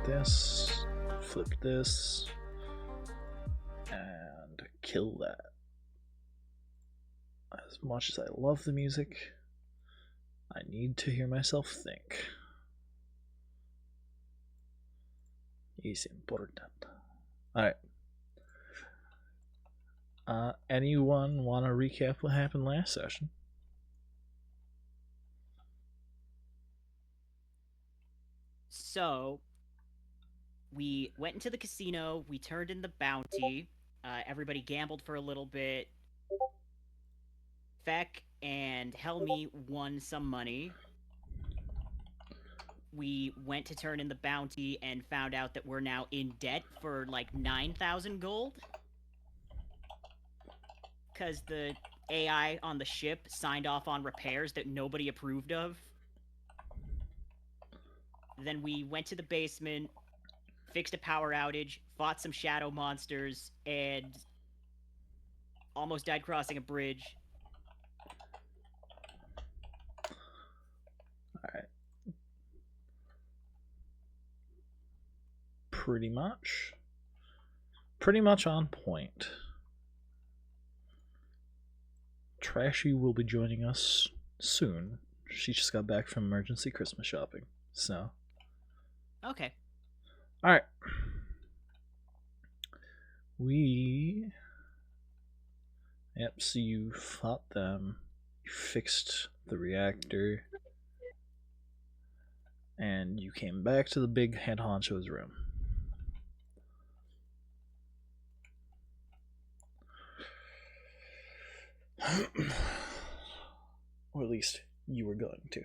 This, flip this, and kill that. As much as I love the music, I need to hear myself think. Es important. Alright. Anyone want to recap what happened last session? So, we went into the casino, we turned in the bounty, everybody gambled for a little bit. Feck and Helmy won some money. We went to turn in the bounty and found out that we're now in debt for like 9,000 gold. Because the AI on the ship signed off on repairs that nobody approved of. Then we went to the basement, fixed a power outage, fought some shadow monsters, and almost died crossing a bridge. Alright. Pretty much on point. Trashi will be joining us soon. She just got back from emergency Christmas shopping, so. Okay. Alright. Yep, so you fought them, you fixed the reactor, and you came back to the big head honcho's room. Or at least you were going to.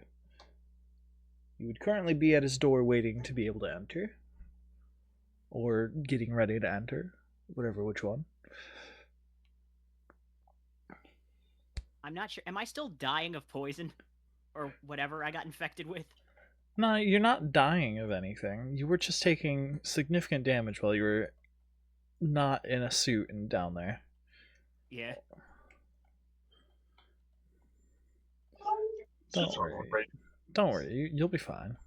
You would currently be at his door waiting to be able to enter. Or getting ready to enter. Whatever which one. I'm not sure. Am I still dying of poison? Or whatever I got infected with? No, you're not dying of anything. You were just taking significant damage while you were not in a suit and down there. Yeah. Don't worry. Don't worry. You'll be fine.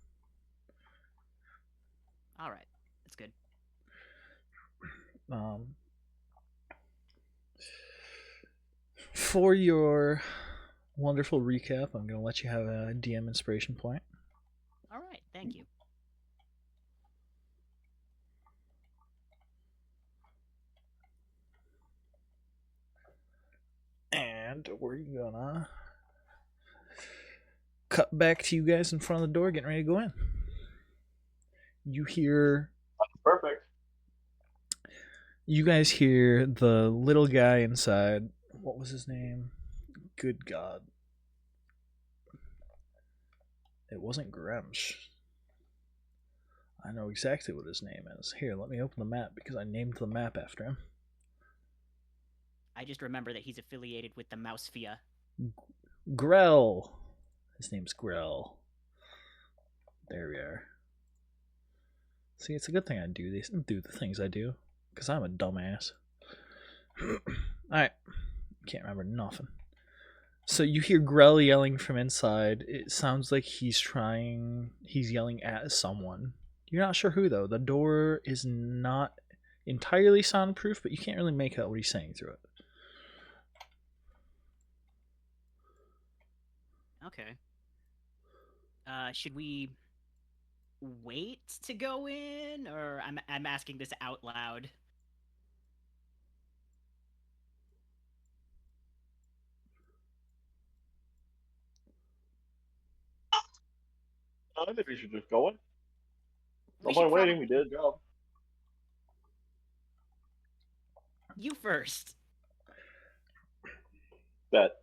Alright. That's good. For your wonderful recap, I'm going to let you have a DM inspiration point. Alright, thank you. And we're gonna cut back to you guys in front of the door getting ready to go in. You hear... Perfect. You guys hear the little guy inside. What was his name? Good God. It wasn't Gremsh. I know exactly what his name is. Here, let me open the map because I named the map after him. I just remember that he's affiliated with the Mousefia. Grell. His name's Grell. There we are. See, it's a good thing I do the things I do, because I'm a dumbass. Alright. Can't remember nothing. So you hear Grell yelling from inside. It sounds like he's yelling at someone. You're not sure who, though. The door is not entirely soundproof, but you can't really make out what he's saying through it. Okay. Should we wait to go in, or I'm asking this out loud? I think we should just go in. No We should point waiting. probably We did a job. you first. That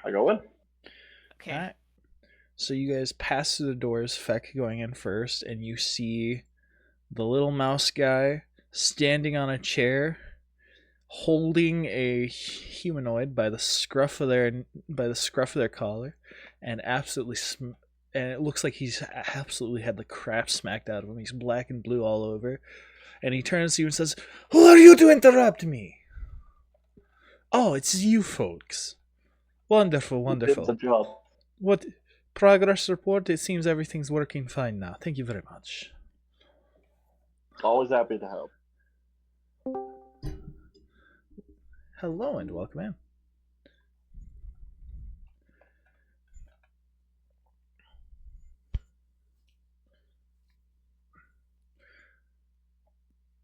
I go in. Okay. All right. So you guys pass through the doors, Feck going in first, and you see the little mouse guy standing on a chair, holding a humanoid by the scruff of their collar, and and it looks like he's absolutely had the crap smacked out of him. He's black and blue all over, and he turns to you and says, "Who are you to interrupt me?" "Oh, it's you folks. Wonderful, We did the wonderful. job. What progress report? It seems everything's working fine now. Thank you very much." Always happy to help. Hello and welcome in.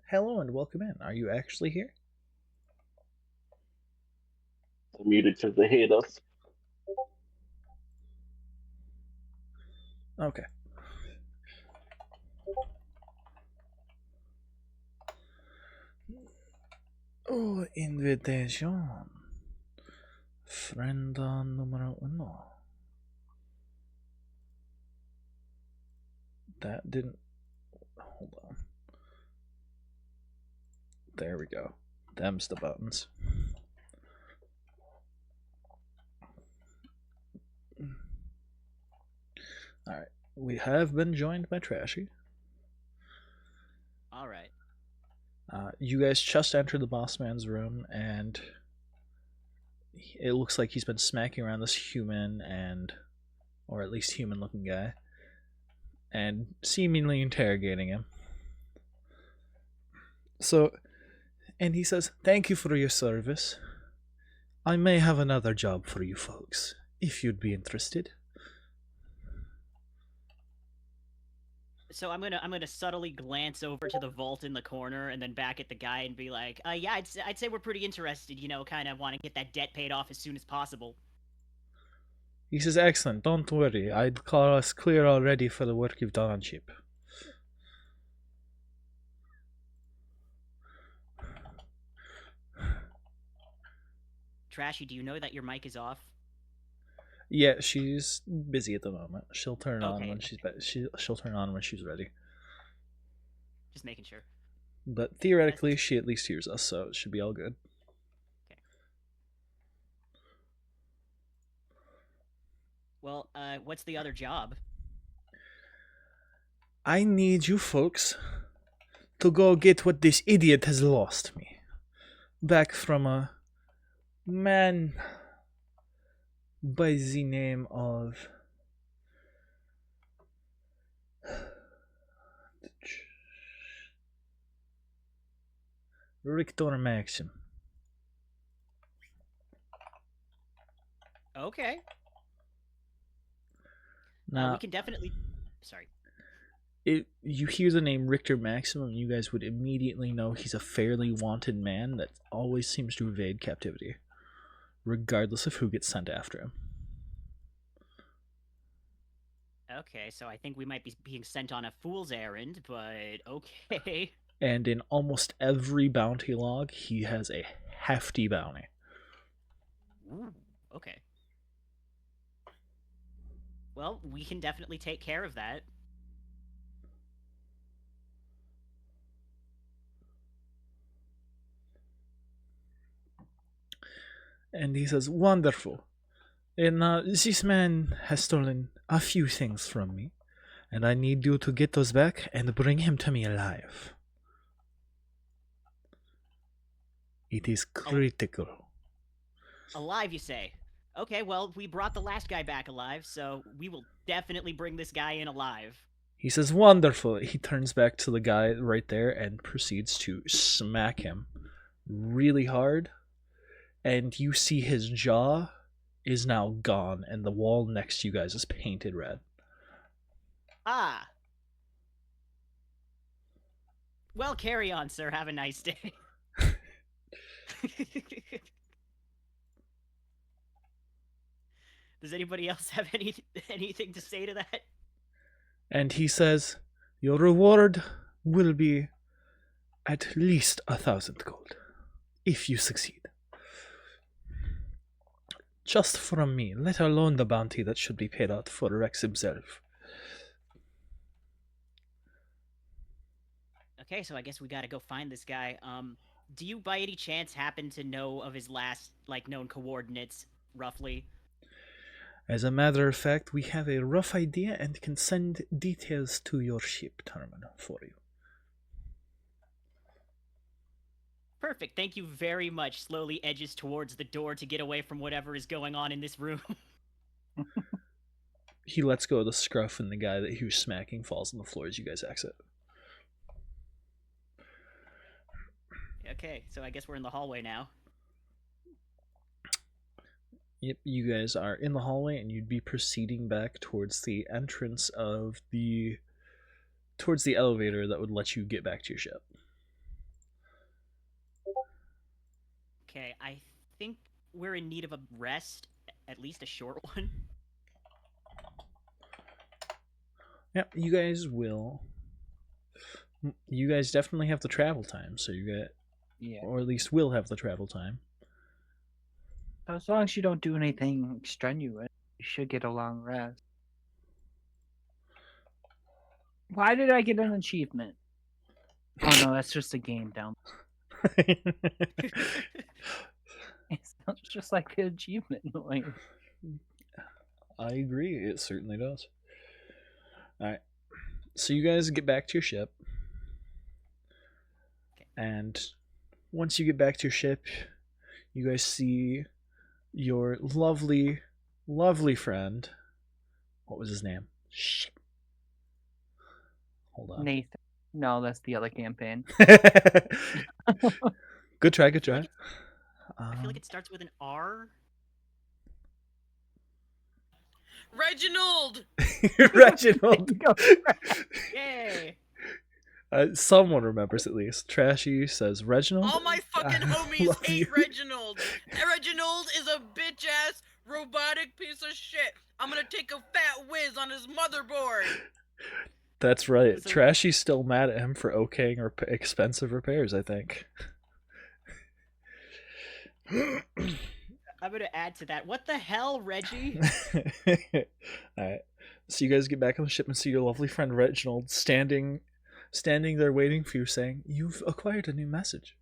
Hello and welcome in. Are you actually here? They're muted because they hate us. Okay. Oh, invitation. Frenda numero uno. That didn't... Hold on. There we go. Them's the buttons. Alright. We have been joined by Trashy. Alright. You guys just entered the boss man's room, and it looks like he's been smacking around this human or at least human looking guy, and seemingly interrogating him. So, and he says, "Thank you for your service. I may have another job for you folks, if you'd be interested." So I'm gonna subtly glance over to the vault in the corner and then back at the guy and be like, yeah, I'd say we're pretty interested, kind of want to get that debt paid off as soon as possible. He says, "Excellent, don't worry. I'd call us clear already for the work you've done on ship." Trashy, do you know that your mic is off? Yeah, she's busy at the moment. She'll turn it on Okay. when she'll turn it on when she's ready. Just making sure. But theoretically, she at least hears us, so it should be all good. Okay. Well, what's the other job? I need you folks to go get what this idiot has lost me. Back from a man by the name of Richter Maxim. Okay. Now, we can definitely... Sorry. You hear the name Richter Maximum, you guys would immediately know he's a fairly wanted man that always seems to evade captivity, regardless of who gets sent after him. Okay, so I think we might be being sent on a fool's errand, but okay. And in almost every bounty log, he has a hefty bounty. Ooh, okay. Well, we can definitely take care of that. And he says, "Wonderful. And this man has stolen a few things from me, and I need you to get those back and bring him to me alive. It is critical." Alive, you say? Okay, well, we brought the last guy back alive, so we will definitely bring this guy in alive. He says, "Wonderful." He turns back to the guy right there and proceeds to smack him really hard. And you see his jaw is now gone, and the wall next to you guys is painted red. Ah. Well, carry on, sir. Have a nice day. Does anybody else have anything to say to that? And he says, "Your reward will be at least 1,000 gold, if you succeed. Just from me, let alone the bounty that should be paid out for Rex himself." Okay, so I guess we gotta go find this guy. Do you by any chance happen to know of his last, known coordinates, roughly? As a matter of fact, we have a rough idea and can send details to your ship terminal for you. Perfect, thank you very much. Slowly edges towards the door to get away from whatever is going on in this room. He lets go of the scruff, and the guy that he was smacking falls on the floor as you guys exit. Okay, so I guess we're in the hallway now. Yep, you guys are in the hallway, and you'd be proceeding back towards the entrance of towards the elevator that would let you get back to your ship. Okay, I think we're in need of a rest, at least a short one. Yep, you guys will. You guys definitely have the travel time, so you get, or at least will have the travel time. As long as you don't do anything strenuous, you should get a long rest. Why did I get an achievement? Oh no, that's just a game down. It sounds just like the achievement noise. I agree, it certainly does. Alright, so you guys get back to your ship. And once you get back to your ship, you guys see your lovely, lovely friend. What was his name? Shit. Hold on. Nathan. No, that's the other campaign. Good try, good try. I feel like it starts with an R. Reginald! Reginald! Yay! Someone remembers at least. Trashy says, "Reginald?" All my fucking homies hate Reginald. Reginald is a bitch-ass, robotic piece of shit. I'm gonna take a fat whiz on his motherboard. That's right. So- Trashy's still mad at him for okaying expensive repairs, I think. I'm gonna add to that. What the hell, Reggie? Alright. So you guys get back on the ship and see your lovely friend Reginald standing there waiting for you, saying, "You've acquired a new message."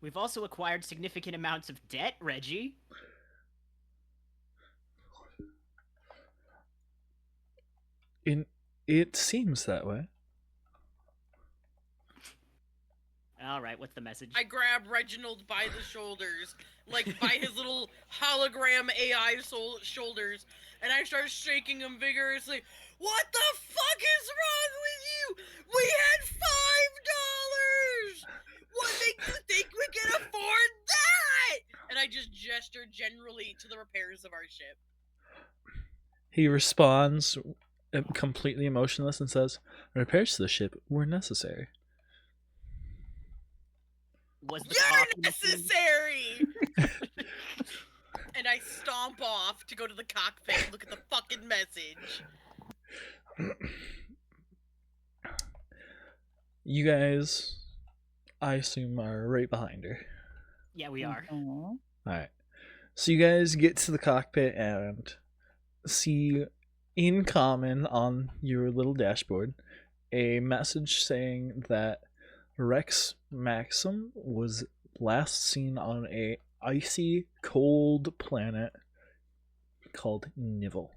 We've also acquired significant amounts of debt, Reggie. It seems that way. Alright, what's the message? I grab Reginald by the shoulders, like by his little hologram AI shoulders, and I start shaking him vigorously. What the fuck is wrong with you? We had $5! What makes you think we can afford that? And I just gesture generally to the repairs of our ship. He responds completely emotionless and says, "Repairs to the ship were necessary." Was the You're coffee machine- necessary! And I stomp off to go to the cockpit and look at the fucking message. You guys, I assume, are right behind her. Yeah, we are. Aw. Alright. So you guys get to the cockpit and see in common on your little dashboard a message saying that Rex Maxim was last seen on a icy, cold planet called Nivel.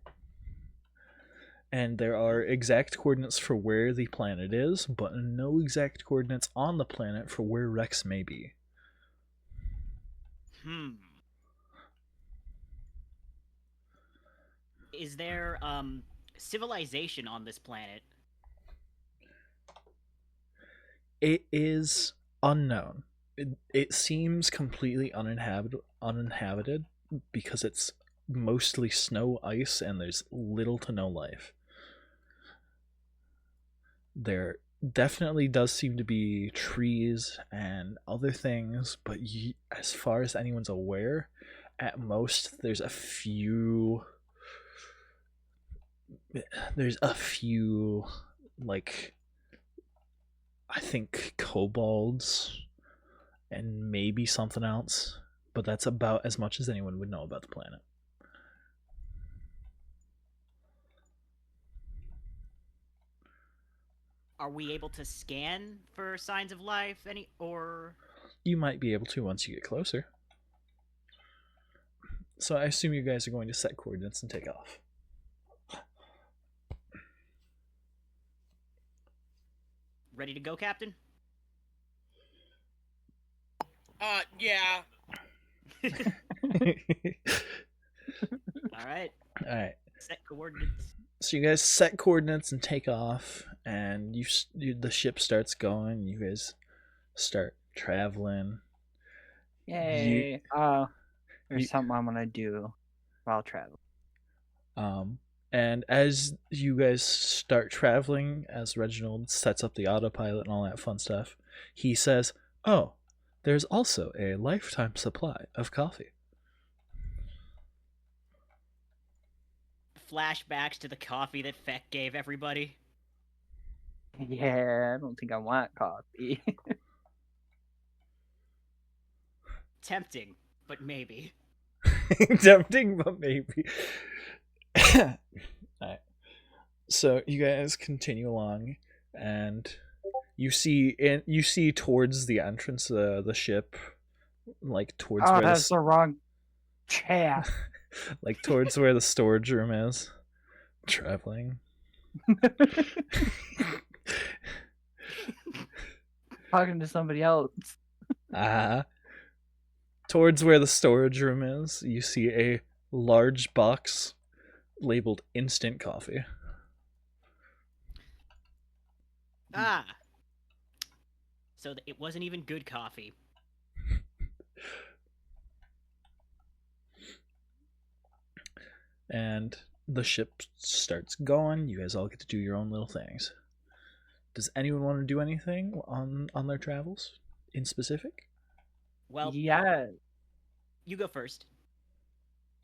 And there are exact coordinates for where the planet is, but no exact coordinates on the planet for where Rex may be. is there civilization on this planet? It is unknown. It seems completely uninhabited because it's mostly snow, ice, and there's little to no life. There definitely does seem to be trees and other things, but as far as anyone's aware, at most there's a few. There's a few, like, I think kobolds and maybe something else, but that's about as much as anyone would know about the planet. Are we able to scan for signs of life? Or You might be able to once you get closer. So I assume you guys are going to set coordinates and take off. ready to go, Captain? Yeah. All right. All right. Set coordinates. So you guys set coordinates and take off, and the ship starts going. You guys start traveling. Yay! There's something I'm gonna do while traveling. And as you guys start traveling, as Reginald sets up the autopilot and all that fun stuff, he says, "Oh, there's also a lifetime supply of coffee." Flashbacks to the coffee that Feck gave everybody. Yeah, I don't think I want coffee. Tempting, but maybe. Tempting, but maybe. Alright. So you guys continue along, and you see towards the entrance of the ship, like towards Oh, where that's the wrong chat. like towards where the storage room is. Traveling. Talking to somebody else. Towards where the storage room is, you see a large box labeled instant coffee. Ah. So it wasn't even good coffee. And the ship starts going. You guys all get to do your own little things. Does anyone want to do anything on their travels in specific? Well, Yeah, you go first.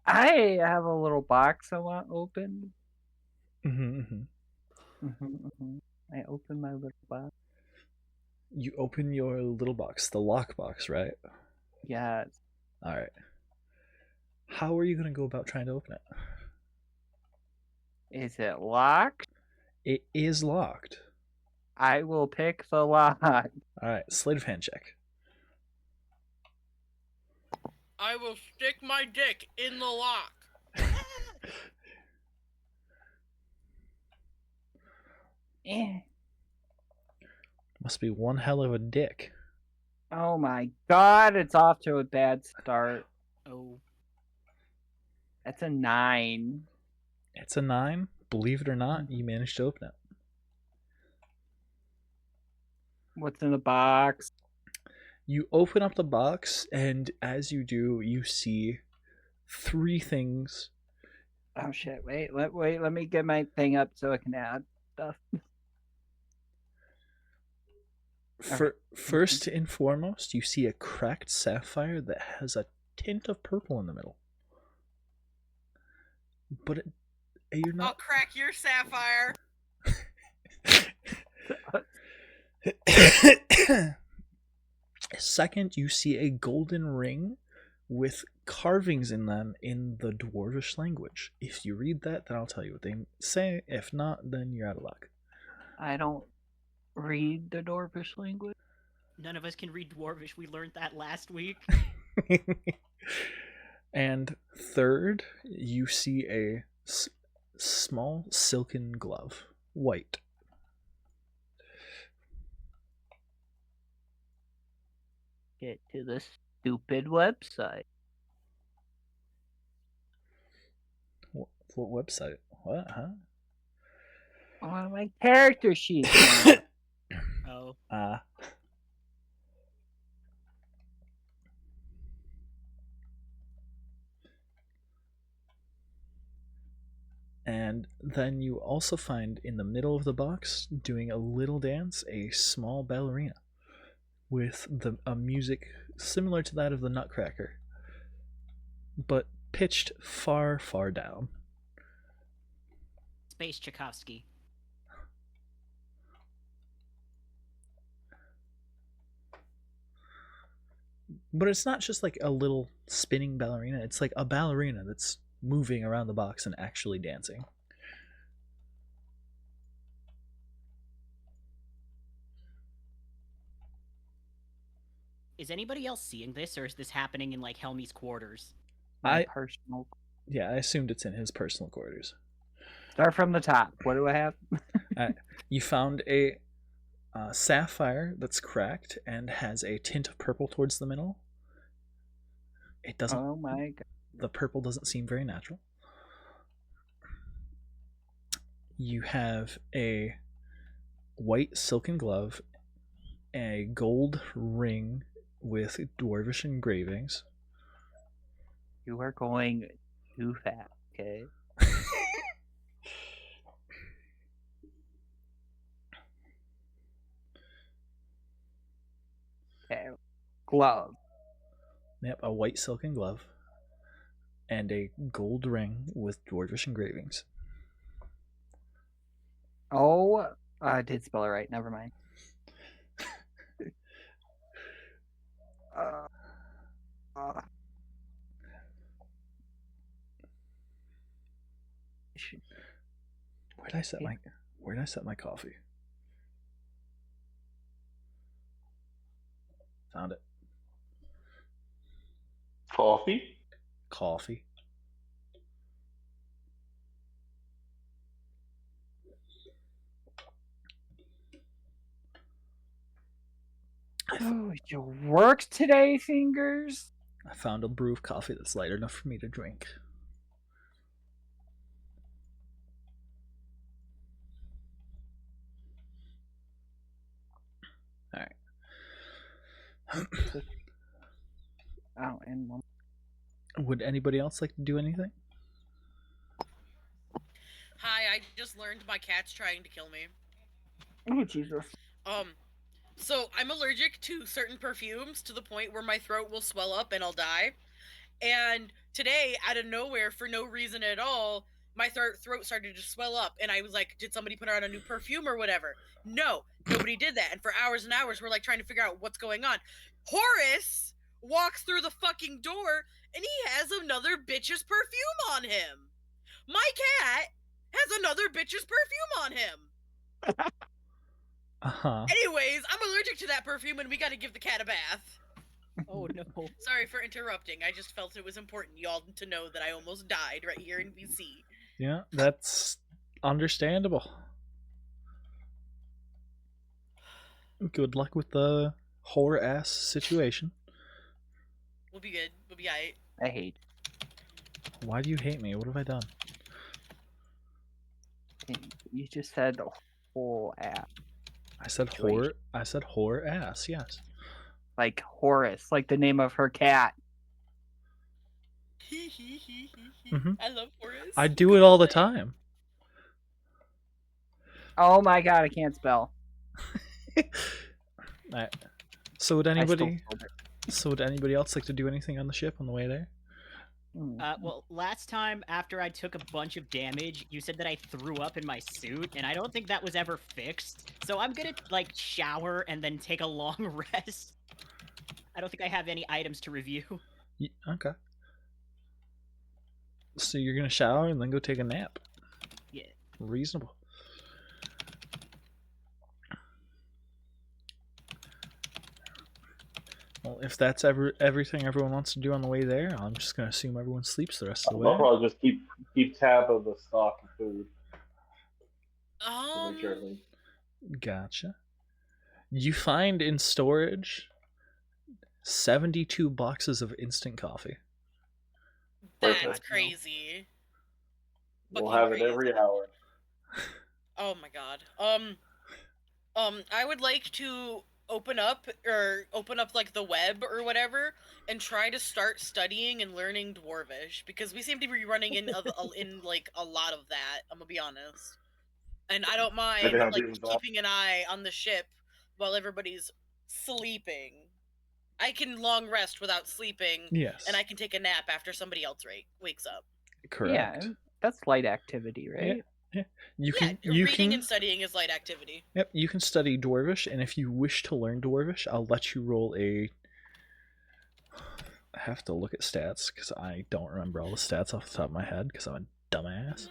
I have a little box I want open. I open my little box. You open your little box, the lock box, right? Yes. All right. How are you going to go about trying to open it? Is it locked? It is locked. I will pick the lock. All right, sleight of hand check. I will stick my dick in the lock. Must be one hell of a dick. Oh my god, it's off to a bad start. Oh. That's a 9. It's a 9. Believe it or not, you managed to open it. What's in the box? You open up the box, and as you do, you see 3 things. Oh shit, wait, let me get my thing up so I can add stuff. First and foremost, you see a cracked sapphire that has a tint of purple in the middle. But you're I'll not. crack your sapphire. Second, you see a golden ring with carvings in them in the dwarvish language. If you read that, then I'll tell you what they say. If not, then you're out of luck. I don't read the Dwarvish language. None of us can read Dwarvish. We learned that last week. And third, you see a small silken glove, white. Get to the stupid website. What website? What? Huh? On my character sheet. Oh, And then you also find in the middle of the box, doing a little dance, a small ballerina with a music similar to that of the Nutcracker, but pitched far, far down. Space Tchaikovsky. But it's not just like a little spinning ballerina, it's like a ballerina that's moving around the box and actually dancing. Is anybody else seeing this, or is this happening in like Helmy's quarters? My personal. Yeah, I assumed it's in his personal quarters. Start from the top. What do I have? You found a sapphire that's cracked and has a tint of purple towards the middle. It doesn't. Oh my god. The purple doesn't seem very natural. You have a white silken glove, a gold ring with dwarvish engravings. You are going too fast, okay? Okay. Glove. Yep, a white silken glove and a gold ring with dwarvish engravings. Oh, I did spell it right. Never mind. Where did I set my coffee? Found it. Coffee? Coffee. Oh, you worked today, Fingers? I found a brew of coffee that's light enough for me to drink. Alright. Oh, and one. Would anybody else like to do anything? Hi, I just learned my cat's trying to kill me. Oh, Jesus. So I'm allergic to certain perfumes to the point where my throat will swell up and I'll die. And today, out of nowhere, for no reason at all, my throat started to swell up, and I was like, did somebody put out a new perfume or whatever? No, nobody did that. And for hours and hours, we're like trying to figure out what's going on. Horace walks through the fucking door, and he has another bitch's perfume on him. My cat has another bitch's perfume on him. Uh-huh. Anyways, I'm allergic to that perfume, and we gotta give the cat a bath. Oh no. Sorry for interrupting. I just felt it was important y'all to know that I almost died right here in BC. Yeah, that's understandable. Good luck with the whore-ass situation. We'll be good. We'll be alright. I hate. Why do you hate me? What have I done? You just said whole ass. I said whore. I said whore-ass. Yes. Like Horace, like the name of her cat. Mhm. I love Horace. I do it all the time. Oh my god, I can't spell. Alright. So would I still anybody? spelled it. So would anybody else like to do anything on the ship on the way there? Well, last time after I took a bunch of damage, you said that I threw up in my suit, and I don't think that was ever fixed. So I'm gonna, like, shower and then take a long rest. I don't think I have any items to review. Okay. So you're gonna shower and then go take a nap. Yeah. Reasonable. Well, if that's everything everyone wants to do on the way there, I'm just gonna assume everyone sleeps the rest of the way. I'll probably just keep tab of the stock of food. Make sure everything- Gotcha. You find in storage 72 boxes of instant coffee. That's Perfect. crazy. We'll fucking have it crazy. every hour. Oh my god. I would like to open up like the web or whatever and try to start studying and learning Dwarvish because we seem to be running in like a lot of that. I'm gonna be honest, and I don't I mind didn't like agree with that. keeping an eye on the ship while everybody's sleeping. I can long rest without sleeping, Yes. and I can take a nap after somebody else wakes up. Correct. Yeah, that's light activity, right? Yeah. You Yeah, can you reading can and studying is light activity. Yep, you can study Dwarvish, and if you wish to learn Dwarvish, I'll let you roll a. I have to look at stats because I don't remember all the stats off the top of my head because I'm a dumbass.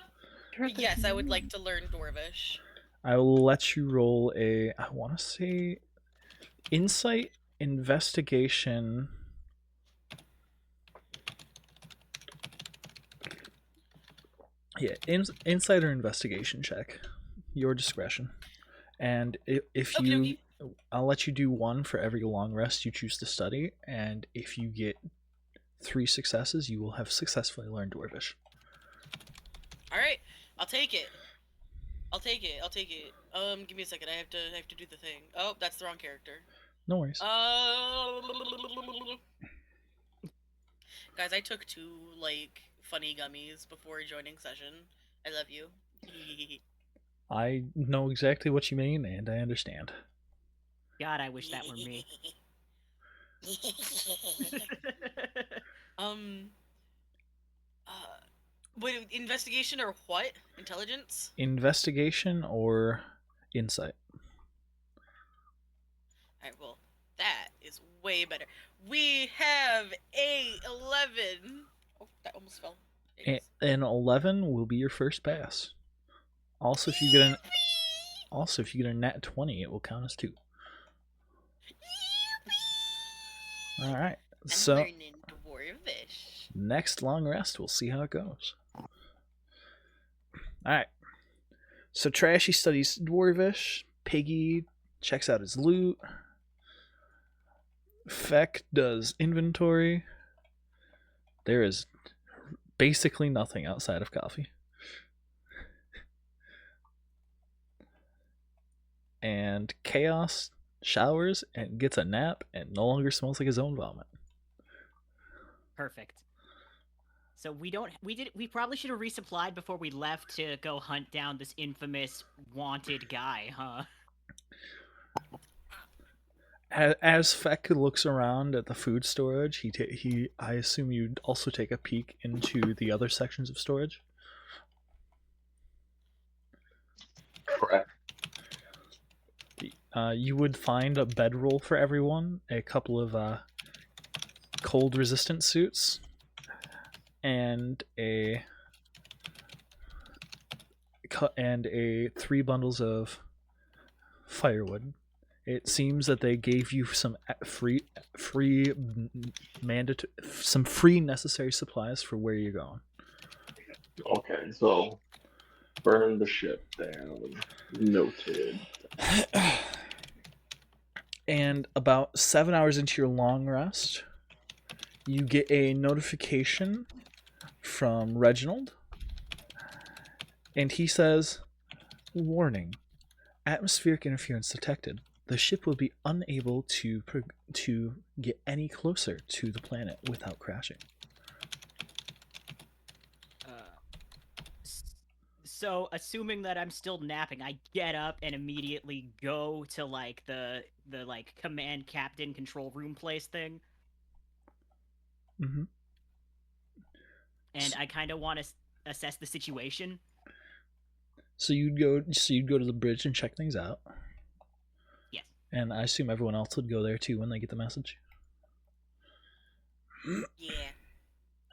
Yes, I would like to learn Dwarvish. I will let you roll a. I want to say, insight investigation. Yeah, insight or investigation check, your discretion. And if Okie you, dokie. I'll let you do one for every long rest you choose to study, and if you get 3 successes, you will have successfully learned Dwarvish. All right, I'll take it. I'll take it. Give me a second. I have to do the thing. Oh, that's the wrong character. No worries. Guys, I took 2 like funny gummies before joining session. I love you. I know exactly what you mean, and I understand. God, I wish that were me. um. Wait, investigation or what? Intelligence? Investigation or insight? Alright, well, that is way better. We have a 11. Oh, that almost fell. An 11 will be your first pass. Also, if you get a nat 20, it will count as 2. All right. So learning Dwarvish. next long rest, we'll see how it goes. All right. So Trashy studies Dwarvish. Piggy checks out his loot. Feck does inventory. There is basically nothing outside of coffee. And Chaos showers and gets a nap and no longer smells like his own vomit. Perfect. So we probably should have resupplied before we left to go hunt down this infamous wanted guy, huh? As Feck looks around at the food storage, I assume you'd also take a peek into the other sections of storage. Correct. You would find a bedroll for everyone, a couple of cold resistant suits, and a 3 bundles of firewood. It seems that they gave you some free necessary supplies for where you're going. Okay, so burn the ship down. Noted. And about 7 hours into your long rest, you get a notification from Reginald, and he says, "Warning: atmospheric interference detected. The ship will be unable to get any closer to the planet without crashing." So, assuming that I'm still napping, I get up and immediately go to like the like command captain control room place thing. Mm-hmm. And I kind of want to assess the situation. So you'd go to the bridge and check things out. Yes. And I assume everyone else would go there too when they get the message. Yeah.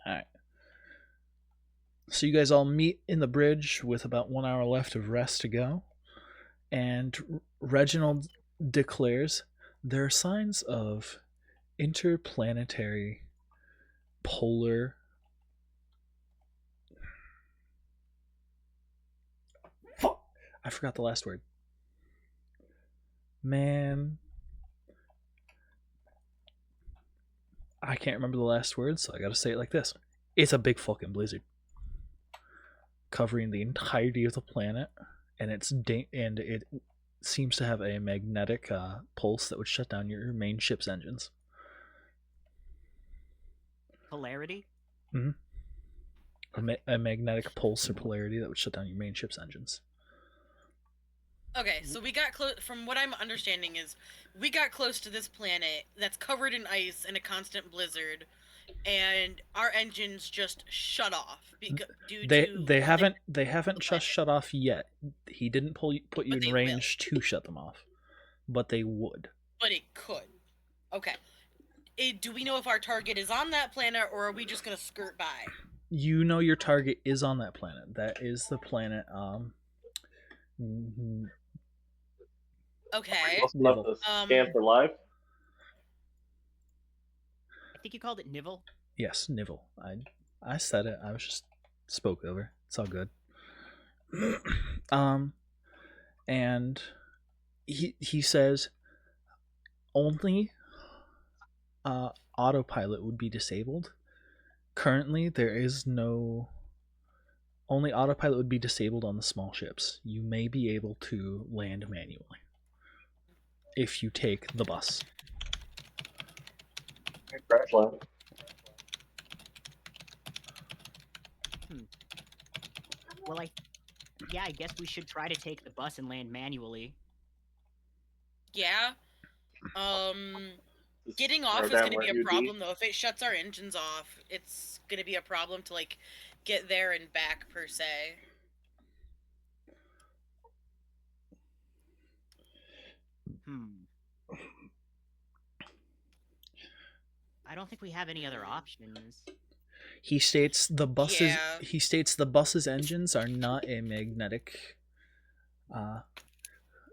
All right. So you guys all meet in the bridge with about 1 hour left of rest to go. And Reginald declares there are signs of interplanetary polar I forgot the last word. Man. I can't remember the last word, so I gotta say it like this. It's a big fucking blizzard. covering the entirety of the planet, and it seems to have a magnetic pulse that would shut down your main ship's engines. Polarity? A magnetic pulse or polarity that would shut down your main ship's engines. Okay, so we got close. From what I'm understanding is, we got close to this planet that's covered in ice and a constant blizzard, and our engines just shut off due to They haven't the just shut off yet. He didn't put you But in they range to shut them off, but they would. But it could. Okay. Do we know if our target is on that planet, or are we just gonna skirt by? You know your target is on that planet. That is the planet. Okay. Wasn't left to scan for life. I think you called it Nivell. Yes, Nivell. I said it. I was just spoke over. It's all good. And he says only autopilot would be disabled. Currently, there is no. Only autopilot would be disabled on the small ships. You may be able to land manually if you take the bus. Crash land. Well, I guess we should try to take the bus and land manually. Yeah. Getting Or off is down gonna where be a you'd problem though. If it shuts our engines off, it's gonna be a problem to like get there and back per se. I don't think we have any other options. He states the buses. Yeah. He states the bus's engines are not a magnetic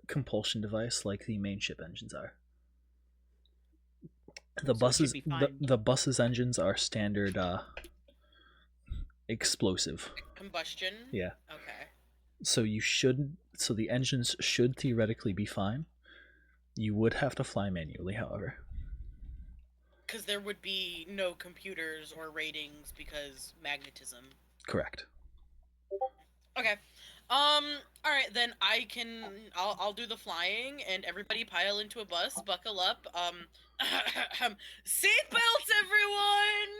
compulsion device like the main ship engines are. The So it should be fine. the bus's engines are standard explosive. Combustion? Yeah. Okay. So the engines should theoretically be fine. You would have to fly manually, however. Because there would be no computers or ratings because magnetism. Correct. Okay. Alright, then I'll do the flying and everybody pile into a bus, buckle up. Seatbelts, everyone!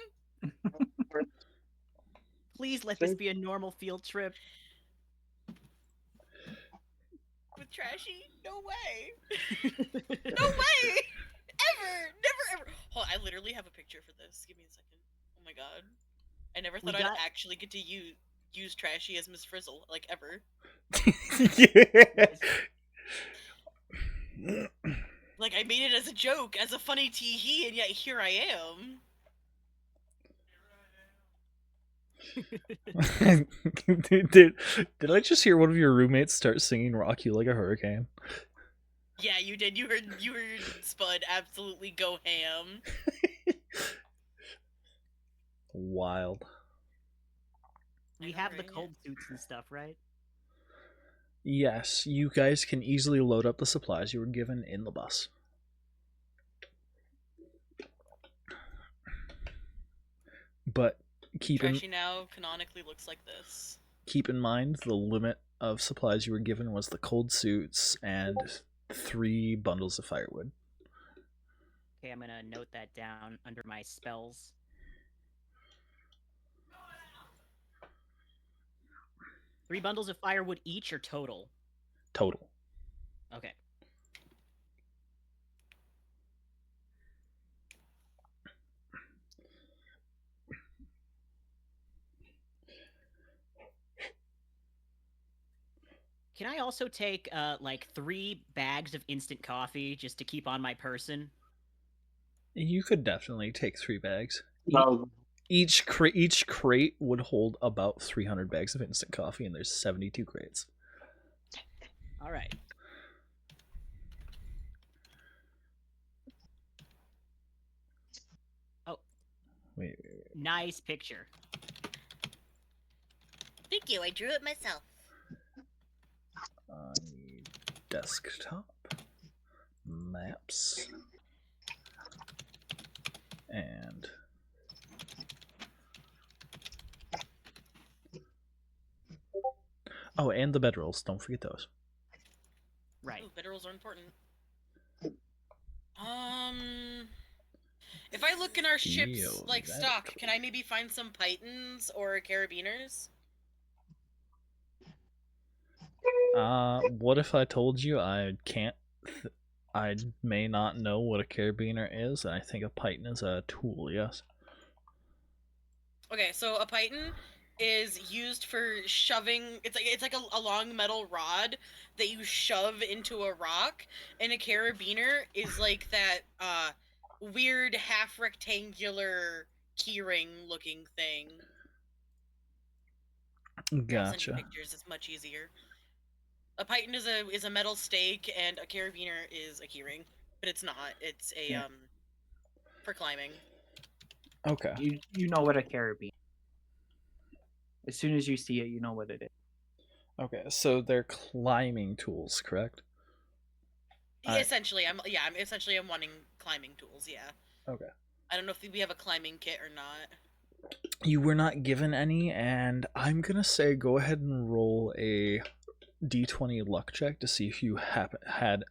Please let this be a normal field trip. With Trashy? No way! No way! Ever! Never ever! Hold on, I literally have a picture for this. Give me a second. Oh my god. I never thought I'd actually get to use Trashy as Miss Frizzle, like, ever. Like, I made it as a joke, as a funny tee-hee, and yet here I am. Did I just hear one of your roommates start singing "Rock You Like a Hurricane"? Yeah, you did. You heard Spud absolutely go ham. Wild. We have the cold suits and stuff, right? Yes, you guys can easily load up the supplies you were given in the bus. But Trashy now canonically looks like this. Keep in mind the limit of supplies you were given was the cold suits and 3 bundles of firewood. Okay, I'm gonna note that down under my spells. Three bundles of firewood each or total? Total. Okay. Can I also take like 3 bags of instant coffee just to keep on my person? You could definitely take 3 bags. No. Each crate would hold about 300 bags of instant coffee, and there's 72 crates. All right. Oh. Wait. Nice picture. Thank you. I drew it myself. I need desktop, maps, and Oh, and the bedrolls. Don't forget those. Right. Ooh, bedrolls are important. If I look in our ship's Feel like that stock, cool. can I maybe find some pythons or carabiners? What if I told you I can't? I may not know what a carabiner is, and I think a python is a tool. Yes. Okay, so a python is used for shoving. It's like a long metal rod that you shove into a rock, and a carabiner is like that weird half rectangular keyring looking thing. Here, I'll send you Gotcha. pictures. It's much easier. A python is a metal stake, and a carabiner is a keyring, but it's not. It's a Yeah. for climbing. Okay. You know what a carabiner. As soon as you see it, you know what it is. Okay. So they're climbing tools, correct? Essentially, I'm wanting climbing tools. Yeah. Okay. I don't know if we have a climbing kit or not. You were not given any, and I'm gonna say go ahead and roll a d20 luck check to see if you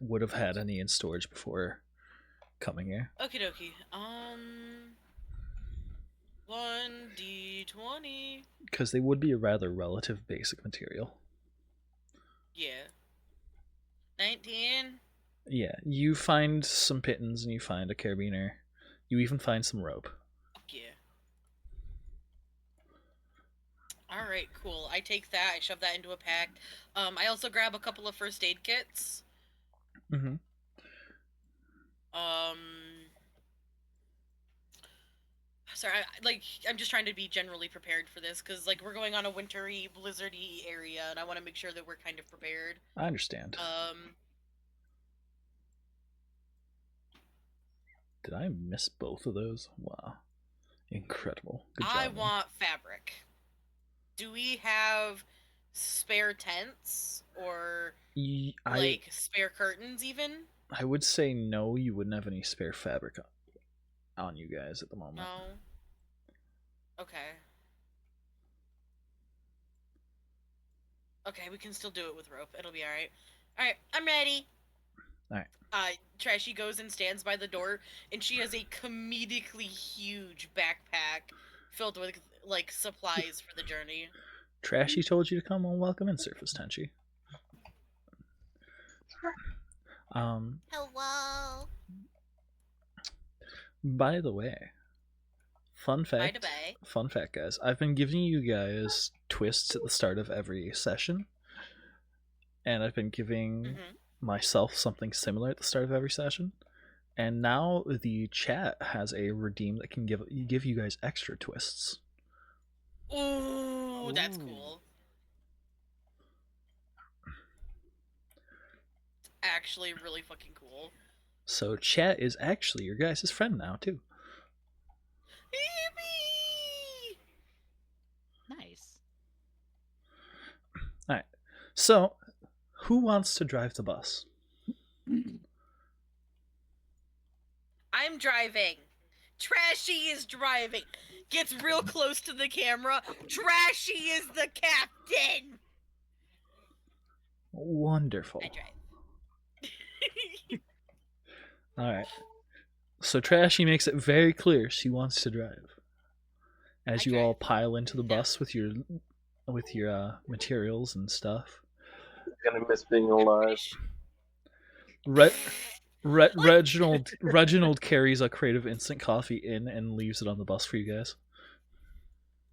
would have had any in storage before coming here. Okie dokie. 1d20. Because they would be a rather relative basic material. Yeah. 19. Yeah, you find some pittons and you find a carabiner. You even find some rope. Fuck yeah. Alright, cool. I take that, I shove that into a pack. I also grab a couple of first aid kits. Mm-hmm. Sorry, I'm just trying to be generally prepared for this, because, like, we're going on a wintry, blizzardy area, and I want to make sure that we're kind of prepared. I understand. Did I miss both of those? Wow. Incredible. Good job. I want fabric. Do we have spare tents or spare curtains even? I would say no, you wouldn't have any spare fabric on you guys at the moment. No. Okay. Okay, we can still do it with rope. It'll be alright. Alright, I'm ready. Alright. Trashy goes and stands by the door, and she has a comedically huge backpack filled with, like, supplies for the journey. Trashy told you to come. Well, welcome in, Surface Tenchi. Hello. By the way, fun fact, guys. I've been giving you guys twists at the start of every session, and I've been giving myself something similar at the start of every session. And now the chat has a redeem that can give you guys extra twists. Ooh, that's cool. It's actually really fucking cool. So chat is actually your guys' friend now too. Yippee! Nice. All right. So, who wants to drive the bus? I'm driving. Trashy is driving. Gets real close to the camera. Trashy is the captain. Wonderful. I drive. All right. So Trashy makes it very clear she wants to drive. As you all pile into the bus with your materials and stuff. Gonna miss being alive. Reginald carries a crate of instant coffee in and leaves it on the bus for you guys.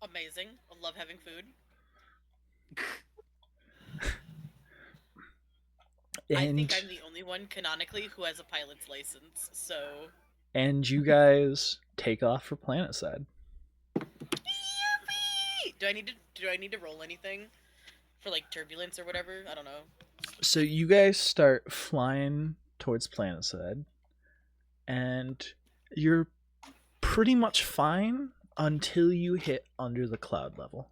Amazing. I love having food. I think I'm the only one canonically who has a pilot's license, so. And you guys take off for Planetside. Yippee! Do I need to roll anything for like turbulence or whatever? I don't know. So you guys start flying towards Planetside, and you're pretty much fine until you hit under the cloud level.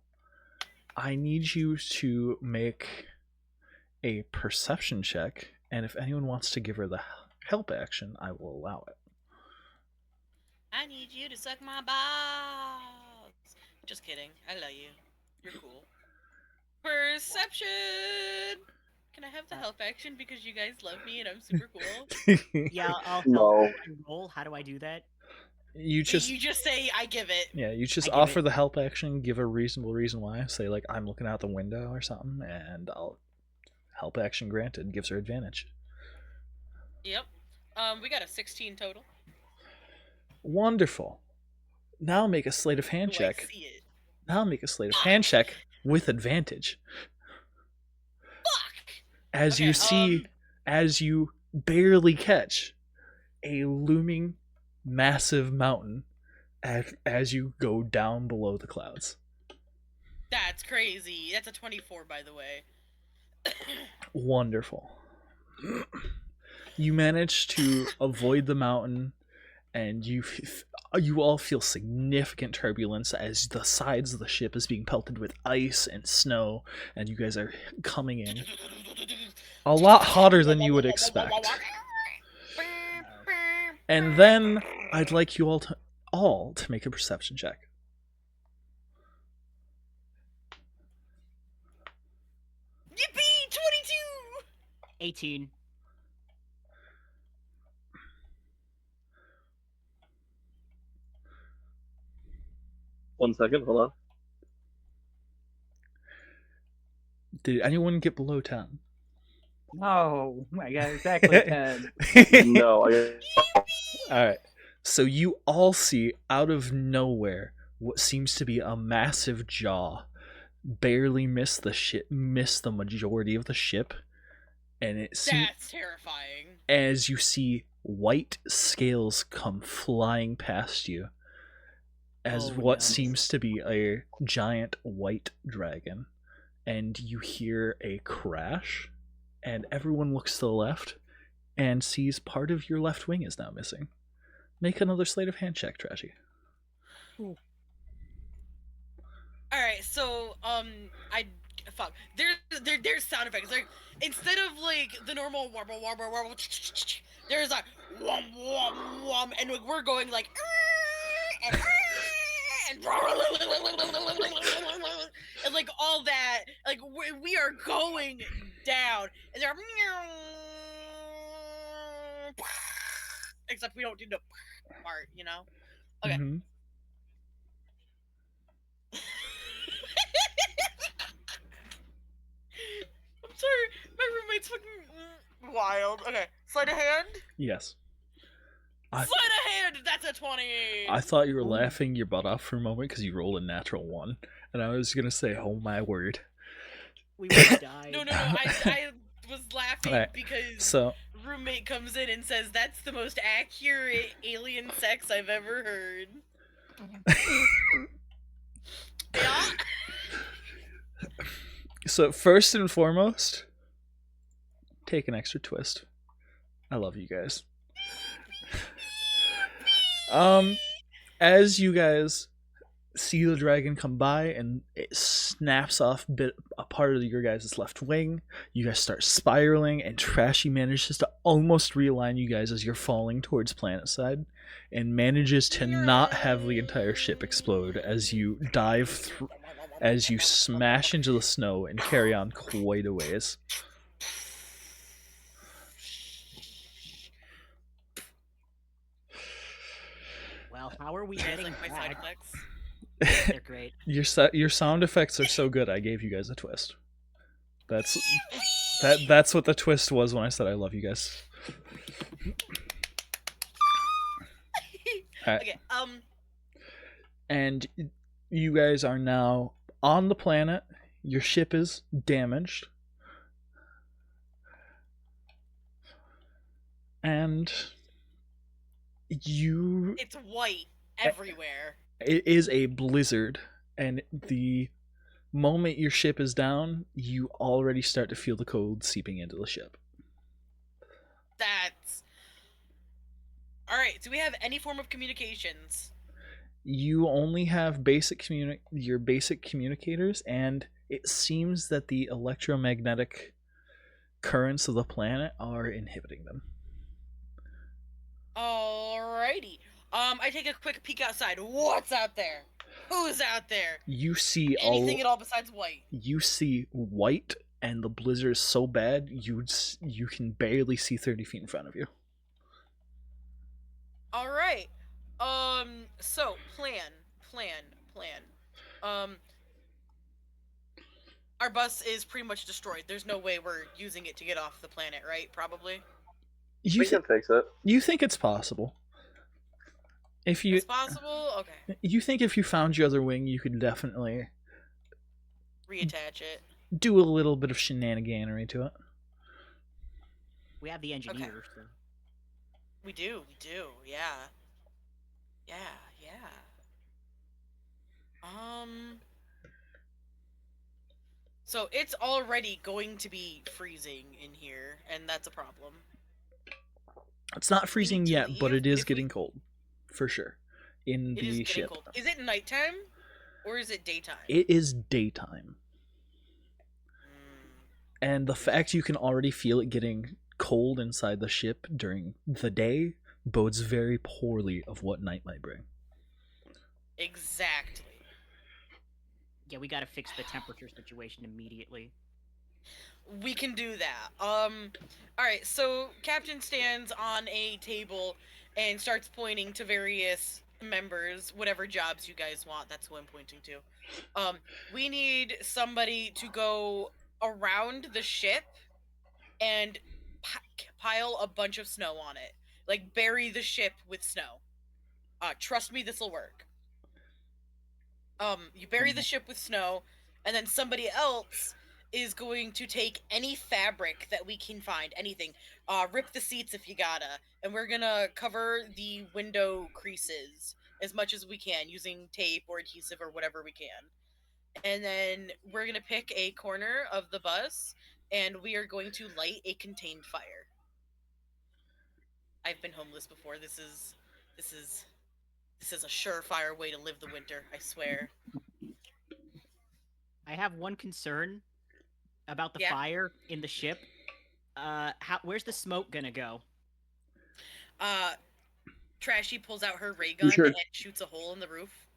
I need you to make a perception check, and if anyone wants to give her the help action, I will allow it. I need you to suck my balls. Just kidding. I love you. You're cool. Perception. Can I have the help action because you guys love me and I'm super cool? Yeah, I'll No. help and roll. How do I do that? You just You just say I give it. you just I give offer it. the help action, give a reasonable reason why. Say like I'm looking out the window or something, and I'll help action granted gives her advantage. Yep. We got a 16 total. Wonderful. Now make a sleight of hand Do I check. see it? Now make a sleight of hand check with advantage. Fuck. As Okay, you see, as you barely catch a looming massive mountain as you go down below the clouds. That's crazy. That's a 24, by the way. Wonderful. You manage to avoid the mountain, and you all feel significant turbulence as the sides of the ship is being pelted with ice and snow, and you guys are coming in a lot hotter than you would expect. And then I'd like you all to make a perception check. Yippee! 22! 18. One second, hold on. Did anyone get below 10? No, I got exactly 10. No, Alright. So you all see out of nowhere what seems to be a massive jaw barely miss the majority of the ship, and it seems That's terrifying. as you see white scales come flying past you as Oh, what no. seems to be a giant white dragon, and you hear a crash, and everyone looks to the left and sees part of your left wing is now missing. Make another sleight of hand check, Trashy. Alright, so, fuck. There's sound effects. Like, instead of, like, the normal warble, warble, warble, there's like, whom, whum, whum, and like, we're going like, and, and like, all that, like, we are going down, and they're, except we don't do the part, you know? Okay. Mm-hmm. I'm sorry, my roommate's fucking wild. Okay, sleight of hand? Yes. Sleight of hand, that's a 20! I thought you were laughing your butt off for a moment because you rolled a natural 1, and I was gonna say, "Oh my word!" We would have died. No, I was laughing Alright, because So roommate comes in and says, that's the most accurate alien sex I've ever heard. Yeah? So first and foremost, take an extra twist. I love you guys. As you guys see the dragon come by and it snaps off a part of your guys' left wing, you guys start spiraling, and Trashy manages to almost realign you guys as you're falling towards planet side, and manages to not have the entire ship explode as you dive through, as you smash into the snow and carry on quite a ways. Well, how are we Guys getting like my sound back? effects? They're great. Your sound effects are so good. I gave you guys a twist. That's what the twist was when I said I love you guys. Alright. Okay, And you guys are now on the planet. Your ship is damaged. And it's white everywhere. it is a blizzard, and the moment your ship is down, you already start to feel the cold seeping into the ship. That's... Alright, do we have any form of communications? You only have your basic communicators, and it seems that the electromagnetic currents of the planet are inhibiting them. Alrighty. I take a quick peek outside. What's out there? Who's out there? You see Anything at all besides white. You see white, and the blizzard is so bad you can barely see 30 feet in front of you. All right. So plan. Our bus is pretty much destroyed. There's no way we're using it to get off the planet, right? Probably. You We can fix it. you think it's possible? If you It's possible. Okay. you think if you found your other wing, you could definitely Reattach it. do a little bit of shenaniganery to it. We have the engineer. So. We do. Yeah. So it's already going to be freezing in here, and that's a problem. It's not freezing to yet, but leave it is if we- getting cold, for sure. In It is the getting ship, cold. Is it nighttime, or is it daytime? it is daytime, Mm. and the fact you can already feel it getting cold inside the ship during the day bodes very poorly of what night might bring. Exactly. Yeah, we gotta fix the temperature situation immediately. We can do that. Alright, so Captain stands on a table and starts pointing to various members, whatever jobs you guys want, that's who I'm pointing to. We need somebody to go around the ship and pile a bunch of snow on it. Like, bury the ship with snow. Trust me, this'll work. You bury the ship with snow, and then somebody else is going to take any fabric that we can find, anything. Rip the seats if you gotta, and we're gonna cover the window creases as much as we can using tape or adhesive or whatever we can. And then we're gonna pick a corner of the bus, and we are going to light a contained fire. I've been homeless before. This is a surefire way to live the winter, I swear. I have one concern about the Yeah. fire in the ship. Where's the smoke gonna go? Trashy pulls out her ray gun sure? and shoots a hole in the roof.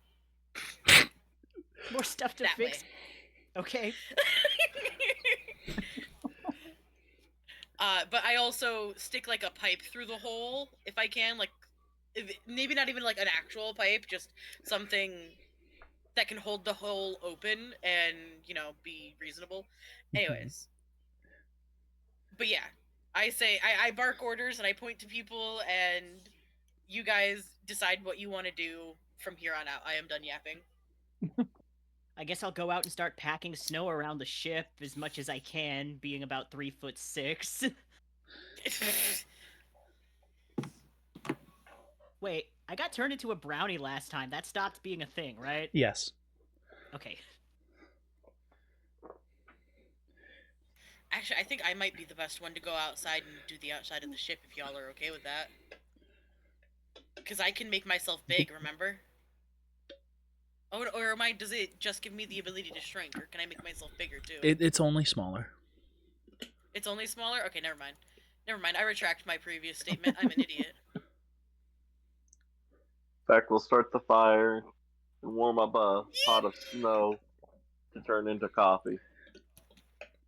More stuff to That fix. way. Okay. But I also stick like a pipe through the hole if I can, like maybe not even like an actual pipe, just something that can hold the hole open and, be reasonable. Anyways. But yeah, I say I bark orders and I point to people and you guys decide what you want to do from here on out. I am done yapping. I guess I'll go out and start packing snow around the ship as much as I can, being about 3'6". Wait, I got turned into a brownie last time. That stopped being a thing, right? Yes. Okay. Actually, I think I might be the best one to go outside and do the outside of the ship if y'all are okay with that. Because I can make myself big, remember? Oh, or does it just give me the ability to shrink, or can I make myself bigger too? It's only smaller. It's only smaller? Okay, never mind. I retract my previous statement. I'm an idiot. In fact, we'll start the fire and warm up a pot of snow to turn into coffee.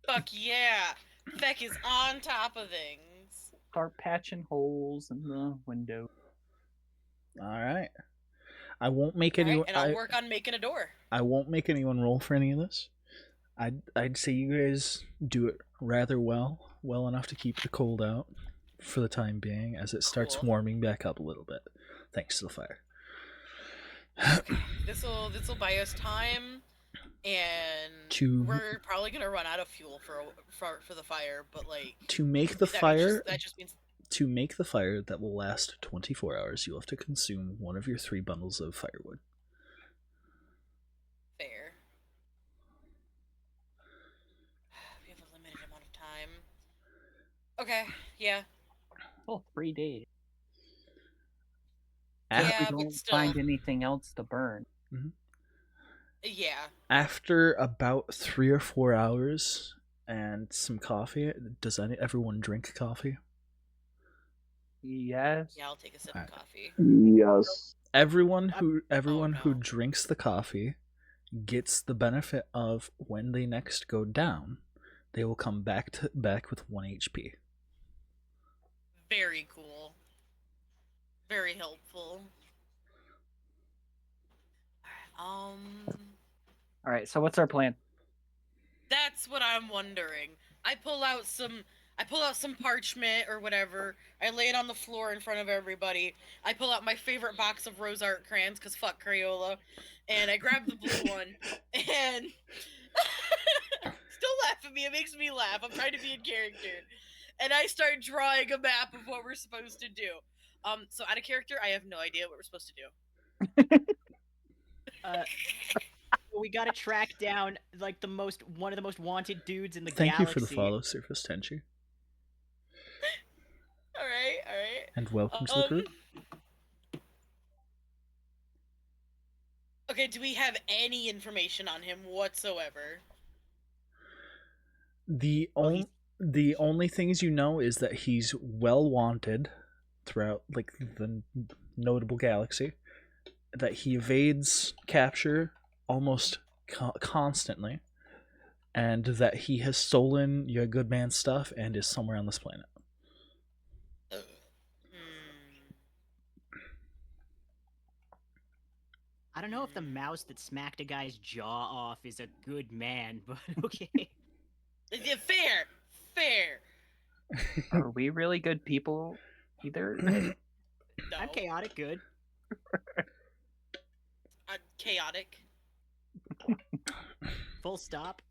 Fuck yeah! Feck is on top of things. Start patching holes in the window. All right. I won't make Alright, anyone. and I'll work on making a door. I won't make anyone roll for any of this. I'd say you guys do it rather well enough to keep the cold out for the time being, as it starts Cool. warming back up a little bit, thanks to the fire. This'll buy us time, and To- we're probably gonna run out of fuel for the fire. But like, To make the that fire, that just means to make the fire that will last 24 hours, you'll have to consume one of your 3 bundles of firewood. fair. We have a limited amount of time. Okay, yeah. Oh, 3 days. Af- Yeah, we but don't still. find anything else to burn. Yeah. After about 3 or 4 hours and some coffee, does everyone drink coffee? Yes. Yeah, I'll take a sip Alright. of coffee. Yes. everyone who no. drinks the coffee gets the benefit of when they next go down, they will come back with 1 HP. Very cool. Very helpful. All right, so what's our plan? That's what I'm wondering. I pull out some parchment or whatever. I lay it on the floor in front of everybody. I pull out my favorite box of rose art crayons, cause fuck Crayola, and I grab the blue one and still laugh at me. It makes me laugh. I'm trying to be in character, and I start drawing a map of what we're supposed to do. So out of character, I have no idea what we're supposed to do. We gotta track down like one of the most wanted dudes in the Thank galaxy. you for the follow, Surface Tenchi. All right. And welcome to the group. Okay, do we have any information on him whatsoever? The only things you know is that he's well wanted throughout like the notable galaxy, that he evades capture almost constantly, and that he has stolen your good man's stuff and is somewhere on this planet. I don't know if the mouse that smacked a guy's jaw off is a good man, but okay. Yeah, fair. Are we really good people either? No. I'm chaotic good. Chaotic. Full stop.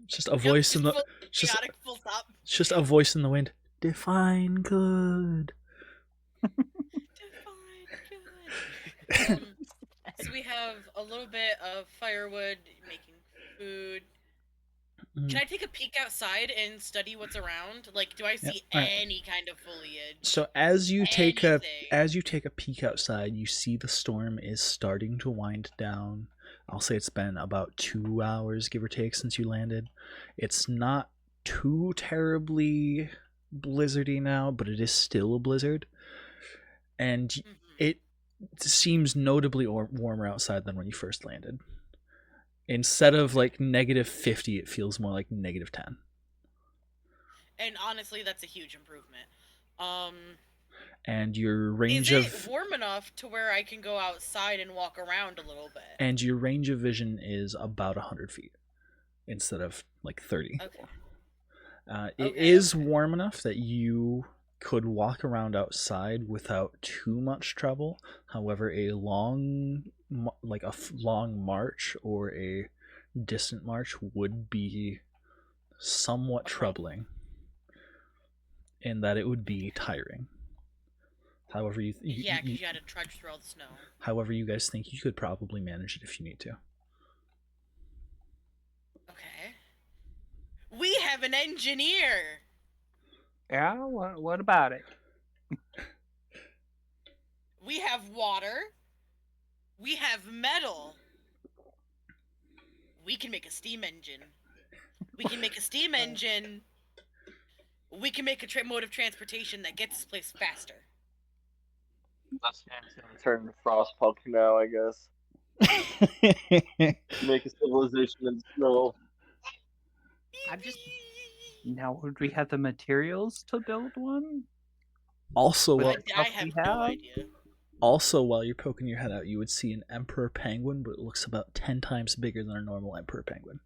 Just a voice in the chaotic. Full stop. Just a voice in the wind. Define good. Define good. So we have a little bit of firewood, making food. Can I take a peek outside and study what's around? Like, do I see any kind of foliage? So as you take a peek outside, you see the storm is starting to wind down. I'll say it's been about 2 hours, give or take, since you landed. It's not too terribly blizzardy now, but it is still a blizzard. And it seems notably warmer outside than when you first landed. Instead of like -50, it feels more like -10. And honestly, that's a huge improvement. And your range is it warm enough to where I can go outside and walk around a little bit? And your range of vision is about 100 feet instead of like 30. Okay. It is warm enough that you could walk around outside without too much trouble. However, a long march or a distant march would be somewhat troubling in that it would be tiring. However, because you had to trudge through all the snow. However, you guys think you could probably manage it if you need to. Okay. We have an engineer! Yeah, what about it? We have water. We have metal. We can make a steam engine. We can make a steam engine. We can make a mode of transportation that gets this place faster. That's gonna turn to Frostpunk now, I guess. Make a civilization in snow. Now, would we have the materials to build one? Also, I have no idea. Also, while you're poking your head out, you would see an emperor penguin, but it looks about 10 times bigger than a normal emperor penguin.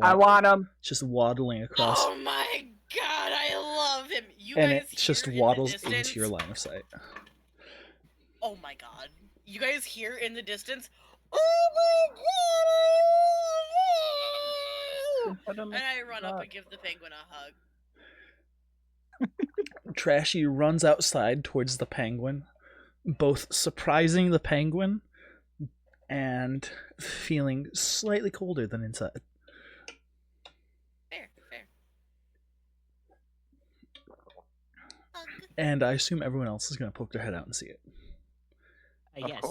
I want him. Just waddling across. Oh my god, I love him. And it just waddles into your line of sight. Oh my god. You guys hear in the distance? Oh my god! And I run up and give the penguin a hug. Trashy runs outside towards the penguin, both surprising the penguin and feeling slightly colder than inside. Fair. And I assume everyone else is going to poke their head out and see it. Yes.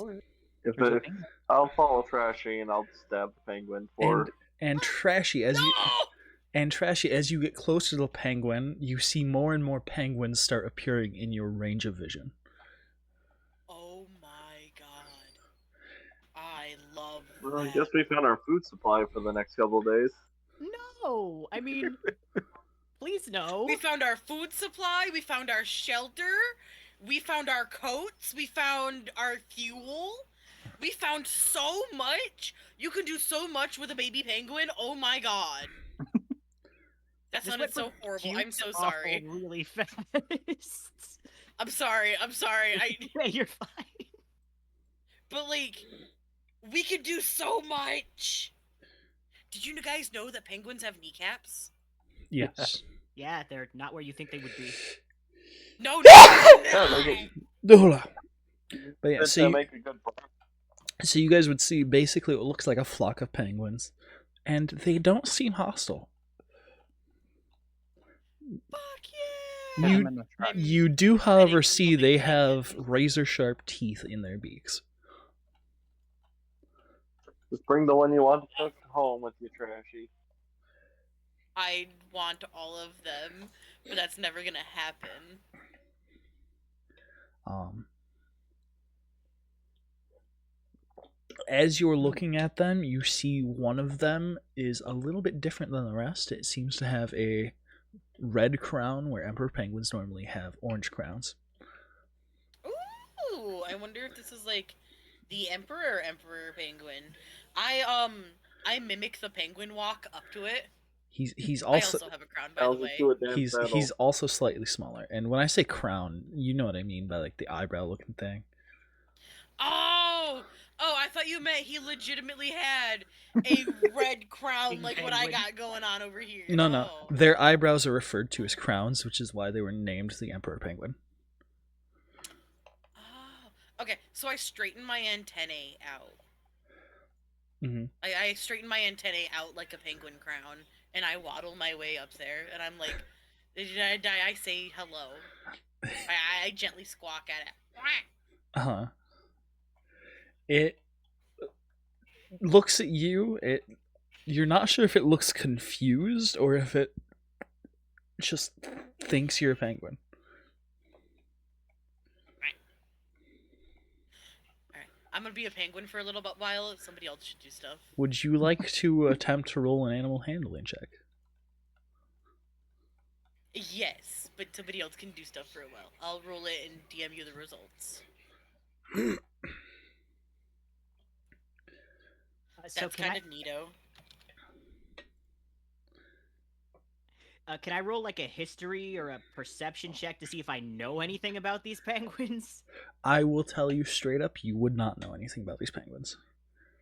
I'll follow Trashy and I'll stab the penguin for. And Trashy, as you get closer to the penguin, you see more and more penguins start appearing in your range of vision. Oh my god. Well, I guess we found our food supply for the next couple of days. No, I mean, please no. We found our food supply, we found our shelter, we found our coats, we found our fuel. We found so much. You can do so much with a baby penguin. Oh my god. That This sounded went so from horrible. cute I'm to so awful sorry. really fast. I'm sorry. Yeah, you're fine. But like, we could do so much. Did you guys know that penguins have kneecaps? Yes. Yeah, they're not where you think they would be. No, no, Yeah, they no. Hold on. But yeah, get to make a good point. so you guys would see basically what looks like a flock of penguins, and they don't seem hostile. Fuck yeah. You I'm gonna try. you do, however, Ready, see they moving have penguins. razor sharp teeth in their beaks. Just bring the one you want to cook home with you, Trashy. I want all of them, but that's never gonna happen. As you're looking at them, you see one of them is a little bit different than the rest. It seems to have a red crown where emperor penguins normally have orange crowns. Ooh, I wonder if this is like the emperor penguin. I mimic the penguin walk up to it. He's I also also have a crown, by the way. Do a dance he's battle. he's also slightly smaller. And when I say crown, you know what I mean by like the eyebrow looking thing. Oh, I thought you meant he legitimately had a red crown Big like what I penguin. got going on over here. No. Oh. Their eyebrows are referred to as crowns, which is why they were named the emperor penguin. Oh. Okay, so I straighten my antennae out. Mm-hmm. I straighten my antennae out like a penguin crown, and I waddle my way up there, and I'm like, I say hello. I gently squawk at it. Uh-huh. It looks at you. You're not sure if it looks confused or if it just thinks you're a penguin. Alright, I'm gonna be a penguin for a little while. Somebody else should do stuff. Would you like to attempt to roll an animal handling check? Yes, but somebody else can do stuff for a while. I'll roll it and DM you the results. So That's kind of neato. can I roll like a history or a perception check to see if I know anything about these penguins? I will tell you straight up, you would not know anything about these penguins.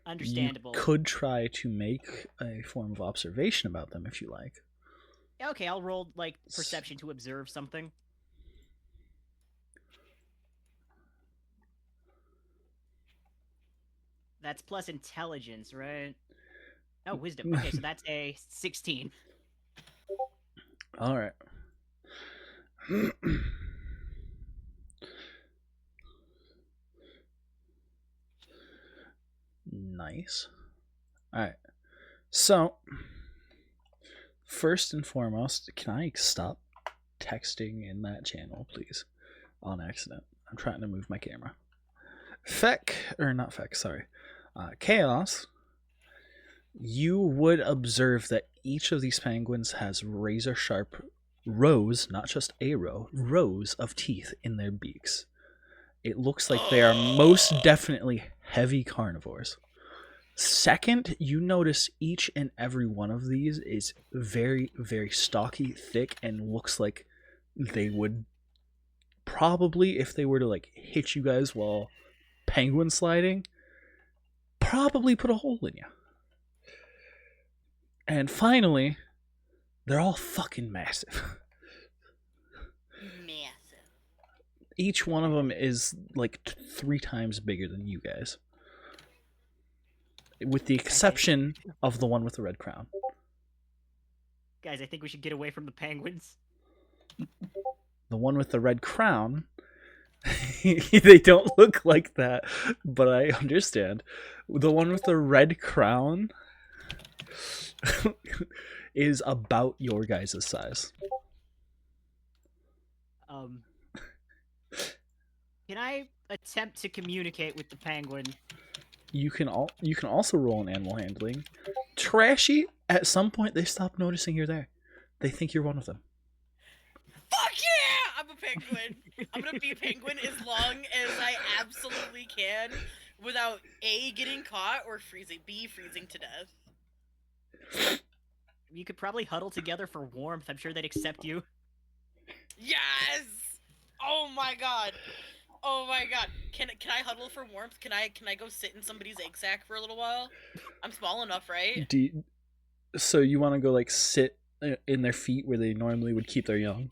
Understandable. You could try to make a form of observation about them if you like. Okay, I'll roll like perception to observe something. That's plus intelligence, right? Oh, wisdom. Okay, so that's a 16. All right. Nice. All right. So, first and foremost, can I stop texting in that channel, please? On accident. I'm trying to move my camera. Chaos. You would observe that each of these penguins has razor sharp rows, not just a row, rows of teeth in their beaks. It looks like they are most definitely heavy carnivores. Second, you notice each and every one of these is very, very stocky, thick, and looks like they would probably, if they were to like hit you guys while penguin sliding, probably put a hole in you. And finally, they're all fucking massive. Massive. Each one of them is like 3 times bigger than you guys. With the exception of the one with the red crown. Guys, I think we should get away from the penguins. The one with the red crown, they don't look like that, but I understand. The one with the red crown is about your guys' size. Can I attempt to communicate with the penguin? you can also roll an animal handling. Trashy, at some point they stop noticing you're there. They think you're one of them. Fuck yeah! I'm a penguin. I'm gonna be a penguin as long as I absolutely can without A, getting caught, or B, freezing to death. You could probably huddle together for warmth. I'm sure they'd accept you. Yes! Oh my god. Oh my god. Can I huddle for warmth? Can I go sit in somebody's egg sack for a little while? I'm small enough, right? So you want to go like sit in their feet where they normally would keep their young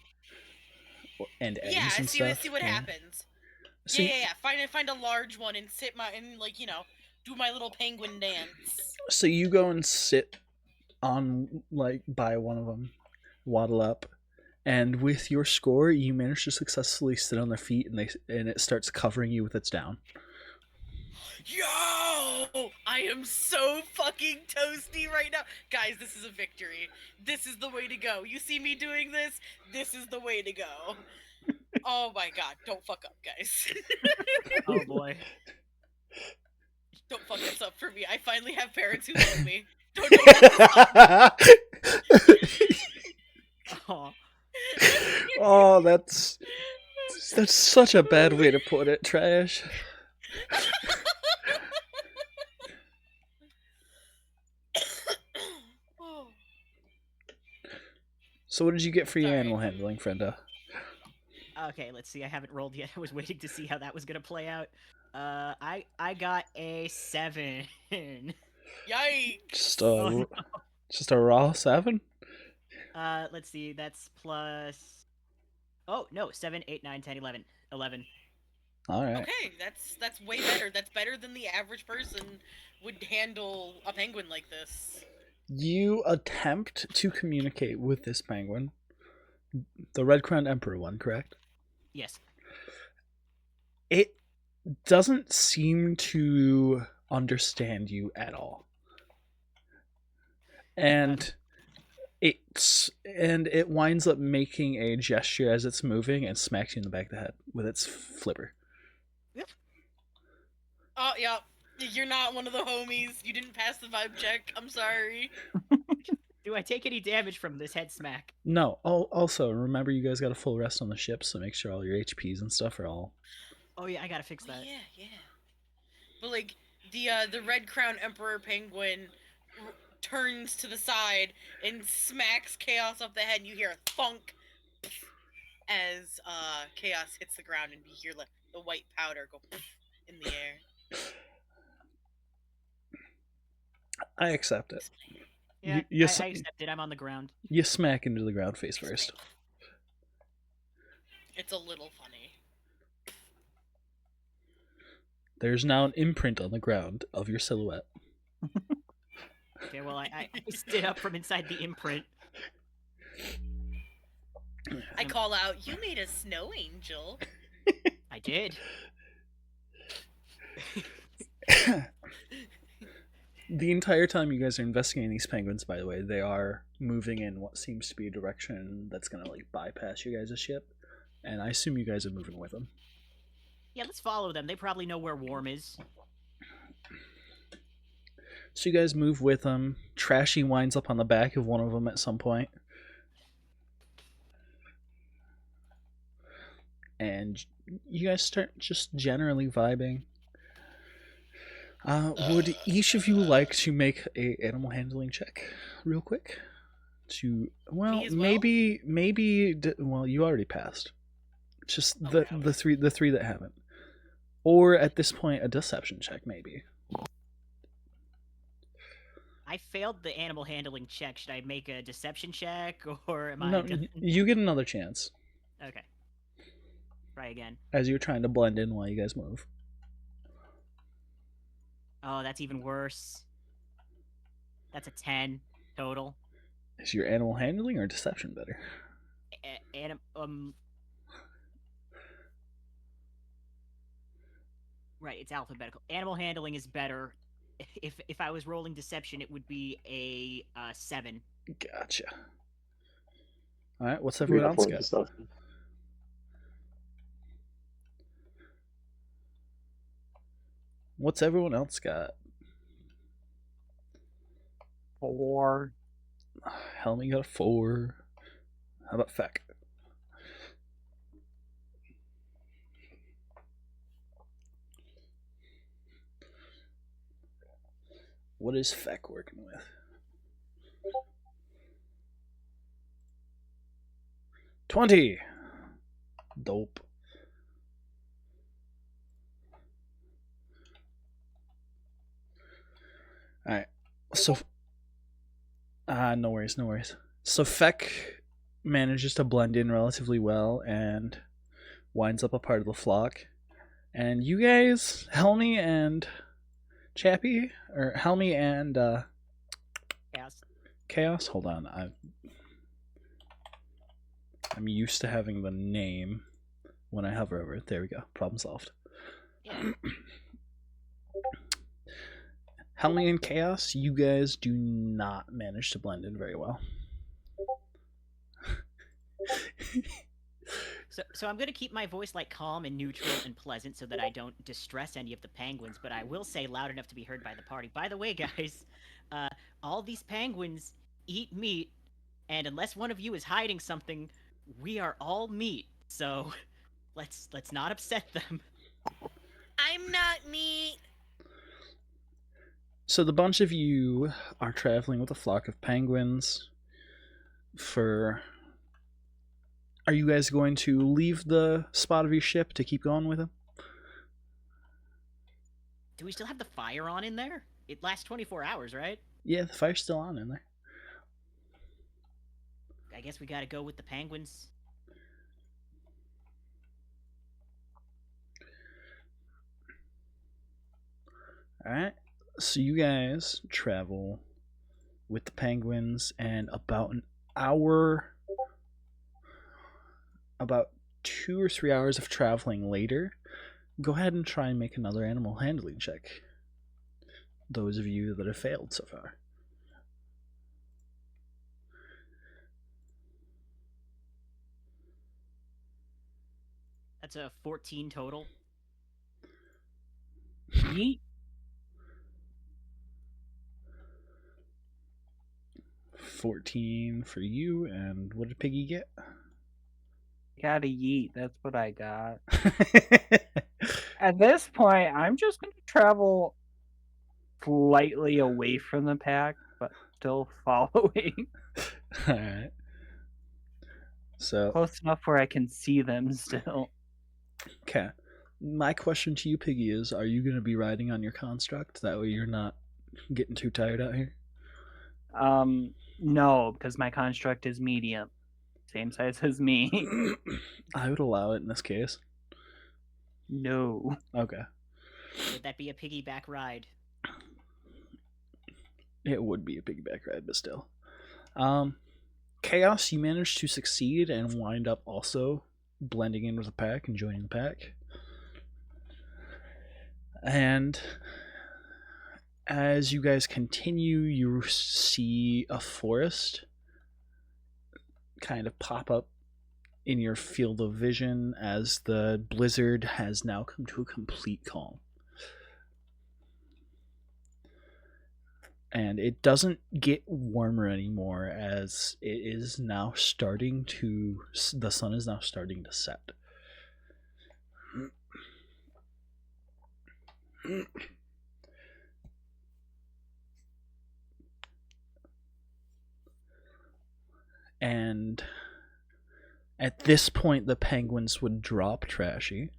and eggs Yeah, and see stuff? see what happens. So Yeah. Find a large one and sit like, you know, do my little penguin dance. So you go and sit on like by one of them, waddle up, and with your score, you manage to successfully sit on their feet, and it starts covering you with its down. Yo! I am so fucking toasty right now. Guys, this is a victory. This is the way to go. You see me doing this? This is the way to go. Oh my god, don't fuck up, guys. Oh boy. Don't fuck this up for me. I finally have parents who love me. Don't fuck this up. Oh. Oh, that's such a bad way to put it, Trash. Oh. So what did you get for your Sorry. animal handling, Frenda? Okay, let's see. I haven't rolled yet. I was waiting to see how that was gonna play out. I got a 7. Yikes. Just a raw 7? Let's see. That's plus. Oh no, 7, 8, 9, 10, 11. 11. All right. Okay, that's way better. That's better than the average person would handle a penguin like this. You attempt to communicate with this penguin, the Red Crowned Emperor one, correct? Yes. It doesn't seem to understand you at all, and it winds up making a gesture as it's moving and smacks you in the back of the head with its flipper. Oh yeah, you're not one of the homies. You didn't pass the vibe check. I'm sorry. Do I take any damage from this head smack? No. Also, remember you guys got a full rest on the ship, so make sure all your HPs and stuff are all. Oh yeah, I gotta fix that. Yeah. But like the Red Crown Emperor penguin turns to the side and smacks Chaos up the head, and you hear a thunk as Chaos hits the ground, and you hear the white powder go in the air. I accept it. Yeah, You I accept it. I'm on the ground. You smack into the ground face first. It's a little funny. There's now an imprint on the ground of your silhouette. Okay, well, I stood up from inside the imprint. I call out, "You made a snow angel." I did. The entire time you guys are investigating these penguins, by the way, they are moving in what seems to be a direction that's going to like bypass you guys' ship. And I assume you guys are moving with them. Yeah, let's follow them. They probably know where Warm is. So you guys move with them. Trashy winds up on the back of one of them at some point. And you guys start just generally vibing. Would each of you like to make a animal handling check real quick? Me as well? maybe well, you already passed. Just Okay. the three that haven't. Or at this point a deception check maybe. I failed the animal handling check. Should I make a deception check, or am I No, done? you get another chance Okay. Try again. as you're trying to blend in while you guys move. Oh, that's even worse. That's a 10 total. Is your animal handling or deception better? Right, it's alphabetical. Animal handling is better. If I was rolling deception, it would be a 7. Gotcha. All right, what's everyone else got? Deception. What's everyone else got? 4. Helmy got a 4. How about Feck? What is Feck working with? 20. Dope. Alright. So no worries, no worries. So Feck manages to blend in relatively well and winds up a part of the flock. And you guys, Helmy and Chappi, or Helmy and Yes. Chaos. Hold on, I'm used to having the name when I hover over it. There we go. Problem solved. Yeah. Helmy and Chaos, you guys do not manage to blend in very well. So I'm gonna keep my voice like calm and neutral and pleasant so that I don't distress any of the penguins, but I will say loud enough to be heard by the party. By the way, guys, all these penguins eat meat, and unless one of you is hiding something, we are all meat. So let's not upset them. I'm not neat. So the bunch of you are traveling with a flock of penguins for... Are you guys going to leave the spot of your ship to keep going with them? Do we still have the fire on in there? It lasts 24 hours, right? Yeah, the fire's still on in there. I guess we gotta go with the penguins. Alright, so you guys travel with the penguins, and about an hour, about 2 or 3 hours of traveling later, go ahead and try and make another animal handling check. Those of you that have failed so far. That's a 14 total. Yeet. 14 for you, and what did Piggy get? Got a yeet. That's what I got. At this point, I'm just going to travel slightly away from the pack, but still following. Alright. So, Close enough where I can see them still. okay. My question to you, Piggy, is are you going to be riding on your construct? That way you're not getting too tired out here? No, because my construct is medium. Same size as me. I would allow it in this case. No. Okay. Would that be a piggyback ride? It would be a piggyback ride, but still. Chaos, you managed to succeed and wind up also blending in with the pack and joining the pack. And as you guys continue, you see a forest kind of pop up in your field of vision as the blizzard has now come to a complete calm. And it doesn't get warmer anymore as it is now starting to... the sun is now starting to set. And at this point, the penguins would drop Trashy.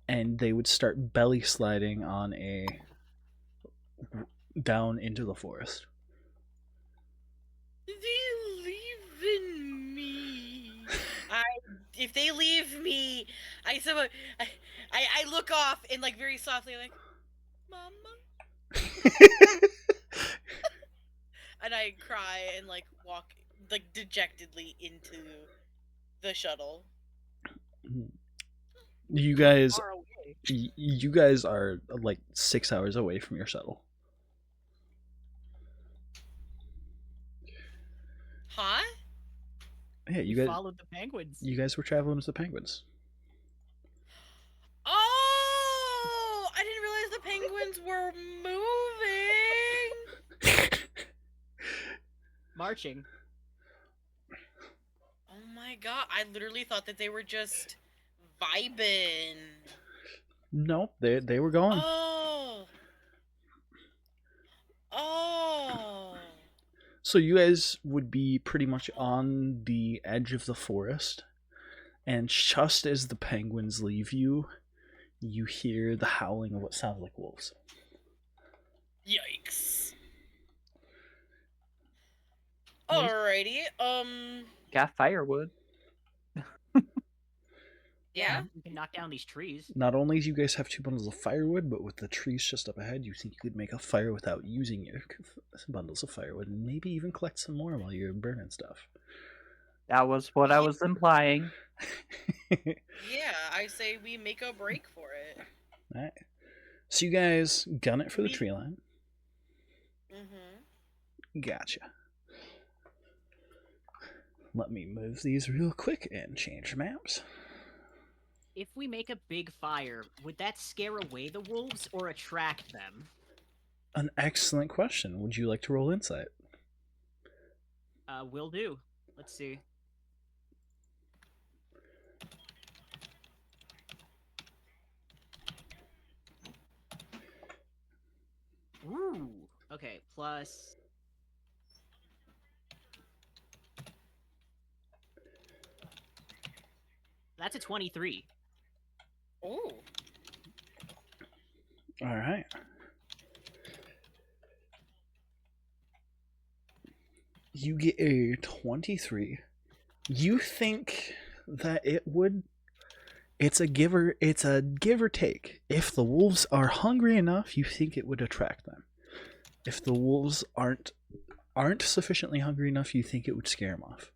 And they would start belly sliding on a... down into the forest. They leave in me. If they leave me, I look off and like very softly like, Mama, and I cry and like walk like dejectedly into the shuttle. You guys, Far away. you guys are like 6 hours away from your shuttle. Huh? Yeah, You guys followed the penguins. you guys were traveling with the penguins. Oh! penguins were moving. Marching. Oh my god, I literally thought that they were just vibing. Nope, they were going. Oh. Oh. So you guys would be pretty much on the edge of the forest, and just as the penguins leave you, you hear the howling of what sounds like wolves. Yikes. Nice. Alrighty, Got firewood. yeah. We can knock down these trees. Not only do you guys have 2 bundles of firewood, but with the trees just up ahead, you think you could make a fire without using your bundles of firewood, and maybe even collect some more while you're burning stuff. That was what I was implying. Yeah, I say we make a break for it. Alright. So you guys gun it for the tree line. Mm-hmm. Gotcha. Let me move these real quick and change maps. If we make a big fire, would that scare away the wolves or attract them? An excellent question. Would you like to roll insight? Will do. Let's see. Ooh. Okay, plus. That's a 23. Ooh. Alright. You get a 23. You think that it's a give or take. If the wolves are hungry enough, you think it would attract them. If the wolves aren't sufficiently hungry enough, you think it would scare them off.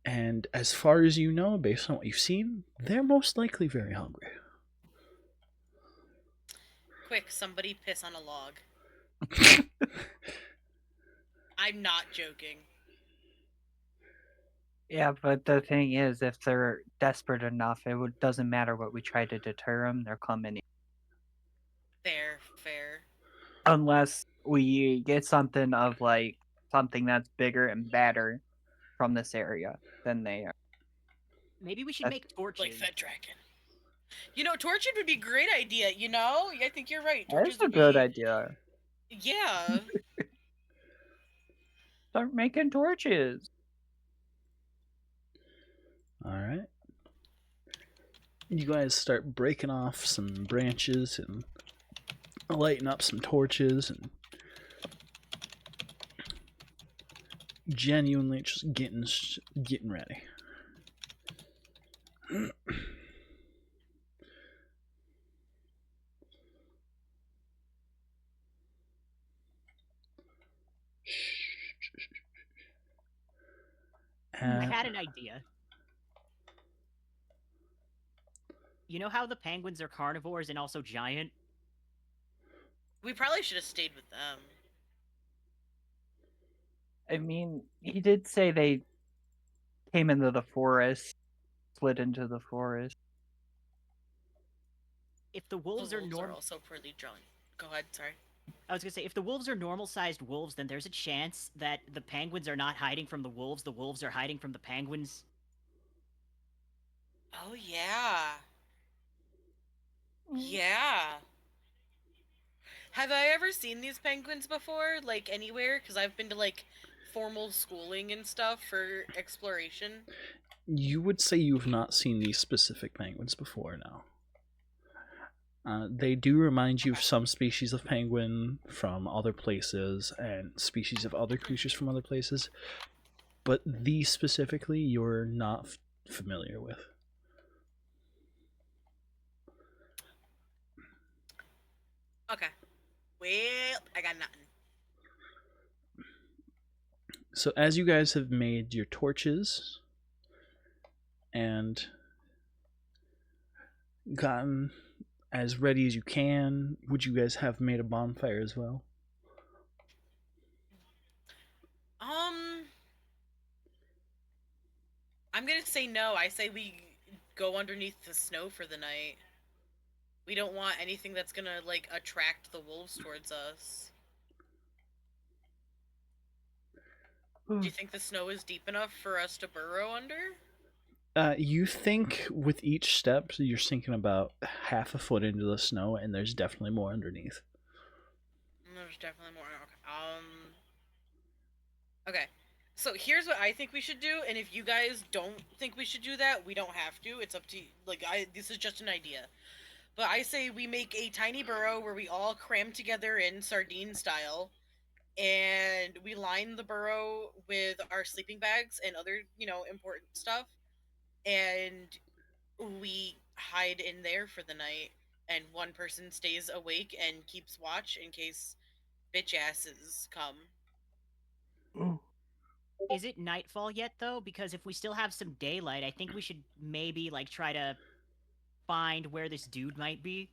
And as far as you know, based on what you've seen, they're most likely very hungry. Quick, somebody piss on a log. I'm not joking. Yeah, but the thing is, if they're desperate enough, doesn't matter what we try to deter them, they're coming in. Fair. Unless we get something that's bigger and badder from this area than they are. Maybe we should make torches. Like Fed Dragon. You know, torching would be a great idea, you know? I think you're right. That's a good idea. Yeah. Start making torches. Alright. You guys start breaking off some branches and lighting up some torches and genuinely just getting ready. I had an idea. You know how the penguins are carnivores and also giant? We probably should have stayed with them. I mean, he did say they came into the forest, slid into the forest. If the wolves The are wolves are normal, also pretty drawn. Go ahead, sorry. I was gonna say, if the wolves are normal-sized wolves, then there's a chance that the penguins are not hiding from the wolves are hiding from the penguins. Oh, yeah. Yeah. Have I ever seen these penguins before? Like, anywhere? Because I've been to, like, formal schooling and stuff for exploration. You would say you've not seen these specific penguins before now. They do remind you of some species of penguin from other places and species of other creatures from other places, but these specifically you're not familiar with. Okay. Well, I got nothing. So as you guys have made your torches and gotten as ready as you can, would you guys have made a bonfire as well? I'm gonna say no. I say we go underneath the snow for the night. We don't want anything that's gonna like attract the wolves towards us. Do you think the snow is deep enough for us to burrow under? You think with each step you're sinking about half a foot into the snow, and there's definitely more underneath. There's definitely more. Okay. So here's what I think we should do, and if you guys don't think we should do that, we don't have to. It's up to you. This is just an idea. But I say we make a tiny burrow where we all cram together in sardine style, and we line the burrow with our sleeping bags and other, important stuff, and we hide in there for the night, and one person stays awake and keeps watch in case bitch asses come. Is it nightfall yet, though? Because if we still have some daylight, I think we should maybe, try to find where this dude might be.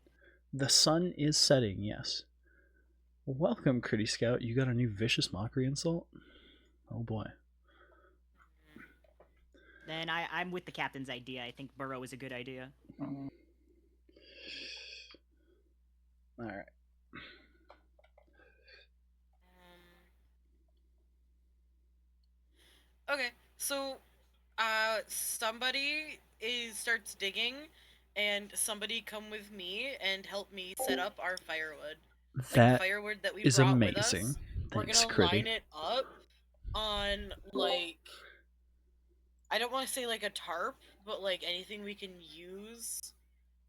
The sun is setting, yes. Welcome, Critty Scout. You got a new vicious mockery insult? Oh boy. Then I'm with the captain's idea. I think burrow is a good idea. Alright. Okay, so somebody starts digging, and somebody come with me and help me set up our firewood. That the firewood that we is brought amazing. with us. We're Thanks, gonna line Critty. it up on I don't want to say a tarp, but anything we can use.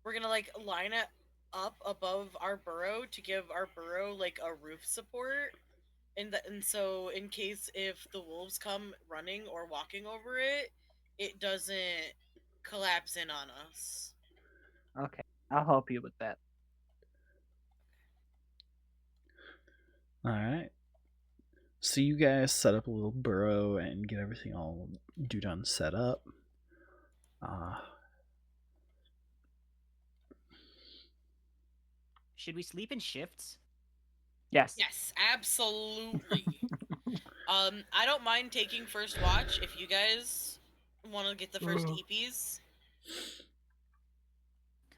We're gonna line it up above our burrow to give our burrow a roof support. And so in case if the wolves come running or walking over it, it doesn't collapse in on us. Okay, I'll help you with that. Alright. So you guys set up a little burrow and get everything all done set up. Should we sleep in shifts? Yes. Yes, absolutely. I don't mind taking first watch if you guys want to get the first EPs.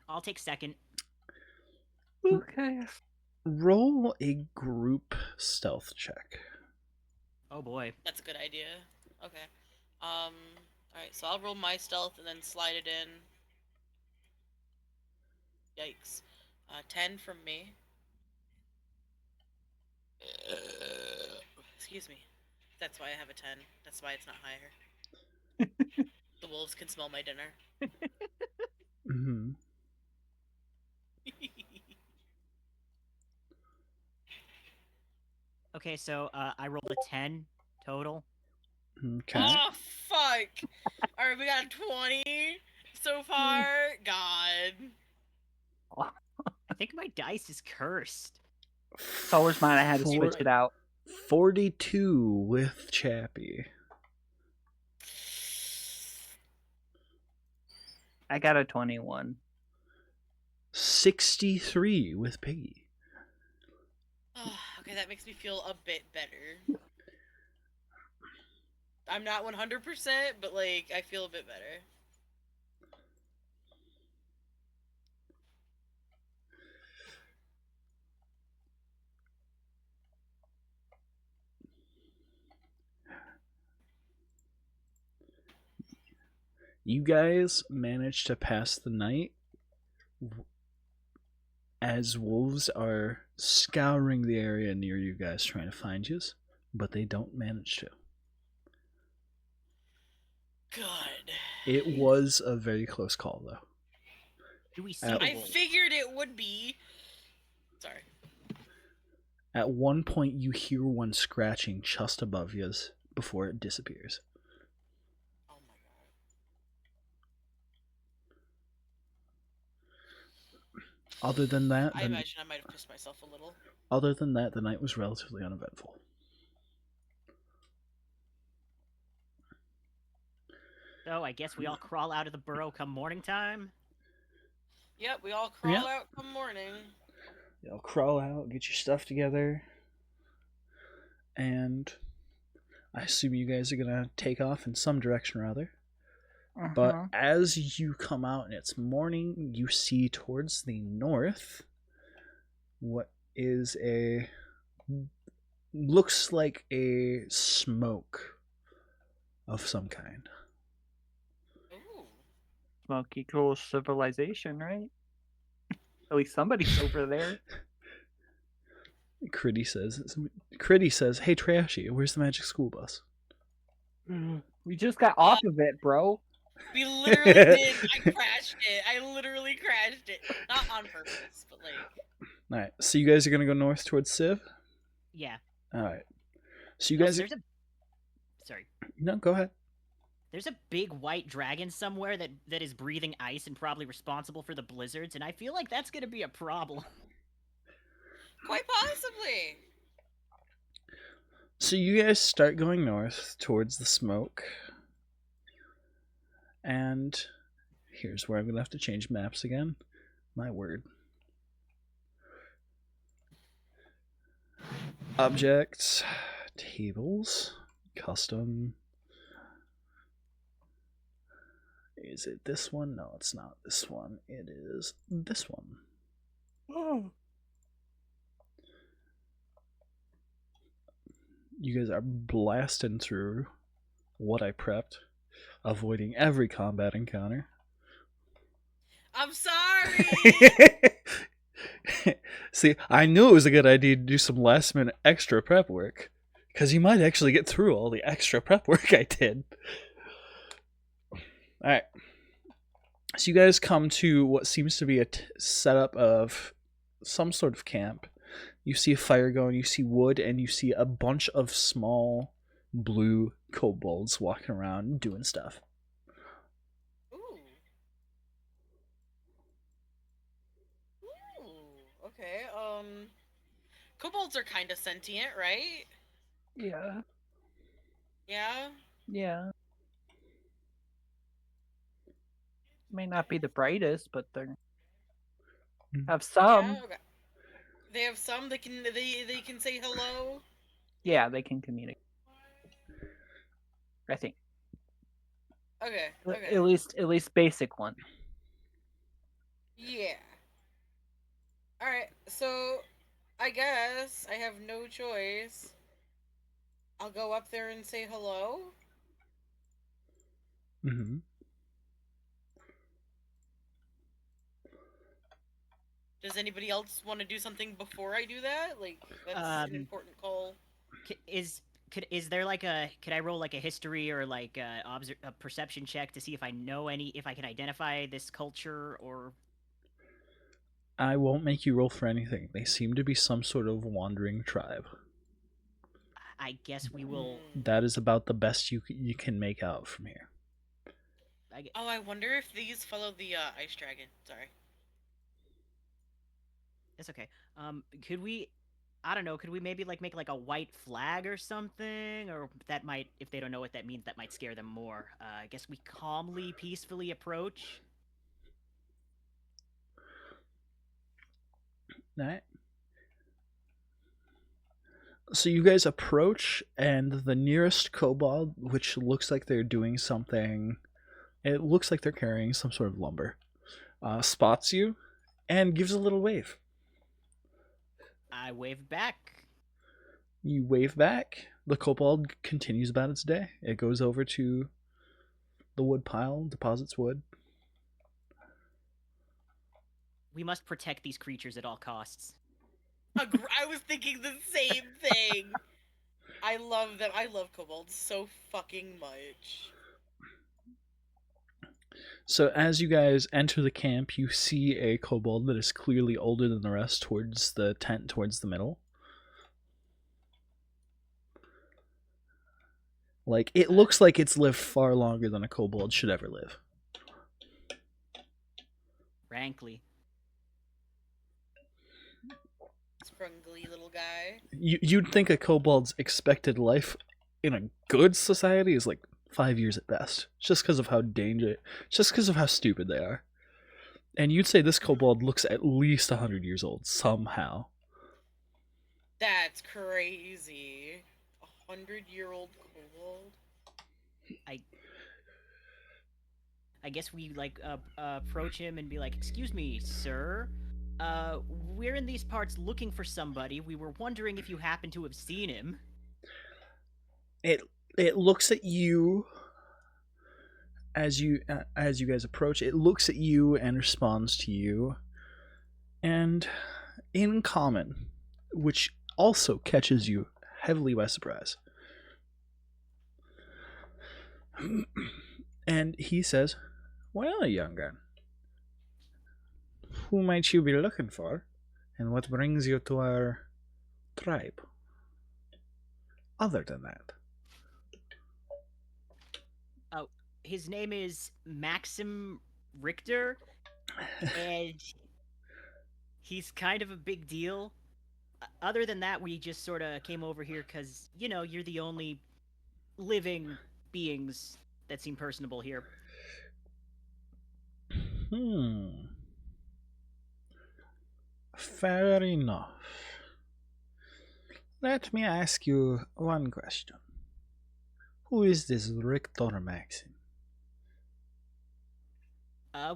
I'll take second. Okay. Roll a group stealth check. Oh boy. That's a good idea. Okay. Alright, so I'll roll my stealth and then slide it in. Yikes. 10 from me. Excuse me. That's why I have a 10. That's why it's not higher. The wolves can smell my dinner. Mm-hmm. Okay, so I rolled a 10 total. Okay. Oh, fuck! Alright, we got a 20 so far. God. I think my dice is cursed. So was mine. I had to switch it out. 42 with Chappi. I got a 21. 63 with Piggy. Oh, okay, that makes me feel a bit better. I'm not 100%, but I feel a bit better. You guys managed to pass the night as wolves are scouring the area near you guys trying to find you, but they don't manage to. Good. It was a very close call, though. Do we see I the I wolf? figured it would be. Sorry. At one point, you hear one scratching just above you before it disappears. Oh my god. Other than that, I imagine I might have pissed myself a little. Other than that, the night was relatively uneventful. So I guess we all crawl out of the burrow come morning time. Yep, we all crawl out come morning. Y'all crawl out, get your stuff together, and I assume you guys are gonna take off in some direction or other. But Uh-huh. as you come out and it's morning, you see towards the north what is looks like a smoke of some kind. Ooh. Smoke equals civilization, right? At least somebody's over there. Critty says, "Hey Trashy, where's the magic school bus?" We just got off of it, bro. We literally did. I crashed it. I literally crashed it. Not on purpose, but like. All right, so you guys are gonna go north towards Civ. Yeah. All right. So you Also, guys, there's a sorry. no, go ahead. There's a big white dragon somewhere that is breathing ice and probably responsible for the blizzards, and I feel like that's gonna be a problem. Quite possibly. So you guys start going north towards the smoke, and here's where I'm gonna have to change maps again. My word. Objects, tables, custom. Is it this one? No, it's not this one. It is this one. Oh. You guys are blasting through what I prepped, avoiding every combat encounter. I'm sorry. See, I knew it was a good idea to do some last minute extra prep work, because you might actually get through all the extra prep work I did. Alright. So you guys come to what seems to be a setup of some sort of camp. You see a fire going, you see wood, and you see a bunch of small blue kobolds walking around doing stuff. Ooh. Ooh. Okay. Kobolds are kind of sentient, right? Yeah. Yeah. Yeah. May not be the brightest, but they have some. Yeah. Okay. They have some that can they can say hello. Yeah, they can communicate. I think. Okay. Okay. At least basic one. Yeah. All right. So, I guess I have no choice. I'll go up there and say hello. Mm-hmm. Does anybody else want to do something before I do that? Like that's an important call. Is there like a could I roll like a history or like a perception check to see if I know if I can identify this culture or I won't make you roll for anything. They seem to be some sort of wandering tribe. I guess we will. That is about the best you can make out from here. Oh, I wonder if these follow the ice dragon. Sorry. It's okay. Could we? I don't know. Could we maybe like make like a white flag or something? Or that might, if they don't know what that means, that might scare them more. I guess we calmly, peacefully approach. All right. So you guys approach, and the nearest kobold, which looks like they're doing something, it looks like they're carrying some sort of lumber, spots you and gives a little wave. I wave back. You wave back. The kobold continues about its day. It goes over to the wood pile, deposits wood. We must protect these creatures at all costs. I was thinking the same thing. I love them. I love kobolds so fucking much. So as you guys enter the camp, you see a kobold that is clearly older than the rest towards the tent, towards the middle. Like, it looks like it's lived far longer than a kobold should ever live. Frankly. Sprungly little guy. You'd think a kobold's expected life in a good society is like 5 years at best, just because of how stupid they are. And you'd say this kobold looks at least 100 years old somehow. That's crazy. 100-year-old kobold. I guess we like approach him and be like, "Excuse me, sir. We're in these parts looking for somebody. We were wondering if you happen to have seen him." It looks at you as you guys approach. It looks at you and responds to you, and in common, which also catches you heavily by surprise. And he says, "Well, young gun, who might you be looking for, and what brings you to our tribe? Other than that." His name is Maxim Richter, and he's kind of a big deal. Other than that, we just sort of came over here because, you're the only living beings that seem personable here. Fair enough. Let me ask you one question. Who is this Richter Maxim?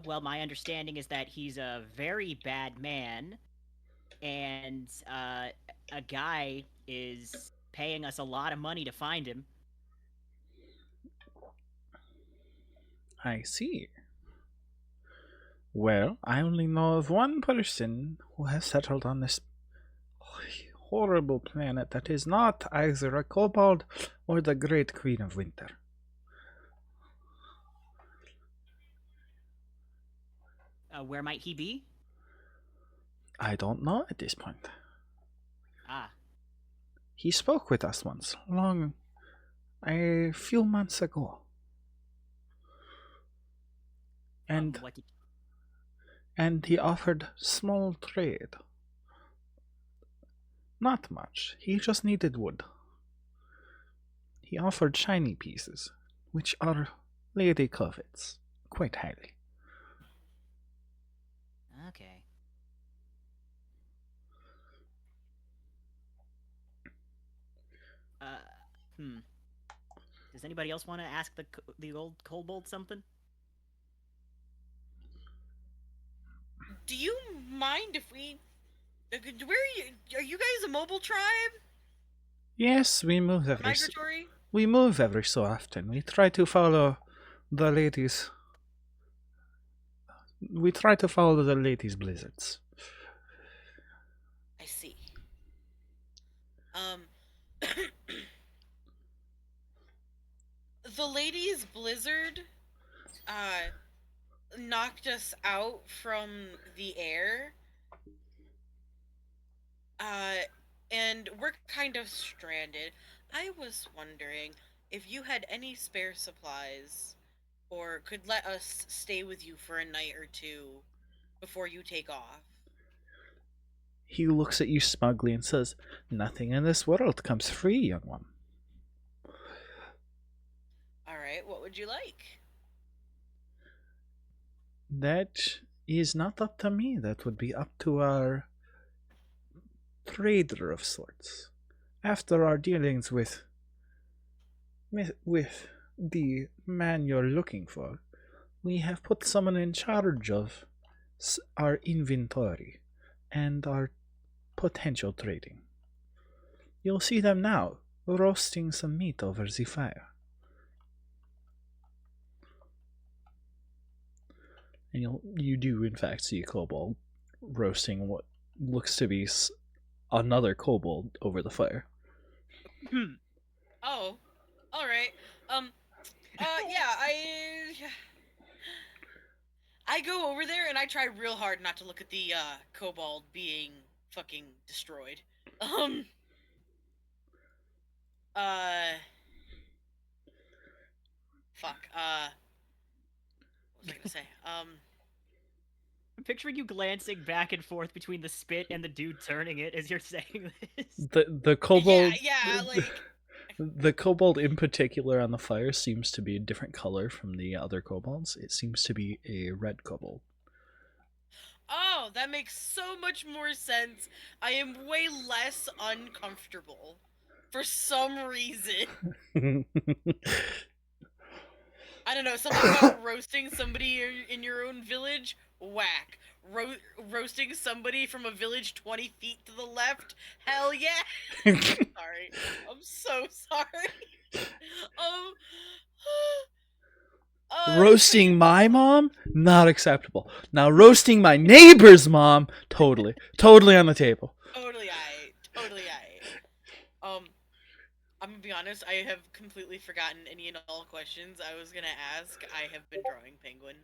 Well, my understanding is that he's a very bad man, and a guy is paying us a lot of money to find him. I see. Well, I only know of one person who has settled on this horrible planet that is not either a kobold or the Great Queen of Winter. Where might he be? I don't know at this point. Ah, He spoke with us once, a few months ago. And what did... and he offered small trade. Not much. He just needed wood. He offered shiny pieces, which our lady covets quite highly. Okay. Does anybody else want to ask the old kobold something? Do you mind if we? Where are you guys a mobile tribe? Yes, we move Migratory? we move every so often. We try to follow the ladies. We try to follow the ladies' blizzards. I see. The ladies' blizzard, knocked us out from the air. And we're kind of stranded. I was wondering if you had any spare supplies, or could let us stay with you for a night or two before you take off. He looks at you smugly and says, "Nothing in this world comes free, young one." Alright, what would you like? That is not up to me. That would be up to our trader of sorts. After our dealings with the man you're looking for, we have put someone in charge of our inventory and our potential trading. You'll see them now, roasting some meat over the fire. And you do in fact see a kobold roasting what looks to be another kobold over the fire. Oh, alright. Yeah, I go over there and I try real hard not to look at the kobold being fucking destroyed. Fuck. What was I gonna say? I'm picturing you glancing back and forth between the spit and the dude turning it as you're saying this. The kobold. Yeah, like. The kobold in particular on the fire seems to be a different color from the other kobolds. It seems to be a red kobold. Oh, that makes so much more sense. I am way less uncomfortable for some reason. I don't know, something about roasting somebody in your own village, whack. Roasting somebody from a village 20 feet to the left, hell yeah. Sorry, I'm so sorry. Um, Roasting my mom? Not acceptable. Now roasting my neighbor's mom? Totally. Totally on the table. Totally I. I'm gonna be honest, I have completely forgotten any and all questions I was gonna ask. I have been drawing penguin.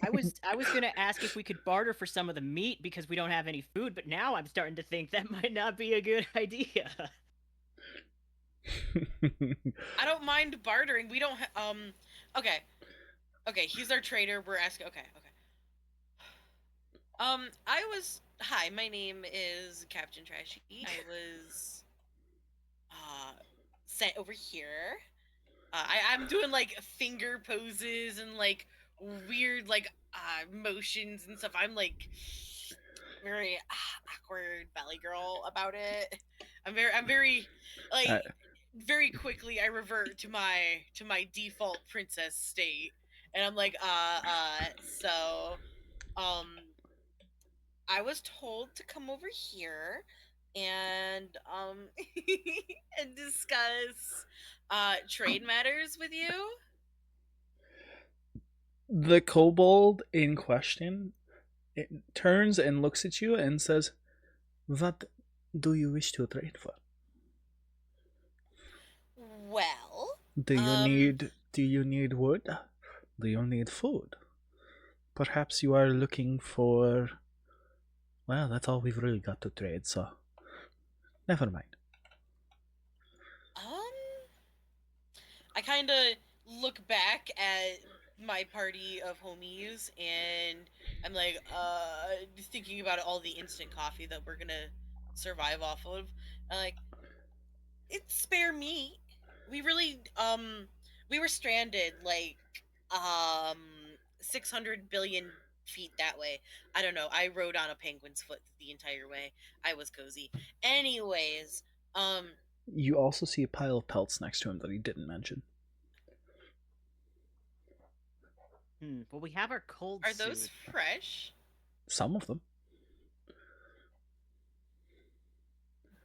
I was gonna ask if we could barter for some of the meat because we don't have any food, but now I'm starting to think that might not be a good idea. I don't mind bartering. We don't okay. Okay, he's our trader. We're asking okay. Hi, my name is Captain Trashy. I was sent over here. I'm doing like finger poses and like weird like motions and stuff. I'm like very awkward valley girl about it. I'm very like very quickly I revert to my default princess state, and I'm like so I was told to come over here and and discuss trade matters with you. The kobold in question turns and looks at you and says, "What do you wish to trade for? Well, Do you need wood? Do you need food? Perhaps you are looking for... Well, that's all we've really got to trade, so never mind." I kind of look back at my party of homies and I'm like, thinking about all the instant coffee that we're gonna survive off of. I'm like, it's spare meat. We really, we were stranded like, um, 600 billion feet that way. I don't know. I rode on a penguin's foot the entire way. I was cozy. Anyways, You also see a pile of pelts next to him that he didn't mention. Well, we have our cold are suit. those fresh? Some of them.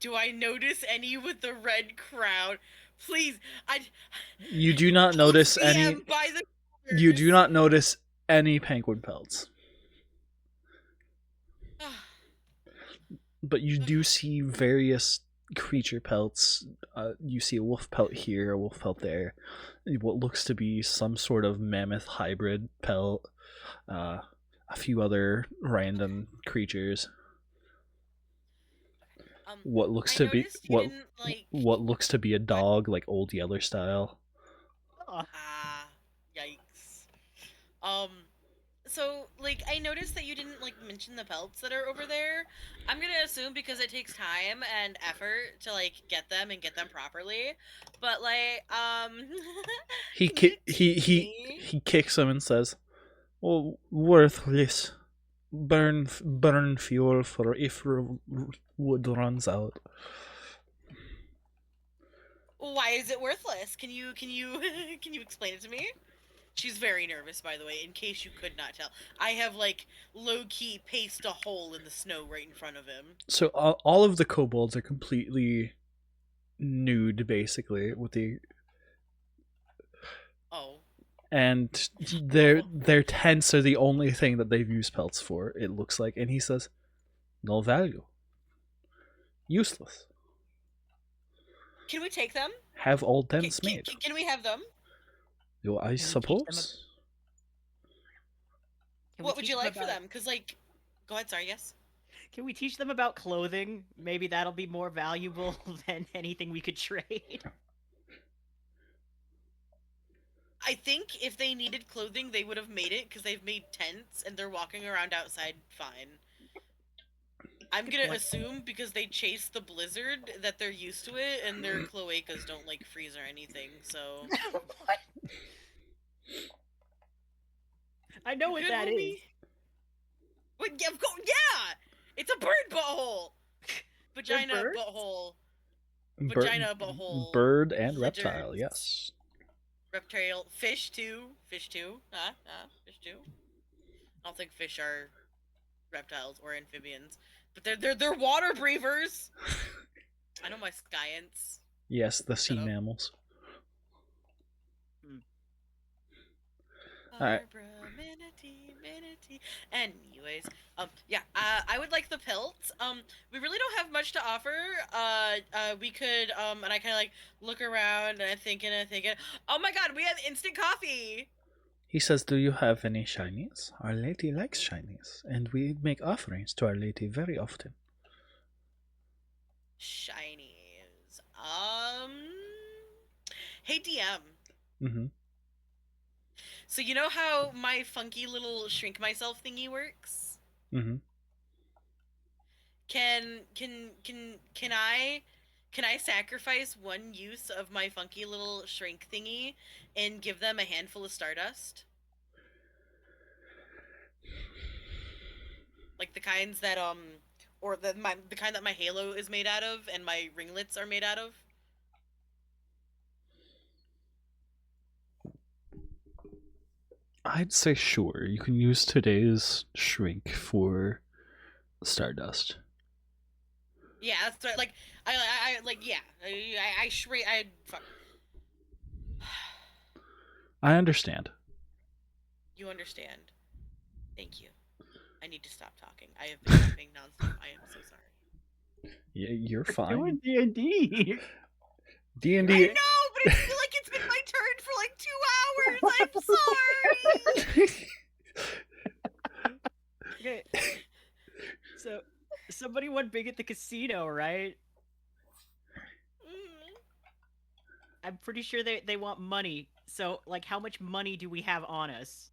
Do I notice any with the red crown? Please, You do not notice any. By the You do not notice any penguin pelts, but you do see various creature pelts. You see a wolf pelt here, a wolf pelt there, what looks to be some sort of mammoth hybrid pelt, a few other random creatures. What looks to be what looks to be a dog, like Old Yeller style. Yikes. So, like, I noticed that you didn't, like, mention the pelts that are over there. I'm gonna assume because it takes time and effort to, like, get them and get them properly. But, like, He kicks him and says, "Oh, worthless. Burn fuel for if wood runs out." Why is it worthless? Can you can you explain it to me? She's very nervous, by the way, in case you could not tell. I have, like, low-key paced a hole in the snow right in front of him. So all of the kobolds are completely nude, basically, with the... Oh. And their tents are the only thing that they've used pelts for, it looks like. And he says, "No value. Useless. Can we take them? Have old tents made." Can we have them? Yo, I suppose. What would you like for them? Because, like... Go ahead, sorry, yes? Can we teach them about clothing? Maybe that'll be more valuable than anything we could trade. I think if they needed clothing, they would have made it, because they've made tents, and they're walking around outside fine. I'm gonna assume, because they chase the blizzard, that they're used to it, and their cloacas don't, like, freeze or anything, so... What? I know what that is. What? Yeah, yeah! It's a bird butthole! Vagina butthole. Vagina butthole. Bird and Lizards. reptile, yes. reptile, fish too. Fish too. Fish too. I don't think fish are reptiles or amphibians, but they're water breathers. I know my science. Yes, the sea Shut up. mammals. Hmm. Alright. Barbara, manatee. Anyways, yeah, I would like the pelt. We really don't have much to offer. We could, and I kind of like look around and I'm thinking, oh my god, we have instant coffee. He says, "Do you have any shinies? Our lady likes shinies, and we make offerings to our lady very often." Shinies. Hey DM. Mm-hmm. So you know how my funky little shrink myself thingy works? Mm-hmm. Can I sacrifice one use of my funky little shrink thingy and give them a handful of stardust? Like the kinds that or the kind that my halo is made out of and my ringlets are made out of? I'd say sure. You can use today's shrink for Stardust. Yeah, that's right. Like I like yeah. I shrink I fuck. I understand. You understand. Thank you. I need to stop talking. I have been talking nonstop. I am so sorry. Yeah, you're We're fine. doing D&D. D&D. I know, but I feel like it's been my turn for like 2 hours. I'm sorry. Okay. So somebody won big at the casino, right? I'm pretty sure they want money. So, like, how much money do we have on us?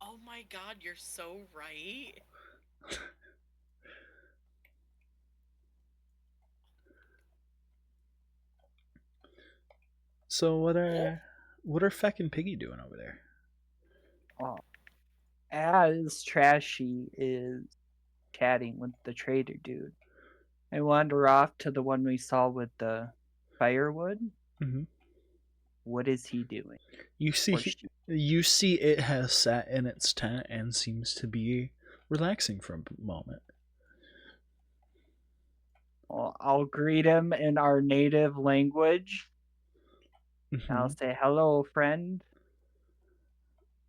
Oh my god, you're so right. So what are Feck and Piggy doing over there? Well, as Trashy is chatting with the trader dude, I wander off to the one we saw with the firewood. Mm-hmm. What is he doing? You see, Or she? you see, it has sat in its tent and seems to be relaxing for a moment. Well, I'll greet him in our native language. Mm-hmm. I'll say, "Hello, friend.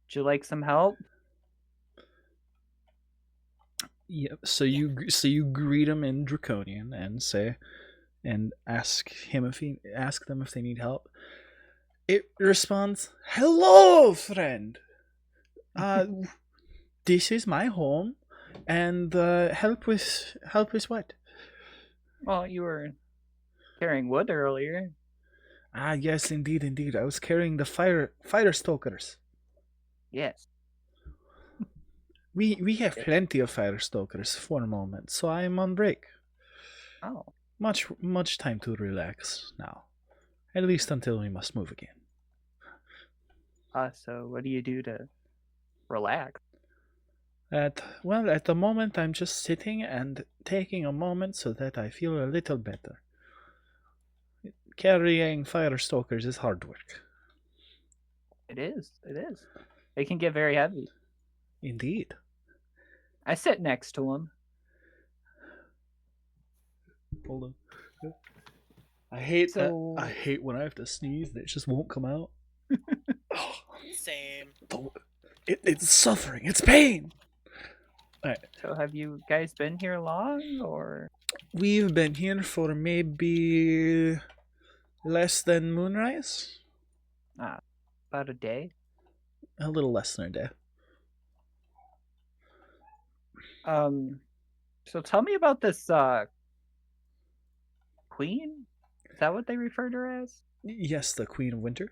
Would you like some help?" Yeah. So you greet him in Draconian and say, and ask them if they need help. It responds, "Hello, friend. Uh, this is my home, and help with what?" Well, you were carrying wood earlier. Ah, yes, indeed. I was carrying the fire stokers. Yes. We have plenty of fire stokers for a moment, so I am on break. Oh, Much time to relax now, at least until we must move again. so what do you do to relax? At the moment, I'm just sitting and taking a moment so that I feel a little better. Carrying fire stokers is hard work. It is. It is. It can get very heavy. Indeed. I sit next to him. Hold on. I hate that. So- I hate when I have to sneeze and it just won't come out. Oh, Same. it's suffering. It's pain. All right. So have you guys been here long, or? We've been here for maybe less than moonrise. About a day? A little less than a day. So tell me about this, queen? Is that what they refer to her as? Yes, the Queen of Winter.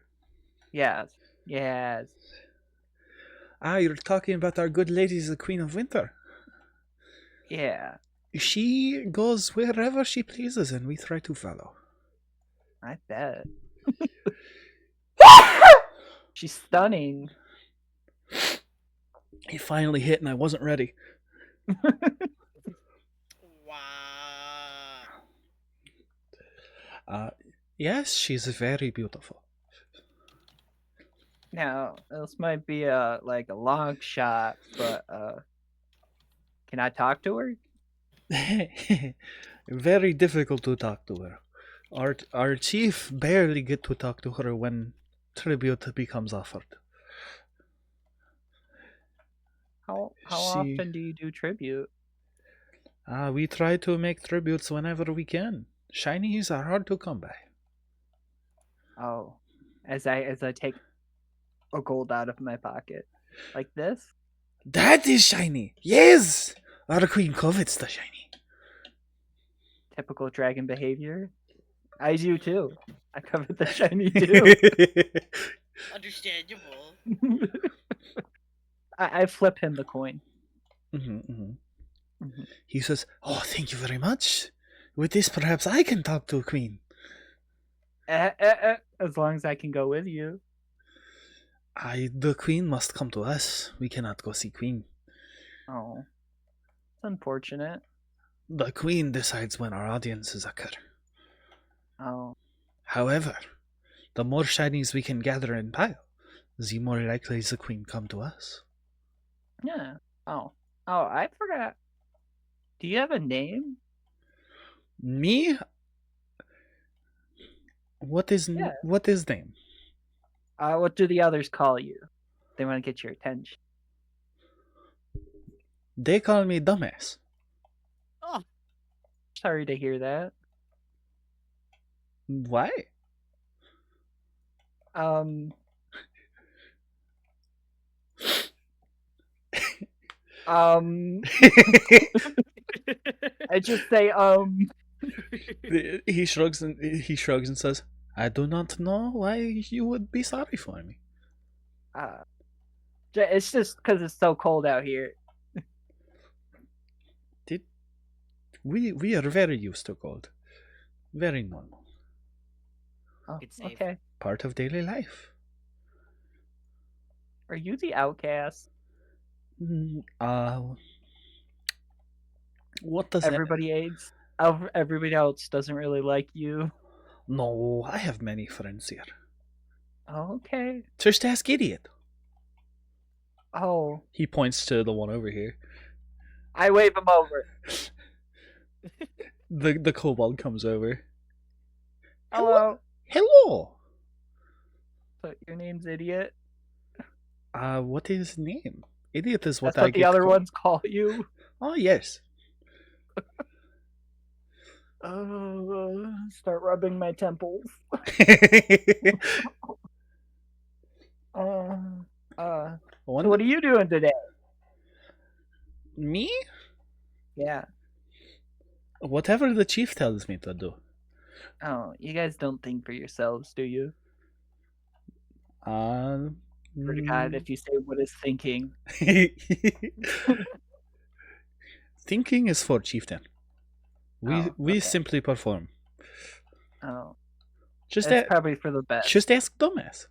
Yes. Yes. Ah, you're talking about our good lady, the Queen of Winter. Yeah. She goes wherever she pleases, and we try to follow. I bet. She's stunning. It finally hit, and I wasn't ready. Wow. Yes, she's very beautiful. Now, this might be a long shot, but can I talk to her? Very difficult to talk to her. Our chief barely get to talk to her when tribute becomes offered. How She- often do you do tribute? We try to make tributes whenever we can. Shinies are hard to come by. Oh, as I take a gold out of my pocket, like this. That is shiny. Yes, our queen covets the shiny. Typical dragon behavior. I do too. I covered the shiny too. Understandable. I flip him the coin. Mhm. Mhm. He says, "Oh, thank you very much. With this, perhaps I can talk to a queen." As long as I can go with you. The queen must come to us. We cannot go see queen. Oh, it's unfortunate. The queen decides when our audiences occur. Oh, However, the more shinies we can gather in pile, the more likely the queen come to us. yeah. Oh, I forgot. Do you have a name? Me? What is Yeah. name? What do the others call you? They want to get your attention. They call me dumbass. Oh, Sorry to hear that. Why? Um. I just say He shrugs and says, "I do not know why you would be sorry for me." It's just because it's so cold out here. We are very used to cold. Very normal. Oh, It's safe. okay. Part of daily life. Are you the outcast? What does that... Everybody hates. Everybody else doesn't really like you. No, I have many friends here. Oh, okay. Just ask Idiot. Oh, He points to the one over here. I wave him over. The kobold comes over. Hello. Hello. So your name's Idiot? What is his name? Idiot is what That's what I the get other called. ones call you? Oh, yes. Start rubbing my temples. So what are you doing today? Me? Yeah. Whatever the chief tells me to do. Oh, you guys don't think for yourselves, do you? For God, if you say what is thinking. Thinking is for chieftain. We okay. simply perform. Oh, Just that's probably for the best. Just ask dumbass.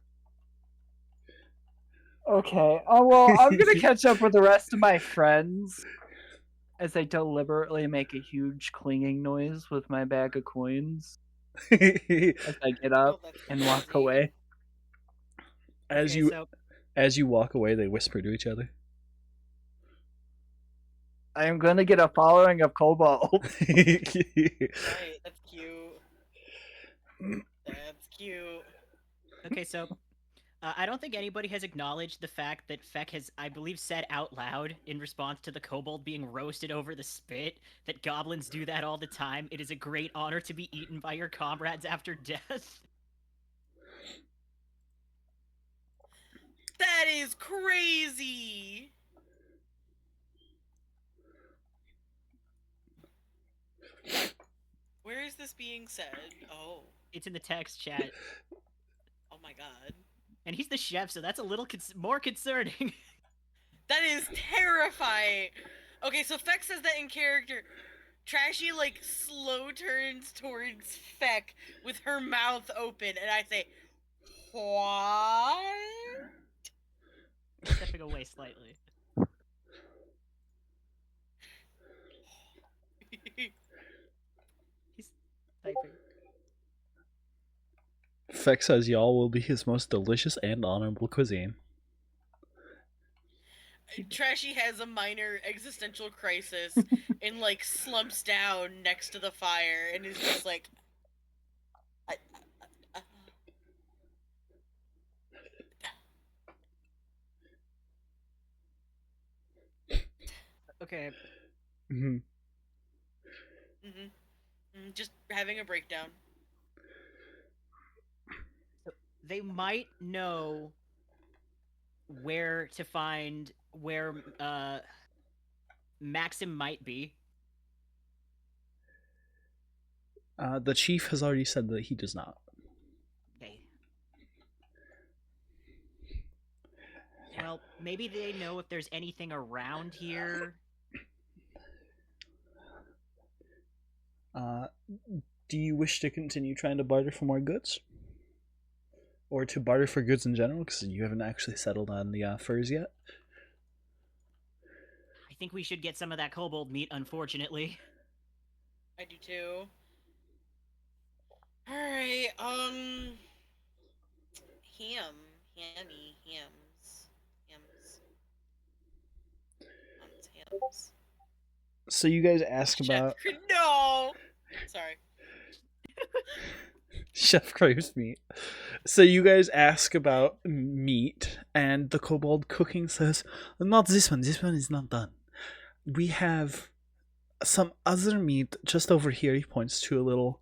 Okay. Oh well, I'm gonna catch up with the rest of my friends as I deliberately make a huge clinging noise with my bag of coins as I get up that's and walk crazy. away. As you walk away, they whisper to each other. I am gonna get a following of kobolds. Right, that's cute. That's cute. okay, so I don't think anybody has acknowledged the fact that Feck has, I believe, said out loud in response to the kobold being roasted over the spit that goblins do that all the time. It is a great honor to be eaten by your comrades after death. That is crazy. Where is this being said? Oh. It's in the text chat. Oh my god. And he's the chef, so that's a little more concerning. That is terrifying. Okay, so Feck says that in character. Trashy, like, slow turns towards Feck with her mouth open, and I say, what? Stepping away slightly. He's typing. Perfect says y'all will be his most delicious and honorable cuisine. Trashy has a minor existential crisis and like slumps down next to the fire and is just like, I, I, Okay, Mhm. just having a breakdown. they might know where to find where Maxim might be. The chief has already said that he does not. Okay. Well, maybe they know if there's anything around here. Do you wish to continue trying to barter for more goods? Or to barter for goods in general, because you haven't actually settled on the furs yet? I think we should get some of that kobold meat, unfortunately. I do too. Alright, hams. Hams. So you guys ask Chef, about no! Sorry. Chef Craves meat. So you guys ask about meat, and the kobold cooking says, "Not this one. This one is not done. We have some other meat just over here." He points to a little.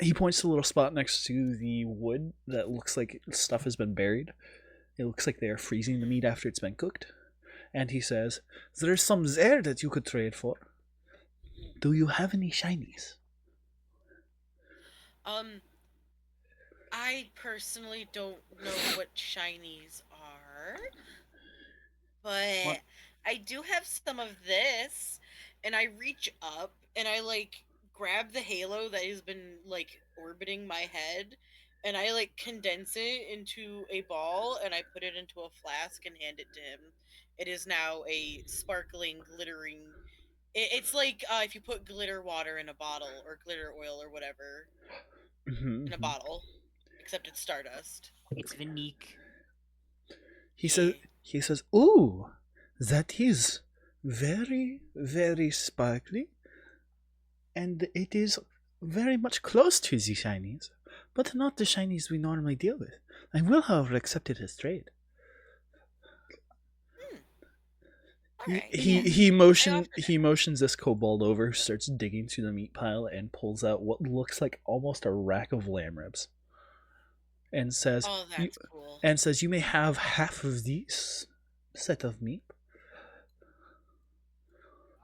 He points to a little spot next to the wood that looks like stuff has been buried. It looks like they are freezing the meat after it's been cooked. And he says, "There's some there that you could trade for. Do you have any shinies?" I personally don't know what shinies are, but What? I do have some of this, and I reach up and I like grab the halo that has been like orbiting my head, and I like condense it into a ball and I put it into a flask and hand it to him. It is now a sparkling, glittering. It's like if you put glitter water in a bottle or glitter oil or whatever in a bottle, except it's stardust. It's Vinique. He says, "Ooh, that is very, very sparkly, and it is very much close to the shinies, but not the shinies we normally deal with. I will, however, accept it as trade." Alright. He motions this kobold over, who starts digging through the meat pile and pulls out what looks like almost a rack of lamb ribs, and says, Oh, that's cool. "You may have half of these set of meat."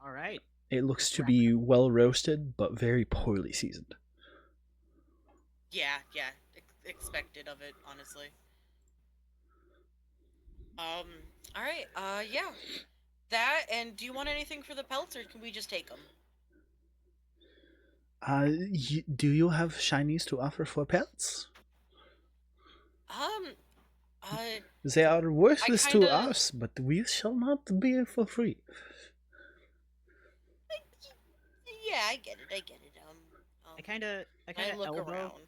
All right. It looks to be well roasted, but very poorly seasoned. Yeah, expected of it, honestly. Alright, yeah. That, and do you want anything for the pelts, or can we just take them? Do you have shinies to offer for pelts? They are worthless to us, but we shall not be for free. Yeah, I get it. I kind of look elbow. around.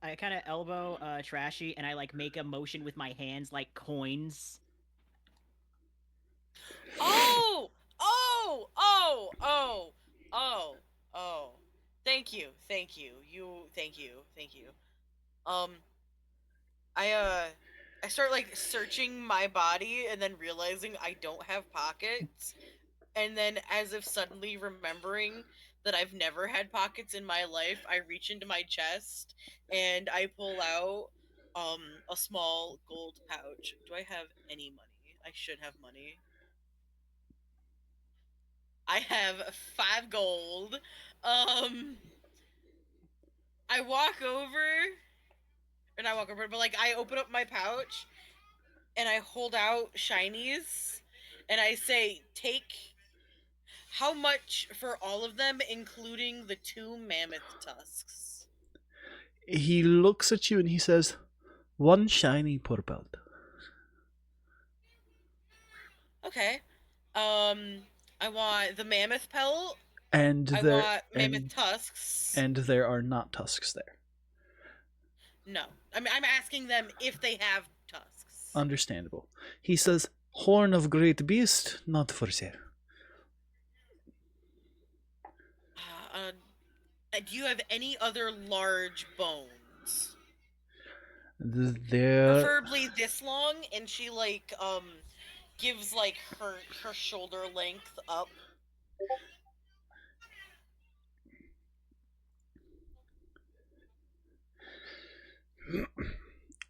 I kind of elbow Trashy, and I like make a motion with my hands like coins. Oh! Thank you. Thank you. I start like searching my body and then realizing I don't have pockets, and then as if suddenly remembering that I've never had pockets in my life, I reach into my chest and I pull out a small gold pouch. Do I have any money? I should have money. I have 5 gold. I walk over, but like I open up my pouch and I hold out shinies and I say, "Take how much for all of them, including the 2 mammoth tusks?" He looks at you and he says, "1 shiny per belt." Okay. I want the mammoth pelt And I there want mammoth tusks. and there are not tusks there. No. I'm asking them if they have tusks. Understandable. He says, "Horn of great beast, not for sale." Do you have any other large bones? There, Preferably this long, and she gives like her shoulder length up.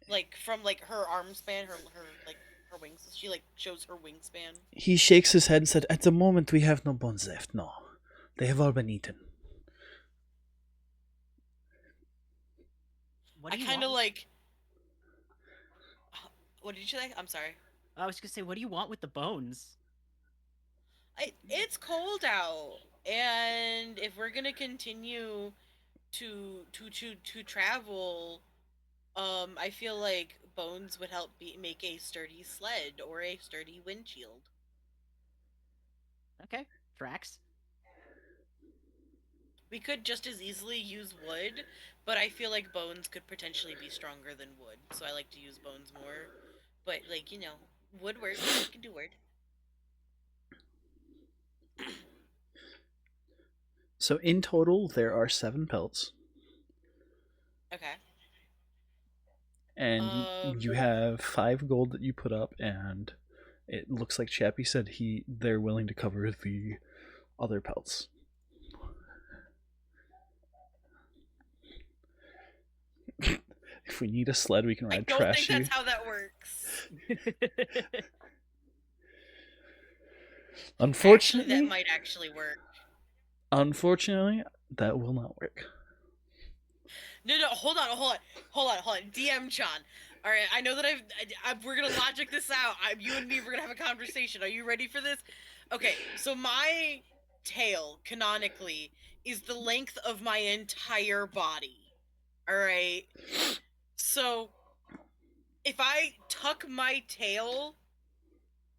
Like from like her arm span, her wings. She like shows her wingspan. he shakes his head and said, "At the moment, we have no bones left. No, they have all been eaten." What I do you kind of want? like. What did you say? I'm sorry. I was gonna say, what do you want with the bones? It's cold out, and if we're gonna continue to travel, I feel like bones would help make a sturdy sled or a sturdy windshield. Okay, tracks. We could just as easily use wood, but I feel like bones could potentially be stronger than wood, so I like to use bones more. But like, wood works. We can do wood. So in total, there are 7 pelts, Okay. and you have 5 gold that you put up, and it looks like Chappie said they're willing to cover the other pelts. If we need a sled, we can I ride don't think Trashi. that's how that works. Unfortunately, Actually, that might actually work. Unfortunately, that will not work. No, hold on. DM Chan. All right, I know that we're gonna logic this out. You and me, we're gonna have a conversation. Are you ready for this? Okay, so my tail, canonically, is the length of my entire body. All right. So, if I tuck my tail,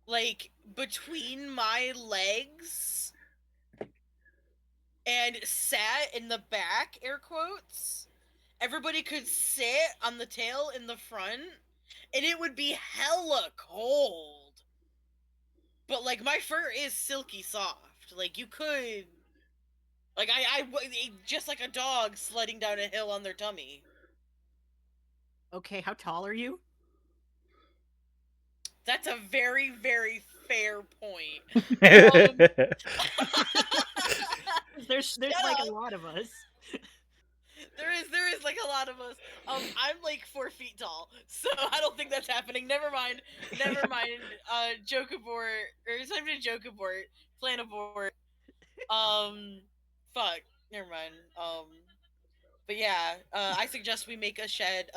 like, between my legs and sat in the back, air quotes, everybody could sit on the tail in the front, and it would be hella cold. But like my fur is silky soft. Like you could, like just like a dog sledding down a hill on their tummy. Okay, how tall are you? That's a very, very fair point. There's Shut like up. a lot of us. There is like a lot of us. I'm like 4 feet tall, so I don't think that's happening. Never mind. Joke abort, or it's not even a joke abort. Plan abort. Fuck. Never mind. But yeah, I suggest we make a sled,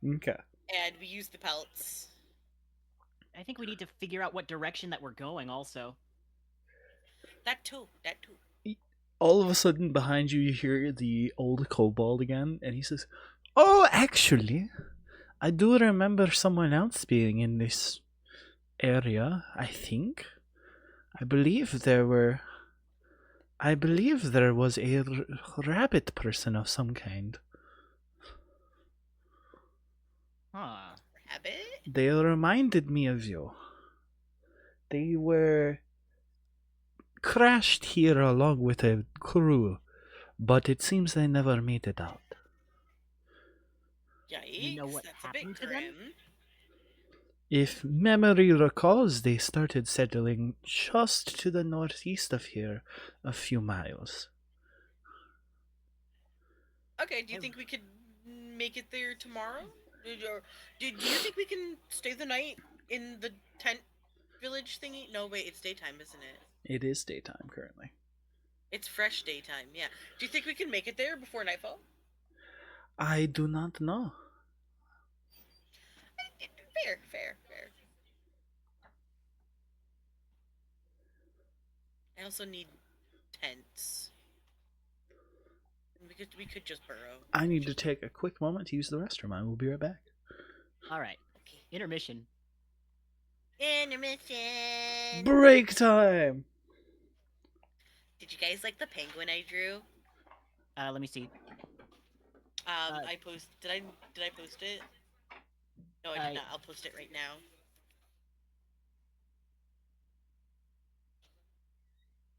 Okay. and we use the pelts. I think we need to figure out what direction that we're going. Also, That too. All of a sudden, behind you, you hear the old kobold again, and he says, "Oh, actually, I do remember someone else being in this area, I think. I believe there was a rabbit person of some kind. huh? Rabbit. They reminded me of you. They were crashed here along with a crew, but it seems they never made it out. Yikes! You know what That's a bit happened to them? grim. If memory recalls, they started settling just to the northeast of here, a few miles." Okay. Do you think we could make it there tomorrow? Do you think we can stay the night in the tent village thingy? No, wait. It's daytime, isn't it? It is daytime currently. It's fresh daytime. Yeah. Do you think we can make it there before nightfall? I do not know. Fair. I also need tents. We could just burrow. I need to take a quick moment to use the restroom. I will be right back. All right, Okay. intermission. Intermission. Break time. Did you guys like the penguin I drew? Let me see. I post. Did I post it? No, I did not. I'll post it right now.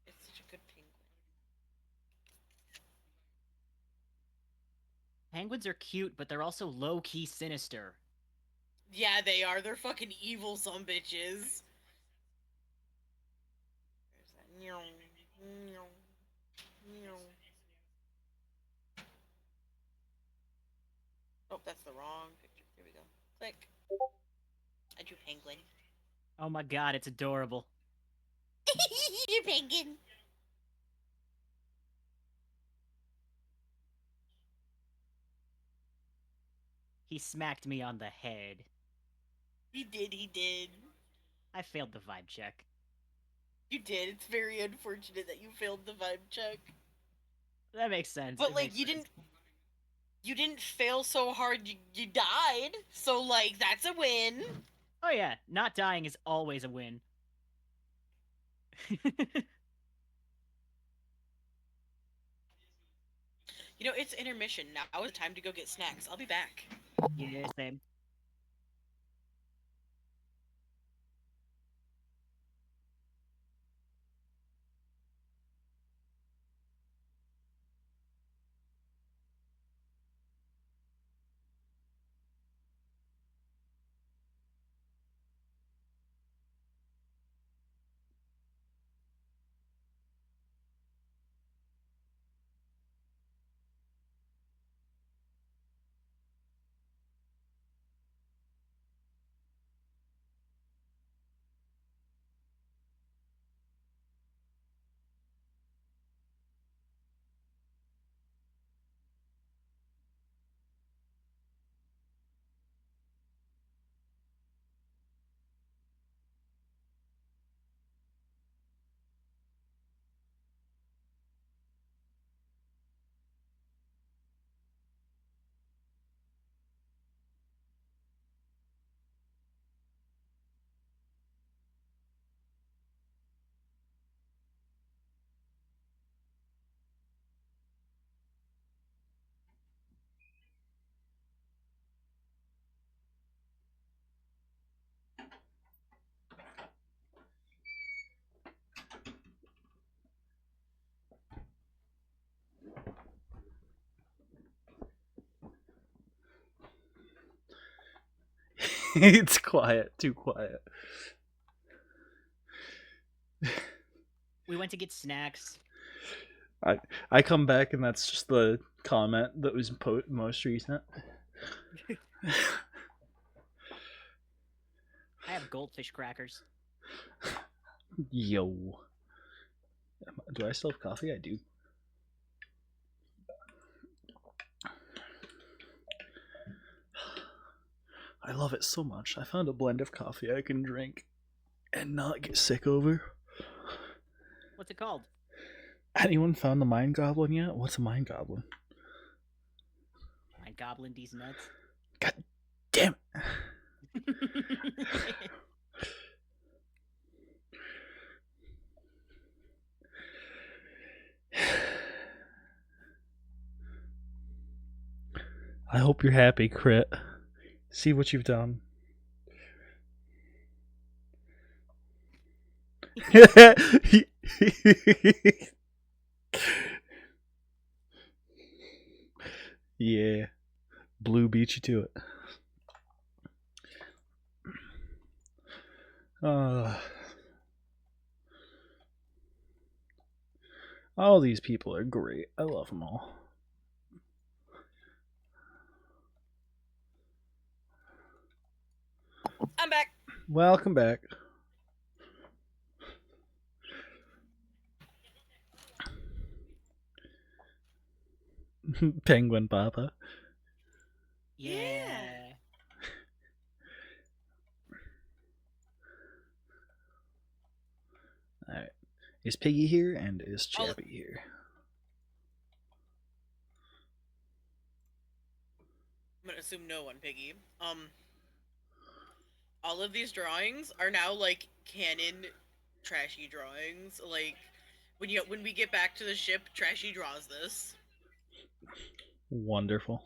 It's such a good penguin. Penguins are cute, but they're also low-key sinister. Yeah, they are. They're fucking evil, some bitches. There's that. Meow, meow, meow. Oh, that's the wrong picture. Here we go. Click. I drew penguin. Oh my god, it's adorable. You're penguin. He smacked me on the head. He did. He did. I failed the vibe check. You did. It's very unfortunate that you failed the vibe check. That makes sense. But It like, makes you sense. didn't. You didn't fail so hard you died. So like, that's a win. Oh yeah, not dying is always a win. You know, it's intermission. Now is the time to go get snacks. I'll be back. Yeah, same. It's quiet. Too quiet. We went to get snacks. I come back and that's just the comment that was most recent. I have goldfish crackers. Yo. Do I still have coffee? I do. I love it so much. I found a blend of coffee I can drink and not get sick over. What's it called? Anyone found the Mind Goblin yet? What's a Mind Goblin? My goblin these nuts. God damn it. I hope you're happy, Crit. See what you've done. Yeah. Blue beat you to it. All these people are great. I love them all. I'm back. Welcome back. Penguin Papa. Yeah. Alright. Is Piggy here and is Chappy here? I'm gonna assume no one, Piggy. all of these drawings are now like canon trashy drawings. Like when we get back to the ship, Trashy draws this. Wonderful.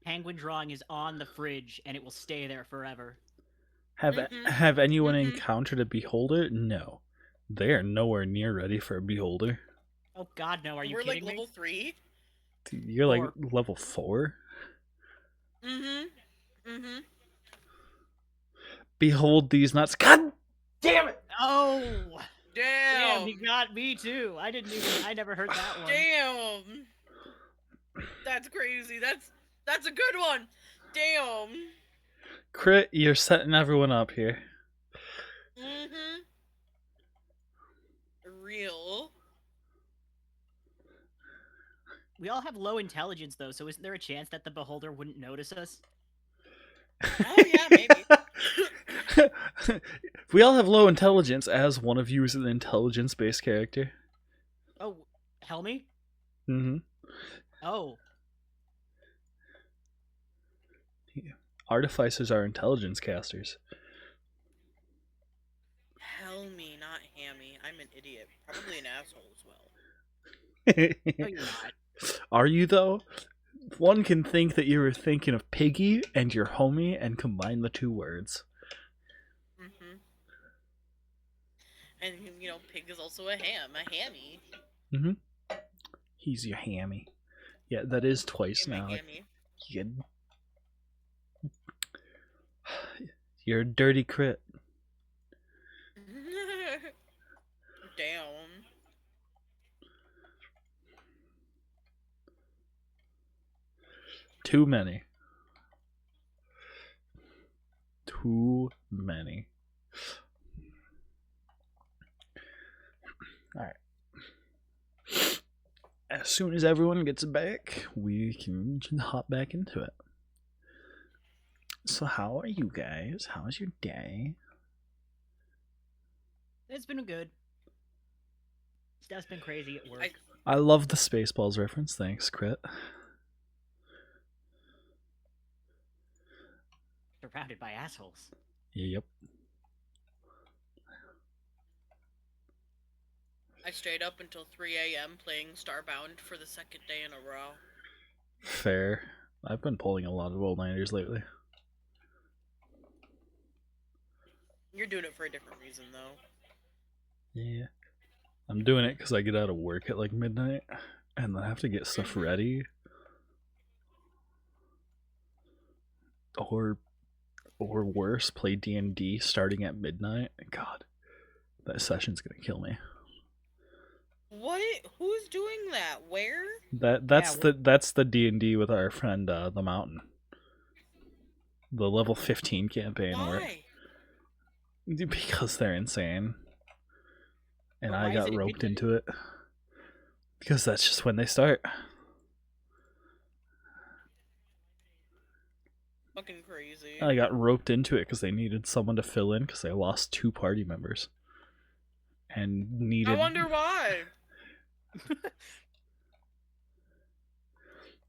Penguin drawing is on the fridge, and it will stay there forever. Have anyone Mhm. encountered a beholder? No. They are nowhere near ready for a beholder. Oh God, no! Are you We're like kidding me? level 3. You're like 4. level 4? Mm-hmm. Behold these nuts. God damn it! Oh, damn! Damn. He got me too. I never heard that one. Damn. That's crazy. That's a good one. Damn. Crit, you're setting everyone up here. Mm-hmm. Real. We all have low intelligence though, so isn't there a chance that the beholder wouldn't notice us? Oh yeah, maybe. We all have low intelligence, as one of you is an intelligence-based character. Oh, Helmy? Mm-hmm. Oh, Artificers are intelligence casters. Helmy, not Hammy. I'm an idiot. Probably an asshole as well. no, you're not. Are you, though? One can think that you were thinking of Piggy and your homie and combine the two words. Mm-hmm. And Pig is also a hammy. Mm-hmm. He's your hammy. Yeah, that is twice My now. hammy. You're a dirty crit. Damn. Too many. Too many. Alright. As soon as everyone gets back, we can hop back into it. So how are you guys? How's your day? It's been good. Stuff's been crazy at work. I love the Spaceballs reference. Thanks, Crit. Surrounded by assholes. Yep. I stayed up until 3 a.m. playing Starbound for the second day in a row. Fair. I've been pulling a lot of all-nighters lately. You're doing it for a different reason, though. Yeah. I'm doing it because I get out of work at like midnight, and then I have to get stuff ready. Or worse, play D&D starting at midnight. God, that session's gonna kill me. What? Who's doing that? Where? That's the D&D with our friend the Mountain. The level 15 campaign. Why? Because they're insane. And But I why is got it at roped midnight? into it. Because that's just when they start. Fucking crazy. I got roped into it because they needed someone to fill in because they lost 2 party members. And needed... I wonder why.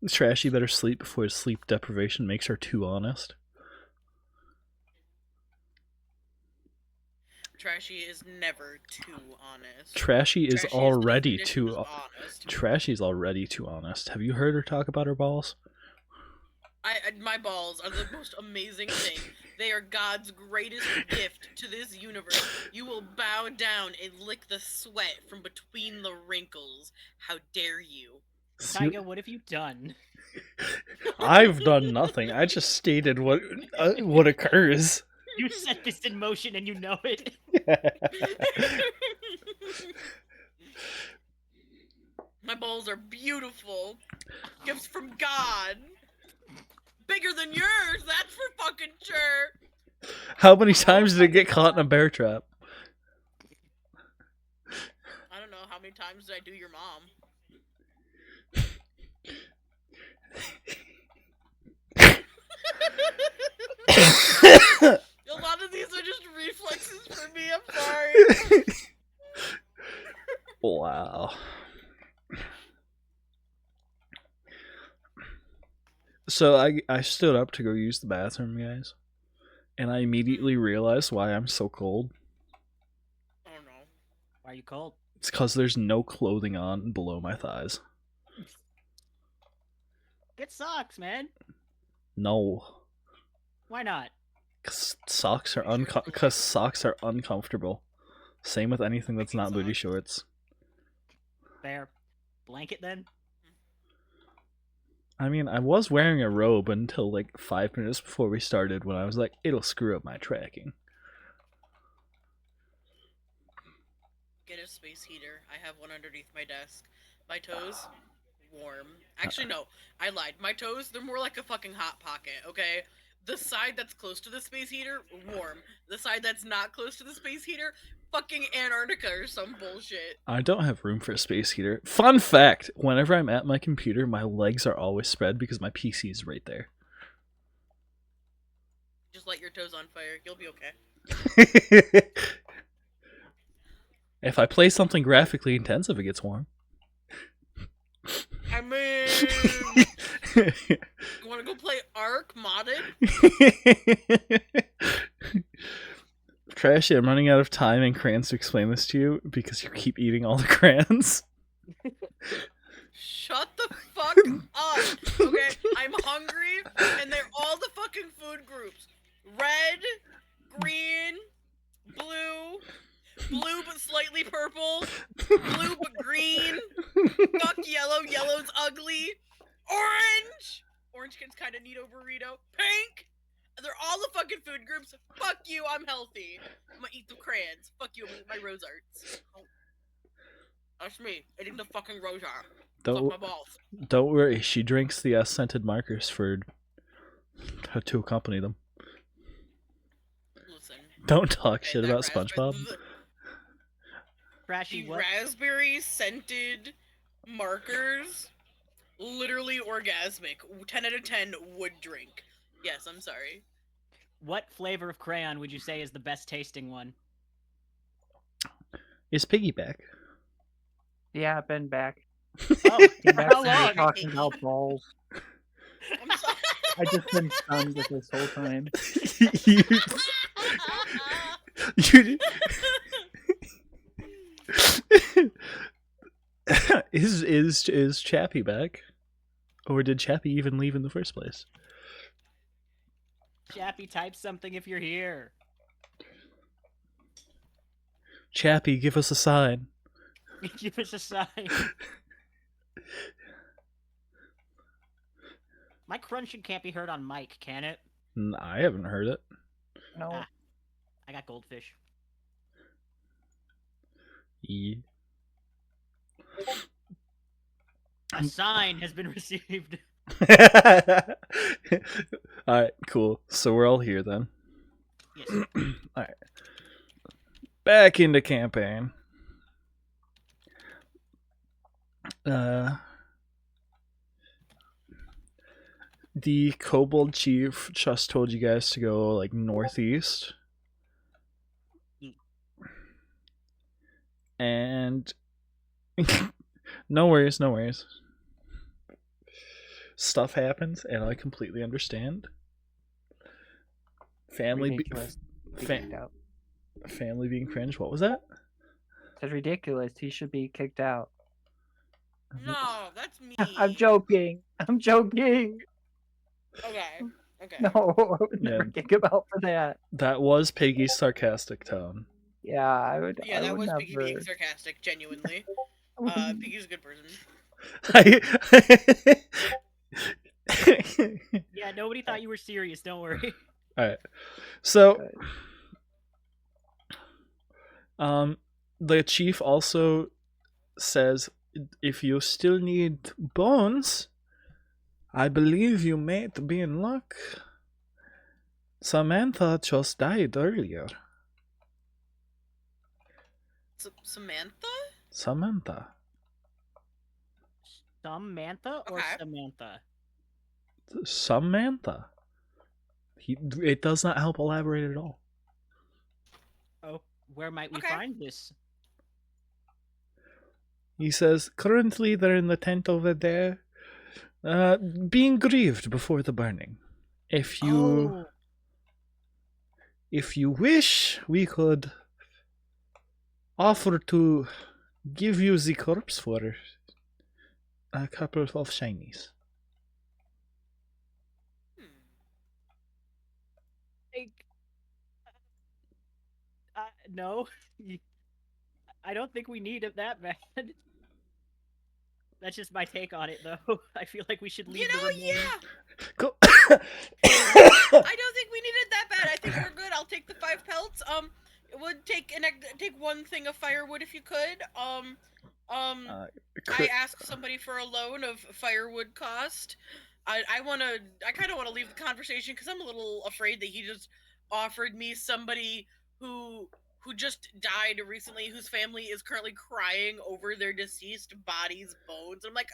Trashy better sleep before his sleep deprivation makes her too honest. Trashy is never too honest. Trashy is Trashy already the too... definition of honest. Trashy's already too honest. Have you heard her talk about her balls? My balls are the most amazing thing. They are God's greatest gift to this universe. You will bow down and lick the sweat from between the wrinkles. How dare you? Tyga, what have you done? I've done nothing. I just stated what occurs. You set this in motion and you know it. My balls are beautiful. Gifts from God. Bigger than yours, that's for fucking sure. How many times did it get caught in a bear trap? I don't know, how many times did I do your mom? A lot of these are just reflexes for me, I'm sorry. Wow. So I stood up to go use the bathroom, guys, and I immediately realized why I'm so cold. Oh no. Why are you cold? It's because there's no clothing on below my thighs. Get socks, man. No, Why not? because socks are Pretty sure it's socks are uncomfortable. Same with anything that's not booty socks. shorts. Fair. Blanket then? I mean, I was wearing a robe until like 5 minutes before we started when I was like, it'll screw up my tracking. Get a space heater. I have one underneath my desk. My toes, warm. Actually, no. I lied. My toes, they're more like a fucking hot pocket, okay? The side that's close to the space heater, warm. The side that's not close to the space heater, fucking Antarctica or some bullshit. I don't have room for a space heater. Fun fact, whenever I'm at my computer, my legs are always spread because my PC is right there. Just light your toes on fire. You'll be okay. If I play something graphically intensive, it gets warm. I mean, you want to go play Ark modded? Trashy, I'm running out of time and crayons to explain this to you because you keep eating all the crayons. Shut the fuck up, okay? I'm hungry, and they're all the fucking food groups. Red, green, blue but slightly purple, blue but green, fuck yellow, yellow's ugly, orange kid's kinda neato burrito, pink, they're all the fucking food groups. Fuck you, I'm healthy. I'm gonna eat the crayons. Fuck you, I'm gonna eat my rose arts. Oh. That's me, eating the fucking rose art. Suck my balls. Don't worry, she drinks the scented markers to accompany them. Listen. Don't talk Okay, shit that about raspberry- SpongeBob. Trashy, The what? raspberry scented markers, literally orgasmic. 10 out of 10 would drink. Yes, I'm sorry. What flavor of crayon would you say is the best tasting one? Is Piggyback? Yeah, I've been back. Oh, Came for back how when we were long? talking about balls. I'm sorry. I just been stunned this whole time. you, is Chappie back? Or did Chappie even leave in the first place? Chappy, type something if you're here. Chappie, give us a sign. Give us a sign. My crunching can't be heard on mic, can it? I haven't heard it. No. Ah. I got goldfish. Yeah. A sign has been received. Alright, cool. So we're all here then. Yes. Alright. Back into campaign. The kobold chief just told you guys to go like northeast. And no worries, no worries. Stuff happens and I completely understand. Family Ridiculous. Be fa- kicked out. family being cringe. What was that? It's ridiculous. He should be kicked out. No, that's me. I'm joking. I'm joking. Okay. Okay. No, I would Yeah. never kick him out for that. That was Piggy's sarcastic tone. Yeah, I would. Yeah, I that would was never. Piggy being sarcastic, genuinely. Piggy's a good person. Yeah, nobody thought you were serious, don't worry. Alright. So the chief also says if you still need bones, I believe you might be in luck. Samantha just died earlier. Samantha? Samantha. Samantha or Okay. Samantha? Samantha. It does not help elaborate at all. Oh, where might we Okay. find this? He says, currently they're in the tent over there. Being grieved before the burning. If you wish, we could offer to give you the corpse for a couple of shinies. No. I don't think we need it that bad. That's just my take on it, though. I feel like we should leave the remaining. Yeah. Go. I don't think we need it that bad. I think we're good. I'll take the 5 pelts. It would take one thing of firewood if you could. I asked somebody for a loan of firewood cost. I kind of want to leave the conversation because I'm a little afraid that he just offered me somebody who just died recently, whose family is currently crying over their deceased body's bones. I'm like,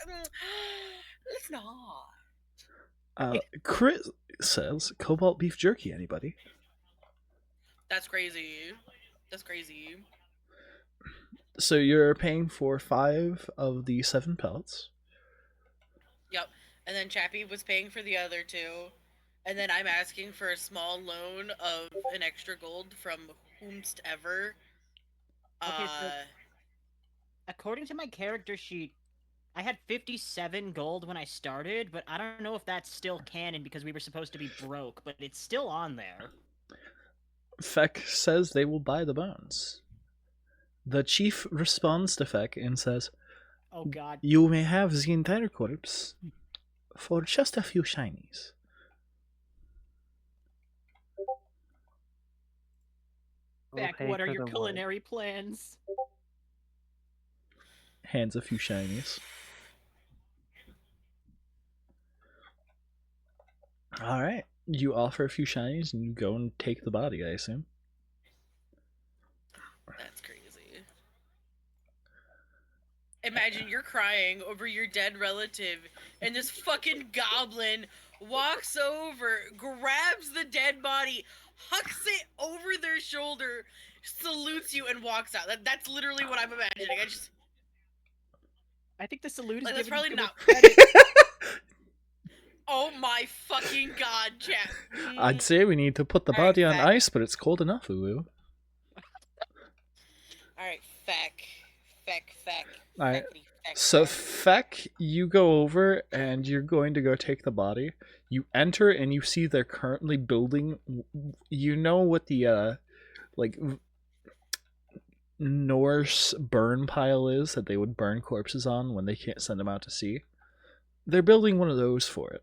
let's not. Chris says cobalt beef jerky. Anybody? That's crazy. That's crazy. So you're paying for 5 of the 7 pelts. Yep. And then Chappie was paying for the other 2. And then I'm asking for a small loan of an extra gold from whomst ever. Okay, so according to my character sheet, I had 57 gold when I started, but I don't know if that's still canon because we were supposed to be broke, but it's still on there. Feck says they will buy the bones. The chief responds to Feck and says, Oh god. You may have the entire corpse for just a few shinies. Feck, what are your culinary plans? Hands a few shinies. Alright. You offer a few shinies and you go and take the body, I assume. That's crazy. Imagine you're crying over your dead relative, and this fucking goblin walks over, grabs the dead body, hucks it over their shoulder, salutes you, and walks out. That's literally what I'm imagining. I think the salute is like, that's giving probably you not. credit. Oh my fucking god, chat. I'd say we need to put the body on ice, but it's cold enough, Uwu. Alright, feck. Alright. So, Feck, you go over and you're going to go take the body. You enter and you see they're currently building. You know what the, Norse burn pile is that they would burn corpses on when they can't send them out to sea? They're building one of those for it.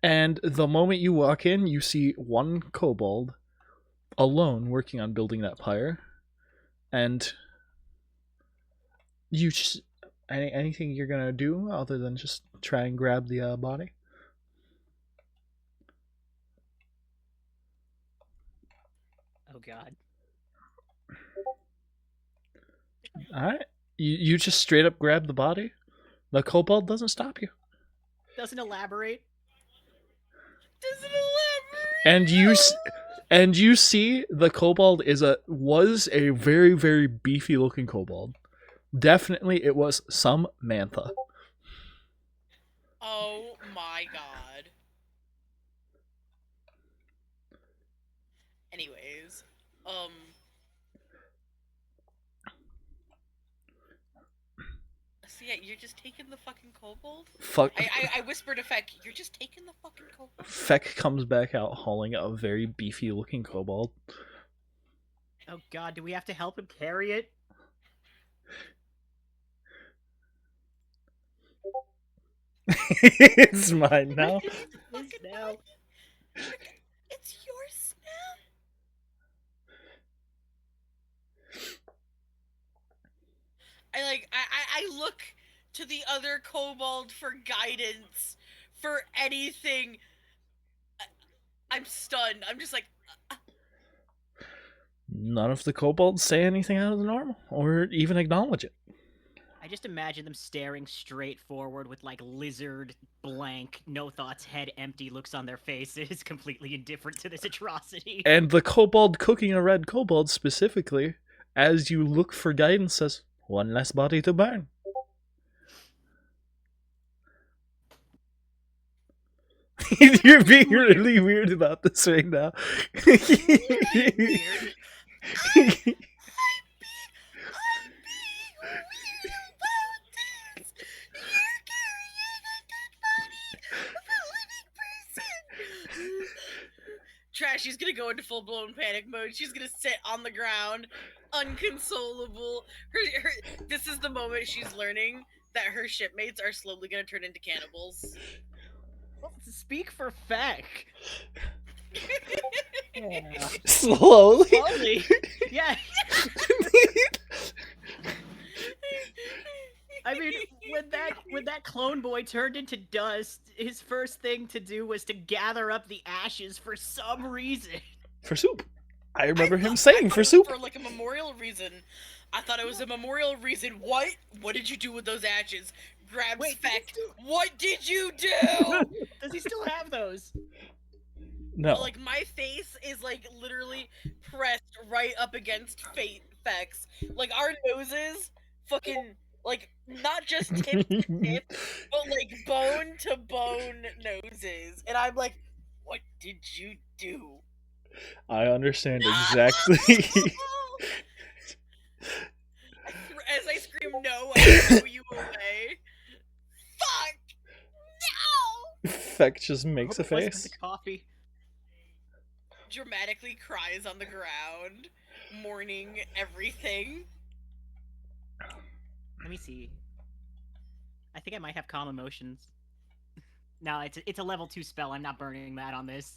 And the moment you walk in, you see one kobold alone working on building that pyre. And you just... anything you're gonna do other than just try and grab the body? Oh god. Alright. You just straight up grab the body? The kobold doesn't stop you. Doesn't elaborate. And you see the kobold was a very, very beefy looking kobold. Definitely it was some mantha. Oh my god. Anyways, so yeah, you're just taking the fucking kobold? Fuck. I whispered to Feck, you're just taking the fucking kobold? Feck comes back out hauling a very beefy looking kobold. Oh god, do we have to help him carry it? It's mine now. It's now. It's yours now. I look to the other kobold for guidance, for anything. I'm stunned. I'm just like... None of the kobolds say anything out of the normal, or even acknowledge it. I just imagine them staring straight forward with like lizard, blank, no thoughts, head empty looks on their faces, completely indifferent to this atrocity. And the kobold cooking a red kobold specifically, as you look for guidance, says, one less body to burn. You're being really weird about this right now. Weird. Trashy's gonna go into full blown panic mode. She's gonna sit on the ground, unconsolable. This is the moment she's learning that her shipmates are slowly gonna turn into cannibals. Well, speak for Feck. Yeah. Slowly. Slowly. Yeah. I mean, when that clone boy turned into dust, his first thing to do was to gather up the ashes for some reason. For soup. I remember him I saying thought for it was soup. for like a memorial reason. I thought it was a memorial reason. What? What did you do with those ashes? Grabs Wait, Feck. What did you do? Does he still have those? No. Like my face is like literally pressed right up against Feck's. Like our noses, fucking like not just tip to tip, but like bone to bone noses. And I'm like, what did you do? I understand exactly. As I scream no, I throw you away. Fuck! No! Feck just makes a Hope it wasn't face. the coffee. Dramatically cries on the ground, mourning everything. Let me see. I think I might have calm emotions. No, it's a level 2 spell. I'm not burning that on this.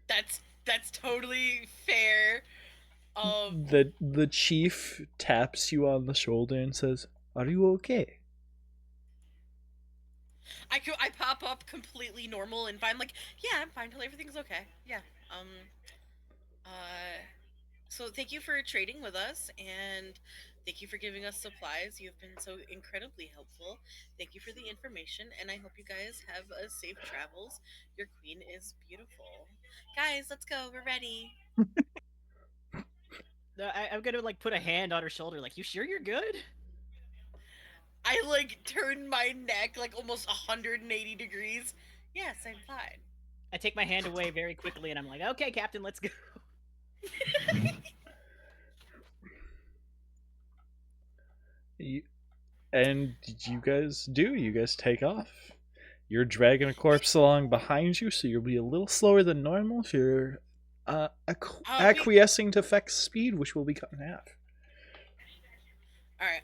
That's totally fair. The chief taps you on the shoulder and says, "Are you okay?" I pop up completely normal and fine, like, yeah, I'm fine, everything's okay. Yeah. So thank you for trading with us, and thank you for giving us supplies. You've been so incredibly helpful. Thank you for the information, and I hope you guys have safe travels. Your queen is beautiful. Guys, let's go. We're ready. I'm gonna like put a hand on her shoulder, like, you sure you're good? I like turn my neck like almost 180 degrees. Yes, I'm fine. I take my hand away very quickly, and I'm like, okay, Captain, let's go. And you guys do. You guys take off. You're dragging a corpse along behind you, so you'll be a little slower than normal if you're acquiescing to Feck's speed, which will be cut in half. Alright,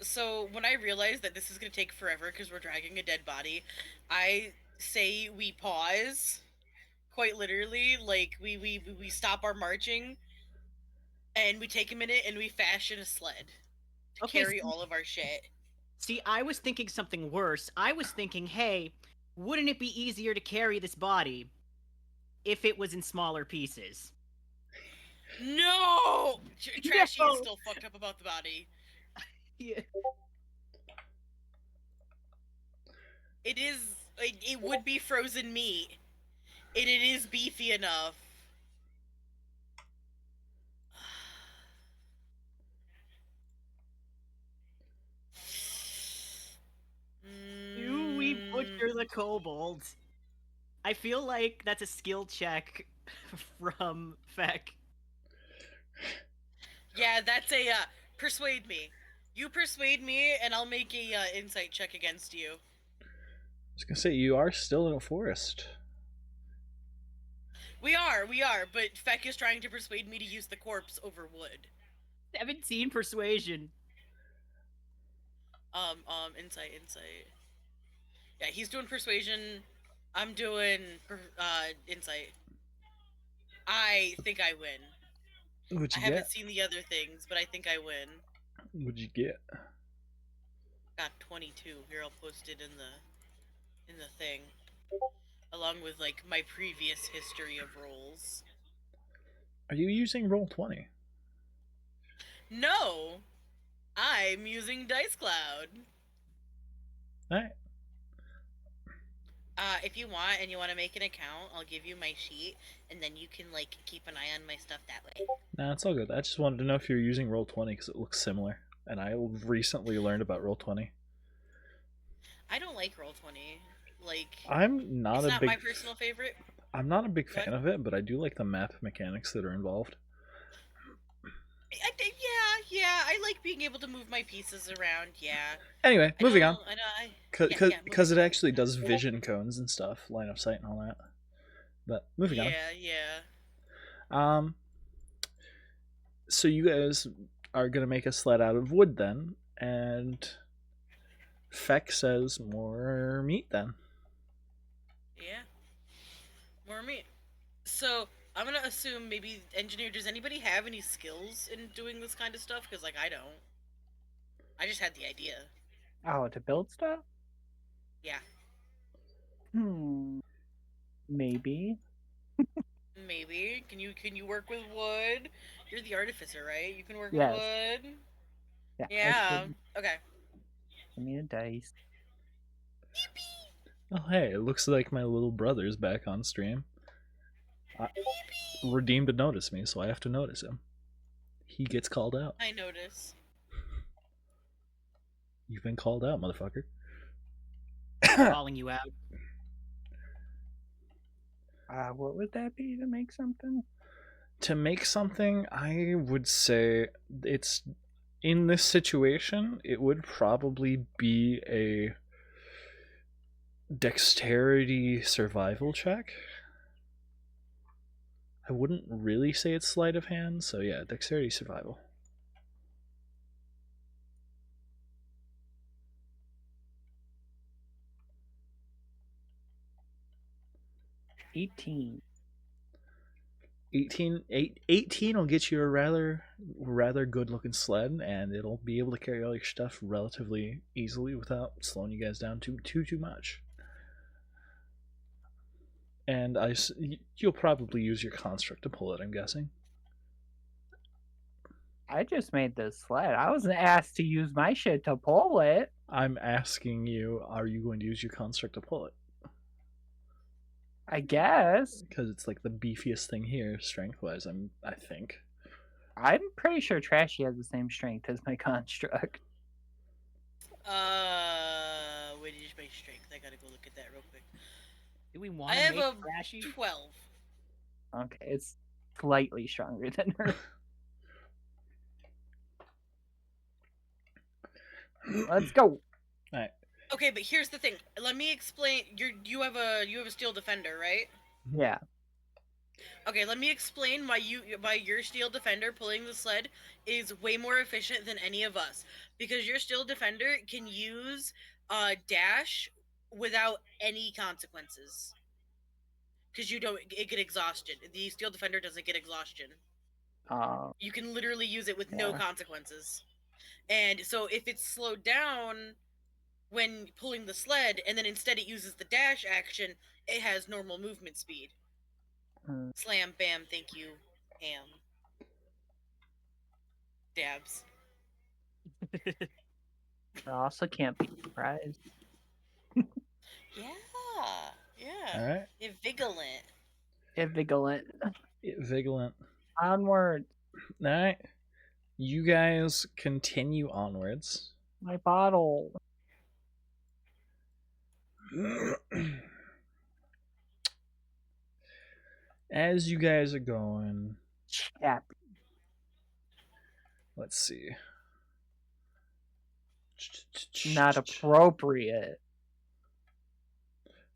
so when I realize that this is gonna take forever because we're dragging a dead body, I say we pause. Quite literally, like, we stop our marching, and we take a minute and we fashion a sled to Okay, carry all of our shit. See, I was thinking something worse. I was thinking, hey, wouldn't it be easier to carry this body if it was in smaller pieces? No! Trashy No! is still fucked up about the body. Yeah. It would be frozen meat. And it is beefy enough. Do we butcher the kobold? I feel like that's a skill check from Feck. Yeah, that's a, persuade me. You persuade me, and I'll make a, insight check against you. I was gonna say, you are still in a forest. We are, but Feck is trying to persuade me to use the corpse over wood. 17 persuasion. Insight. Yeah, he's doing persuasion. I'm doing, insight. I think I win. What'd I you haven't get? seen the other things, but I think I win. What'd you get? Got 22. Here, I'll post it in the thing. Along with, like, my previous history of rolls. Are you using Roll20? No! I'm using Dice Cloud. Alright. If you want, and you want to make an account, I'll give you my sheet, and then you can, like, keep an eye on my stuff that way. Nah, it's all good. I just wanted to know if you're using Roll20 because it looks similar. And I recently learned about Roll20. I don't like Roll20. Like, I'm not it's a not big my personal favorite. I'm not a big What? fan of it, but I do like the map mechanics that are involved. I think, yeah, I like being able to move my pieces around. Yeah. Anyway, moving on. I know. Because it Moving on. actually does vision cones and stuff, line of sight and all that. But moving on. Yeah. Um, so you guys are gonna make a sled out of wood then, and Feck says more meat then. Yeah. More meat. So I'm gonna assume maybe engineer. Does anybody have any skills in doing this kind of stuff? Because like I don't. I just had the idea. Oh, to build stuff? Yeah. Maybe. Maybe. Can you work with wood? You're the artificer, right? You can work with Yes. wood. Yeah. Yeah. Okay. Give me a dice. Oh hey, it looks like my little brother's back on stream. Redeemed to notice me, so I have to notice him. He gets called out. I notice. You've been called out, motherfucker. Calling you out. What would that be to make something? To make something, I would say it's in this situation, it would probably be a dexterity survival check. I wouldn't really say it's sleight of hand, so yeah, dexterity survival. $18. 18 will get you a rather good looking sled, and it'll be able to carry all your stuff relatively easily without slowing you guys down too much. And you'll probably use your construct to pull it, I'm guessing. I just made this sled. I wasn't asked to use my shit to pull it. I'm asking you, are you going to use your construct to pull it? I guess. Because it's like the beefiest thing here, strength-wise, I think. I'm pretty sure Trashy has the same strength as my construct. Wait, did you my strength? I gotta go look at that real quick. Do we I want to have make a Trashy? 12. Okay, it's slightly stronger than her. Let's go. Alright. Okay, but here's the thing. Let me explain. You have a steel defender, right? Yeah. Okay, let me explain why your steel defender pulling the sled is way more efficient than any of us. Because your steel defender can use dash without any consequences. Because you don't get exhausted. The steel defender doesn't get exhaustion. You can literally use it with no Yeah. consequences. And so if it's slowed down when pulling the sled, and then instead it uses the dash action, it has normal movement speed. Slam, bam, thank you, ham. Dabs. I also can't be surprised. Yeah. Alright. Vigilant. Vigilant. Vigilant. Onward. Alright. You guys continue onwards. My bottle. As you guys are going, Chappi. let's see. Not appropriate.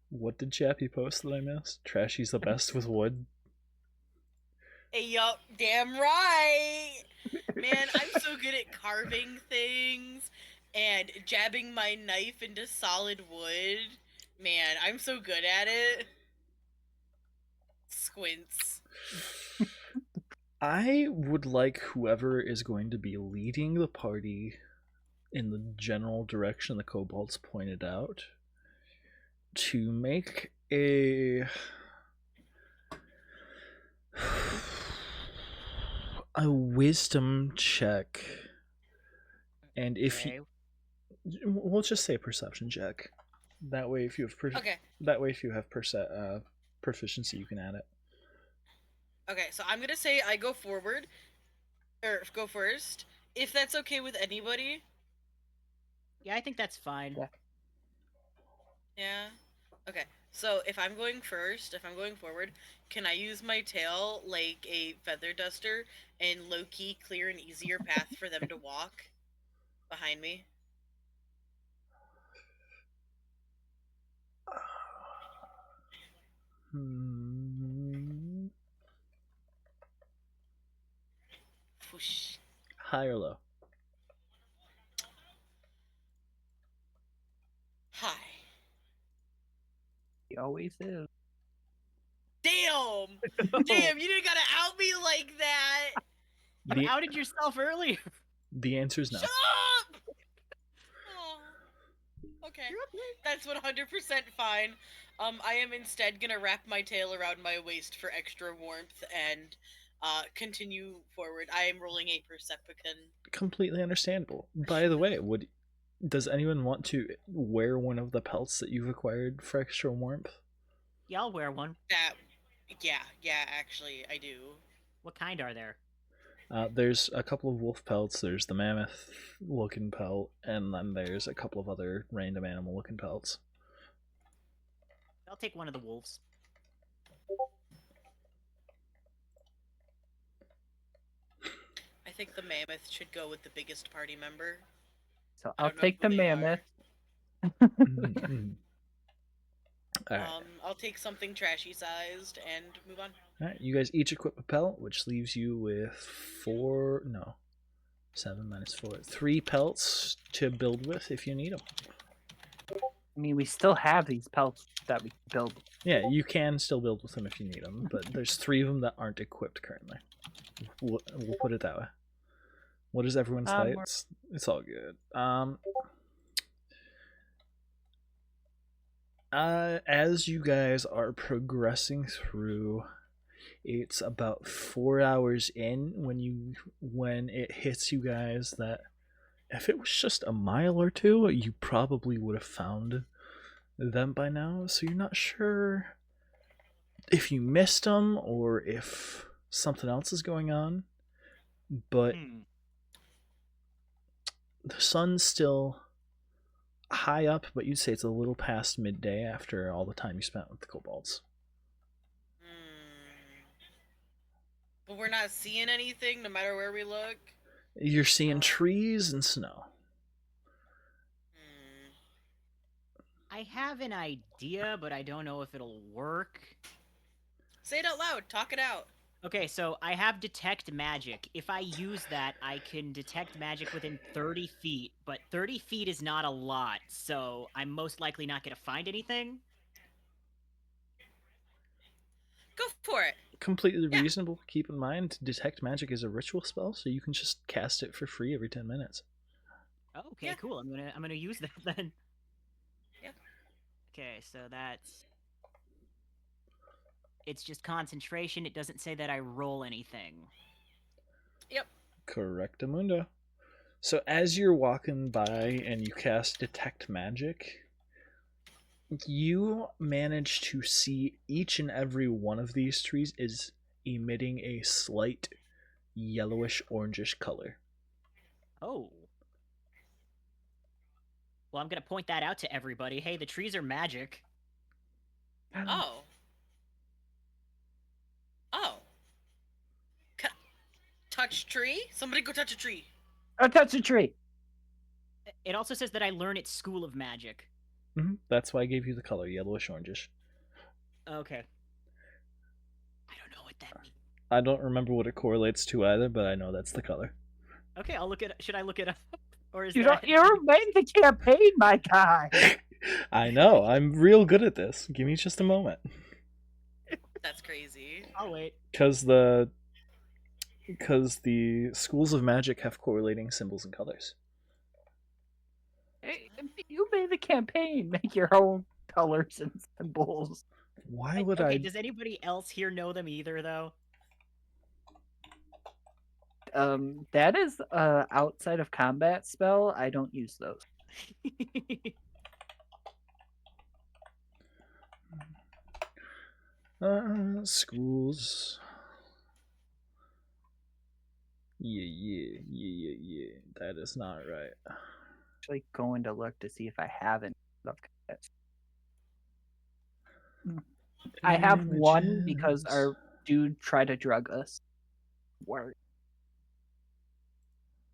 What did Chappie post that I missed? Trashy's the best with wood. Hey, yup, damn right. Man, I'm so good at carving things and jabbing my knife into solid wood. Man, I'm so good at it. Squints. I would like whoever is going to be leading the party in the general direction the kobolds pointed out to make a wisdom check, and if Okay. we'll just say perception check. That way, if you have proficiency, you can add it. Okay, so I'm gonna say I go forward, or go first, if that's okay with anybody. Yeah, I think that's fine. Yeah. Yeah. Okay, so if I'm going first, if I'm going forward, can I use my tail like a feather duster and low-key clear an easier path for them to walk behind me? Whoosh. High or low? Hi. He always is. Damn! Damn, you didn't gotta out me like that! You The, outed yourself earlier. the answer is no. Shut up! Oh, okay. That's 100% fine. I am instead gonna wrap my tail around my waist for extra warmth and continue forward. I am rolling a Percepticon. Completely understandable. By the way, does anyone want to wear one of the pelts that you've acquired for extra warmth? Yeah, I'll wear one. Yeah, actually, I do. What kind are there? There's a couple of wolf pelts, there's the mammoth looking pelt, and then there's a couple of other random animal looking pelts. I'll take one of the wolves. I think the mammoth should go with the biggest party member. So I I'll don't know take who the they are. mammoth. Mhm. Alright. I'll take something trashy sized and move on. Alright, you guys each equip a pelt, which leaves you with 7 minus 4. 3 pelts to build with if you need them. I mean, we still have these pelts that we can build. Yeah, you can still build with them if you need them, but there's 3 of them that aren't equipped currently. We'll put it that way. What is everyone's heights? It's all good. As you guys are progressing through, it's about 4 hours in when it hits you guys that if it was just a mile or two, you probably would have found them by now. So you're not sure if you missed them or if something else is going on, but the sun's still high up, but you'd say it's a little past midday after all the time you spent with the kobolds. But we're not seeing anything no matter where we look. You're seeing trees and snow. I have an idea, but I don't know if it'll work. Say it out loud. Talk it out. Okay, so I have detect magic. If I use that, I can detect magic within 30 feet, but 30 feet is not a lot, so I'm most likely not going to find anything. Go for it. Completely reasonable. Keep in mind, detect magic is a ritual spell, so you can just cast it for free every 10 minutes. Okay, cool. I'm gonna use that then. Yeah. Okay, so it's just concentration. It doesn't say that I roll anything. Yep. Correctamundo. So as you're walking by and you cast detect magic, you manage to see each and every one of these trees is emitting a slight yellowish orangish color. Oh. Well, I'm gonna point that out to everybody. Hey, the trees are magic. Oh. Oh. Touch tree? Somebody go touch a tree. Oh, touch a tree. It also says that I learn at School of Magic. That's why I gave you the color, yellowish orangish. Okay. I don't know what that means. I don't remember what it correlates to either, but I know that's the color. Okay, I'll look it. Should I look it up, or is You're in the campaign, my guy. I know. I'm real good at this. Give me just a moment. That's crazy. I'll wait. Because the schools of magic have correlating symbols and colors. Hey, you made the campaign. Make your own colors and symbols. Why would Okay, does anybody else here know them either, though? That is outside of combat spell. I don't use those. Schools. Yeah. That is not right. Actually, going to look to see if I have any of combat. I have one because Images. our dude tried to drug us. Work.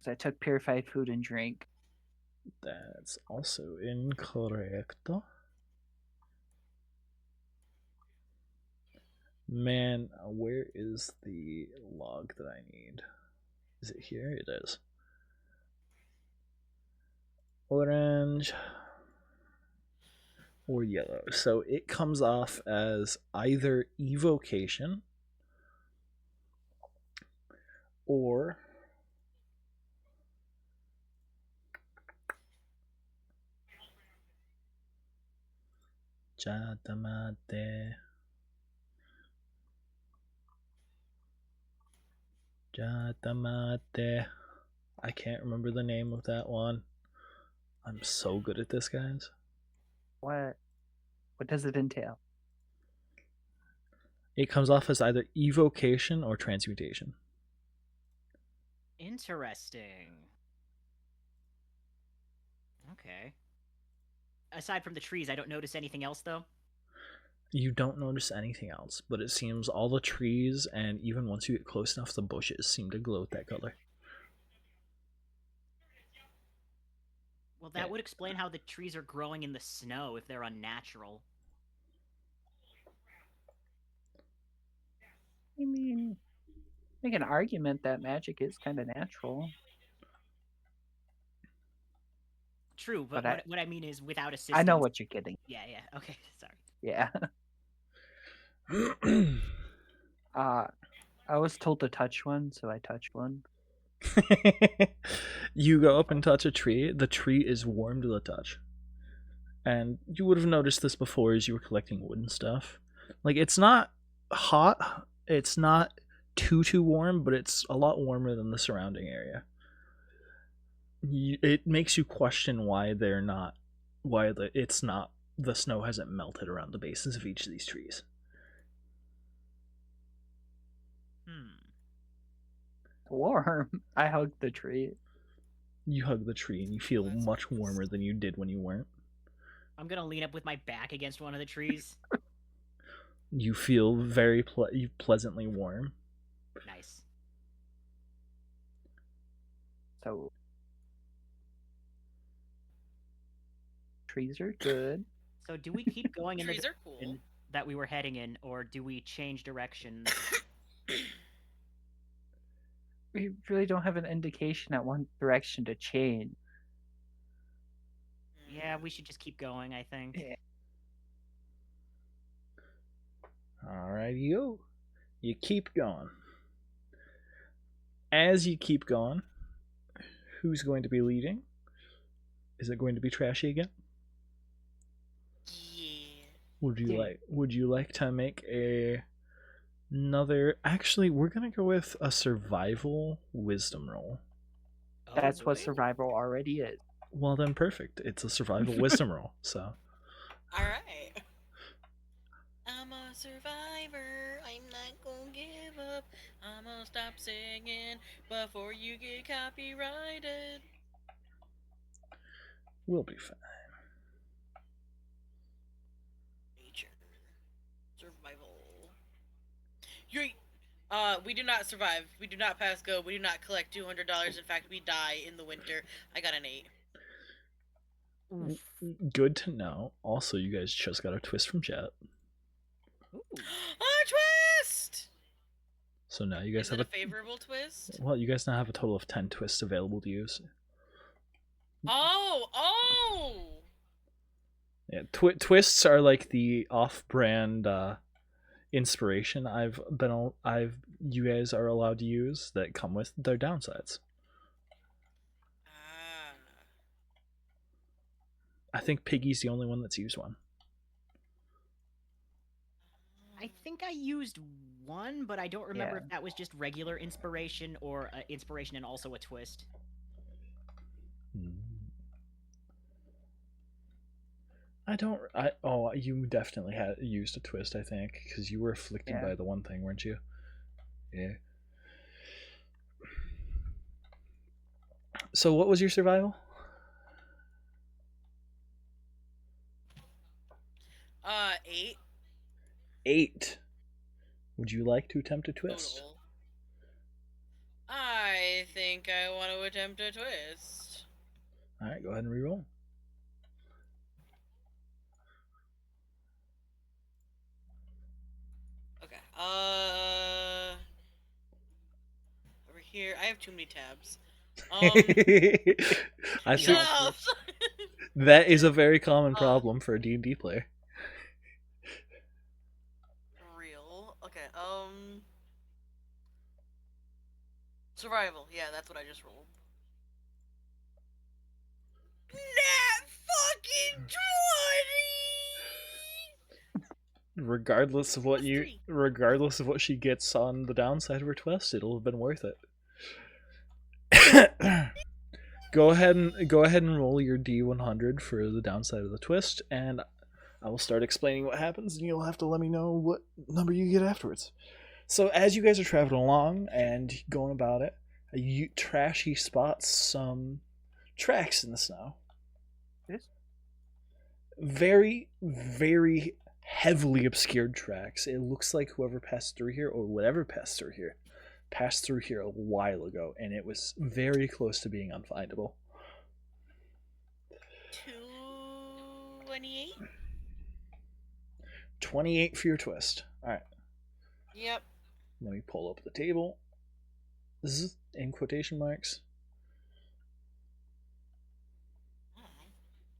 So I took purified food and drink. That's also incorrect. Man, where is the log that I need? Is it here? It is. Orange or yellow. So it comes off as either evocation or Jatamate. Jatamate. I can't remember the name of that one. I'm so good at this, guys. What does it entail? It comes off as either evocation or transmutation. Interesting. Okay. Aside from the trees, I don't notice anything else though. You don't notice anything else, but it seems all the trees and even once you get close enough, the bushes seem to glow with that color. Well, that Yeah. would explain how the trees are growing in the snow if they're unnatural. I mean, make an argument that magic is kind of natural. True, but But what I mean is without assistance. I know what you're getting. Yeah, okay, sorry. Yeah. I was told to touch one, so I touched one. You go up and touch a tree, the tree is warm to the touch. And you would have noticed this before as you were collecting wood and stuff. Like, it's not hot, it's not too warm, but it's a lot warmer than the surrounding area. It makes you question why the snow hasn't melted around the bases of each of these trees. Warm. I hugged the tree. You hug the tree and you feel That's much nice. warmer than you did when you weren't. I'm gonna lean up with my back against one of the trees. You feel very pleasantly warm. Nice. So trees are good. So do we keep going in the Trees are cool. direction that we were heading in, or do we change directions? We really don't have an indication at one direction to change. Yeah, we should just keep going, I think. Yeah. Alright, you keep going. As you keep going, who's going to be leading? Is it going to be Trashy again? Yeah. Would you like to make another? Actually, we're gonna go with a survival wisdom roll. That's what boy. survival already is. Well then, perfect. It's a survival wisdom roll. So Alright. I'm a survivor. I'm not gonna give up. I'm gonna stop singing before you get copyrighted. we'll be fine. Nature. Survival. We do not survive. We do not pass go. We do not collect $200. In fact, we die in the winter. I got an 8. Good to know. Also, you guys just got a twist from chat, Ooh. A twist! so now you guys Is have it a favorable twist? well, you guys now have a total of 10 twists available to use. Oh! Yeah, twists are like the off-brand inspiration you guys are allowed to use that come with their downsides. Ah. I think Piggy's the only one that's used one. I think I used one, but I don't remember Yeah. if that was just regular inspiration or inspiration and also a twist. You definitely had used a twist, I think, because you were afflicted Yeah. by the one thing, weren't you? Yeah. So what was your survival? 8. 8. Would you like to attempt a twist? Total. I think I want to attempt a twist. All right, go ahead and reroll. Okay. Over here, I have too many tabs. I Shut think up. that is a very common problem for a D&D player. Real. Okay. Survival. Yeah, that's what I just rolled. Nat fucking 20. Regardless of what Plus you, 3. regardless of what she gets on the downside of her twist, it'll have been worth it. Go ahead and roll your D100 for the downside of the twist, and I will start explaining what happens, and you'll have to let me know what number you get afterwards. So as you guys are traveling along and going about it, Trashy spots some tracks in the snow. Yes. Very, very heavily obscured tracks. It looks like whoever passed through here, or whatever passed through here a while ago, and it was very close to being unfindable. 28. 28 for your twist. All right. Yep. Let me pull up the table. This is in quotation marks.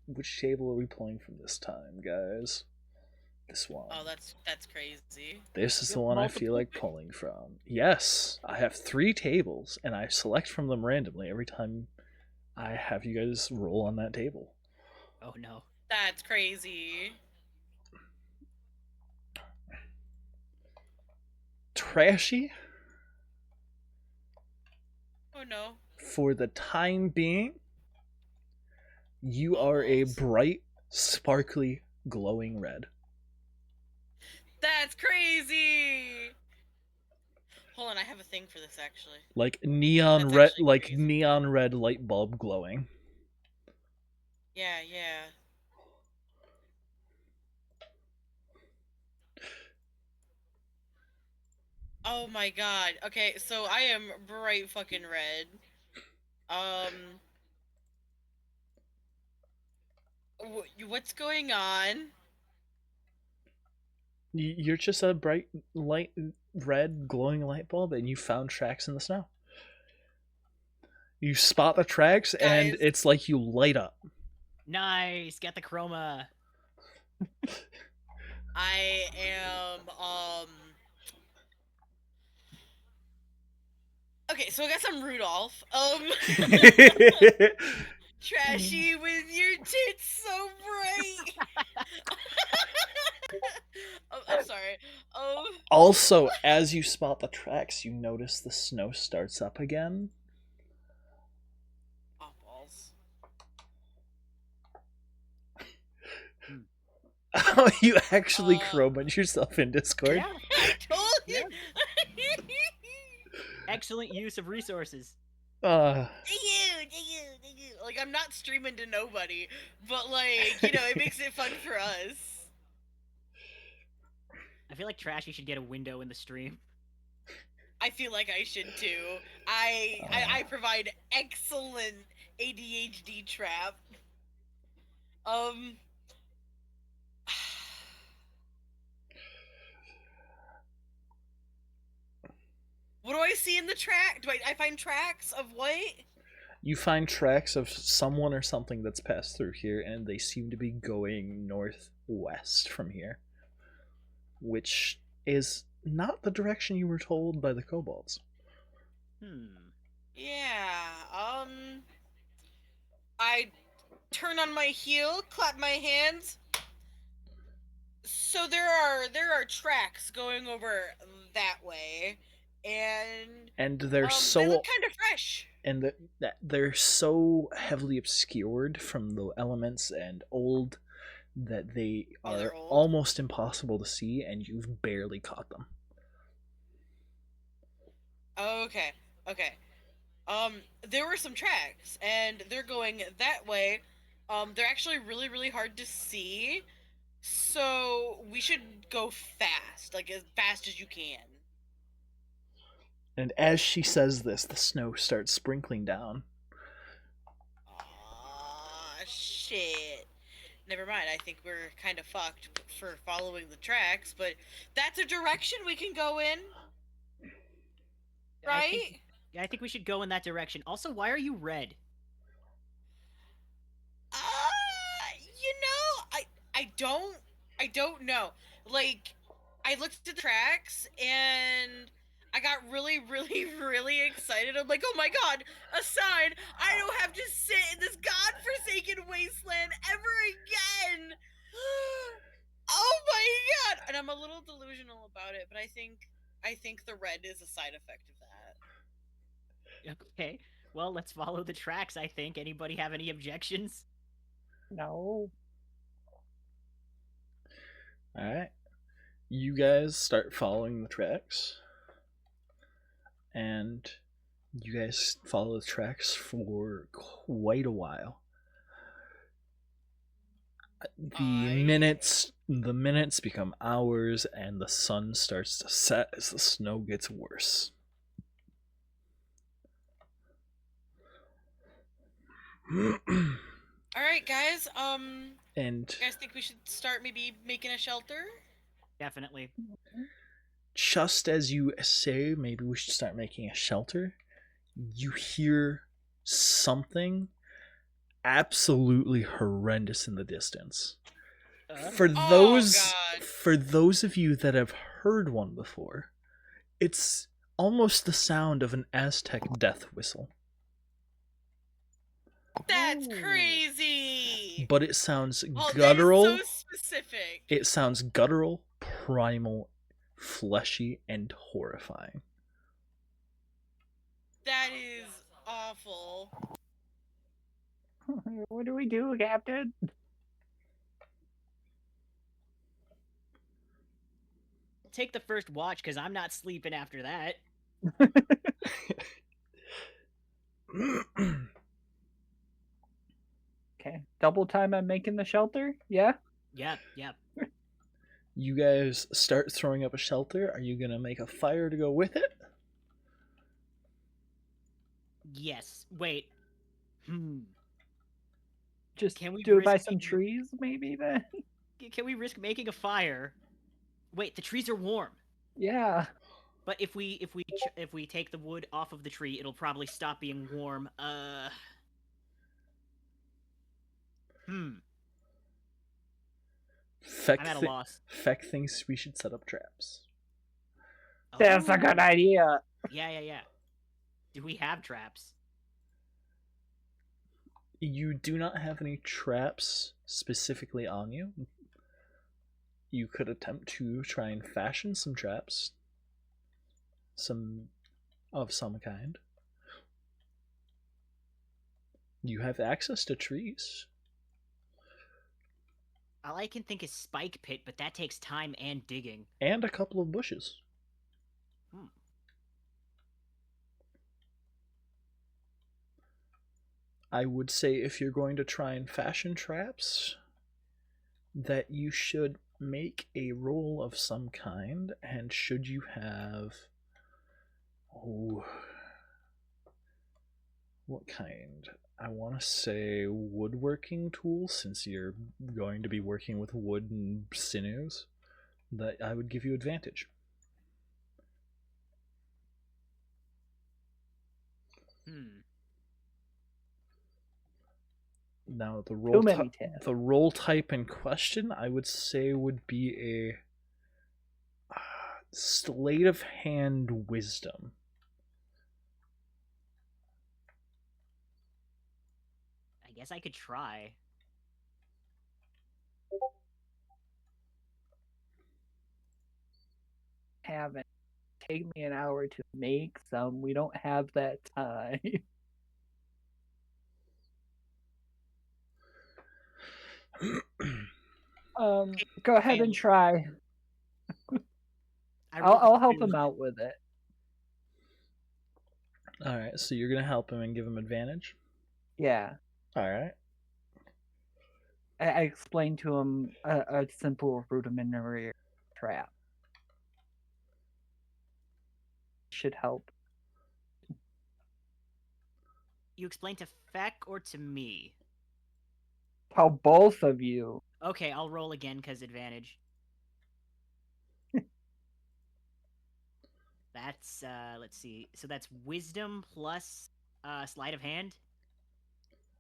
Which table are we pulling from this time, guys? This one. Oh, that's crazy. This is the one I feel like pulling from. Yes, I have 3 tables, and I select from them randomly every time I have you guys roll on that table. Oh no. That's crazy. Trashy, Oh no. for the time being, you are a bright, sparkly, glowing red. That's crazy. Hold on, I have a thing for this actually. Like neon That's red, actually like crazy. neon red light bulb glowing. Yeah, yeah. Oh my god. Okay, so I am bright fucking red. What's going on? You're just a bright, light red, glowing light bulb, and you found tracks in the snow. You spot the tracks, and Guys. it's like you light up. Nice. Get the chroma. I am Okay, so I guess I'm Rudolph. Trashy with your tits so bright. I'm sorry. Also, as you spot the tracks, you notice the snow starts up again. Oh, balls. Oh, you actually chromed yourself in Discord? Yeah. I told you. Excellent use of resources. Thank you. Like, I'm not streaming to nobody, but like, you know, it makes it fun for us. I feel like Trashy should get a window in the stream. I feel like I should too. I provide excellent ADHD trap. What do I see in the track? Do I find tracks of what? You find tracks of someone or something that's passed through here, and they seem to be going northwest from here, which is not the direction you were told by the kobolds. Yeah, I turn on my heel, clap my hands. So there are tracks going over that way, and they're they look so kind of fresh. and they're so heavily obscured from the elements and old that they are almost impossible to see, and you've barely caught them. Okay. There were some tracks, and they're going that way. They're actually really, really hard to see. So we should go fast, like as fast as you can. And as she says this, the snow starts sprinkling down. Aw, shit. Never mind, I think we're kind of fucked for following the tracks, but that's a direction we can go in, right? I think we should go in that direction. Also, why are you red? I don't know. Like, I looked at the tracks and I got really, really, really excited. I'm like, oh my god, a sign! I don't have to sit in this godforsaken wasteland ever again! Oh my god! And I'm a little delusional about it, but I think the red is a side effect of that. Okay, well, let's follow the tracks, I think. Anybody have any objections? No. Alright. You guys start following the tracks. And you guys follow the tracks for quite a while. The minutes become hours, and the sun starts to set as the snow gets worse. Alright, guys, And you guys think we should start maybe making a shelter? Definitely. just as you say, maybe we should start making a shelter, you hear something absolutely horrendous in the distance. For those of you that have heard one before, it's almost the sound of an Aztec death whistle. That's crazy! But it sounds Oh, guttural. that is so specific. It sounds guttural, primal, fleshy, and horrifying. That is awful. What do we do, Captain? Take the first watch, because I'm not sleeping after that. Okay. Double time I'm making the shelter? Yeah? Yep. You guys start throwing up a shelter. Are you going to make a fire to go with it? Yes. Wait. Just Can we do it by risk some making- trees, maybe, then? Can we risk making a fire? Wait, the trees are warm. Yeah. But if we take the wood off of the tree, it'll probably stop being warm. Feck, I'm at a loss. Feck thinks we should set up traps. That's a good idea. Yeah. Do we have traps? You do not have any traps specifically on you. You could attempt to try and fashion some traps. Of some kind. You have access to trees. All I can think is spike pit, but that takes time and digging. And a couple of bushes. I would say if you're going to try and fashion traps, that you should make a roll of some kind, and should you have... what kind? I want to say woodworking tools, since you're going to be working with wood and sinews, that I would give you advantage. Now the roll type in question, I would say, would be a sleight of hand wisdom. I guess I could try. Haven't. Take me an hour to make some. We don't have that time. Go ahead and try. I'll help him out with it. Alright, so you're gonna help him and give him advantage? Yeah. Alright. I explained to him a simple rudimentary trap. Should help. You explained to Feck or to me? Tell both of you. Okay, I'll roll again because advantage. That's let's see. So that's wisdom plus sleight of hand.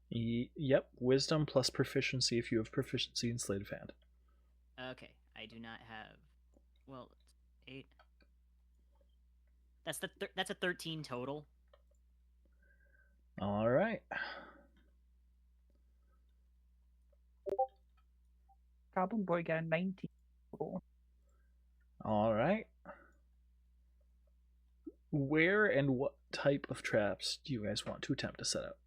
Yep, wisdom plus proficiency if you have proficiency in sleight of hand. Okay, I do not have. Well, 8. That's a 13 total. All right. Goblin Boy got a 19. Cool. All right. Where and what type of traps do you guys want to attempt to set up?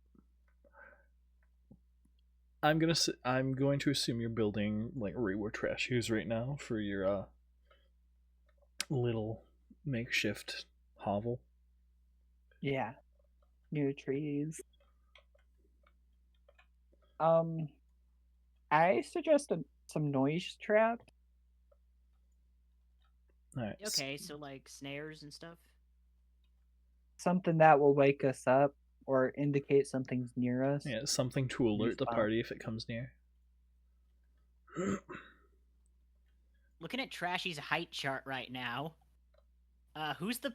I'm going to assume you're building like right where trash is right now for your little makeshift hovel. Yeah. New trees. I suggested some noise traps. All right. Okay, so like snares and stuff. Something that will wake us up or indicate something's near us. Yeah, something to alert the Respawn. party if it comes near. Looking at Trashy's height chart right now. Who's the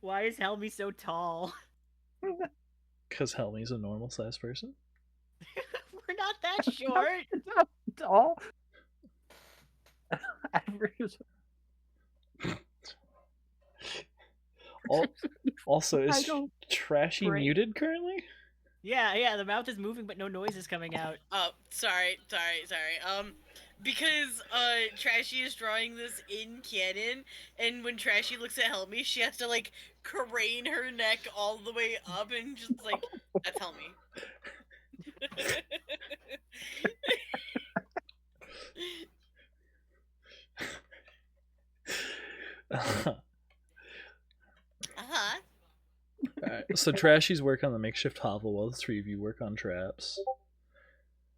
why is Helmy so tall? Because Helmy's a normal sized person. We're not that short. All. Average. Also, I is don't Trashy break. muted currently? Yeah, the mouth is moving, but no noise is coming out. Oh, sorry. Because Trashy is drawing this in canon, and when Trashy looks at Helmy, she has to like crane her neck all the way up and just like that's Helmy. Uh-huh. Alright, so Trashy's work on the makeshift hovel while the three of you work on traps.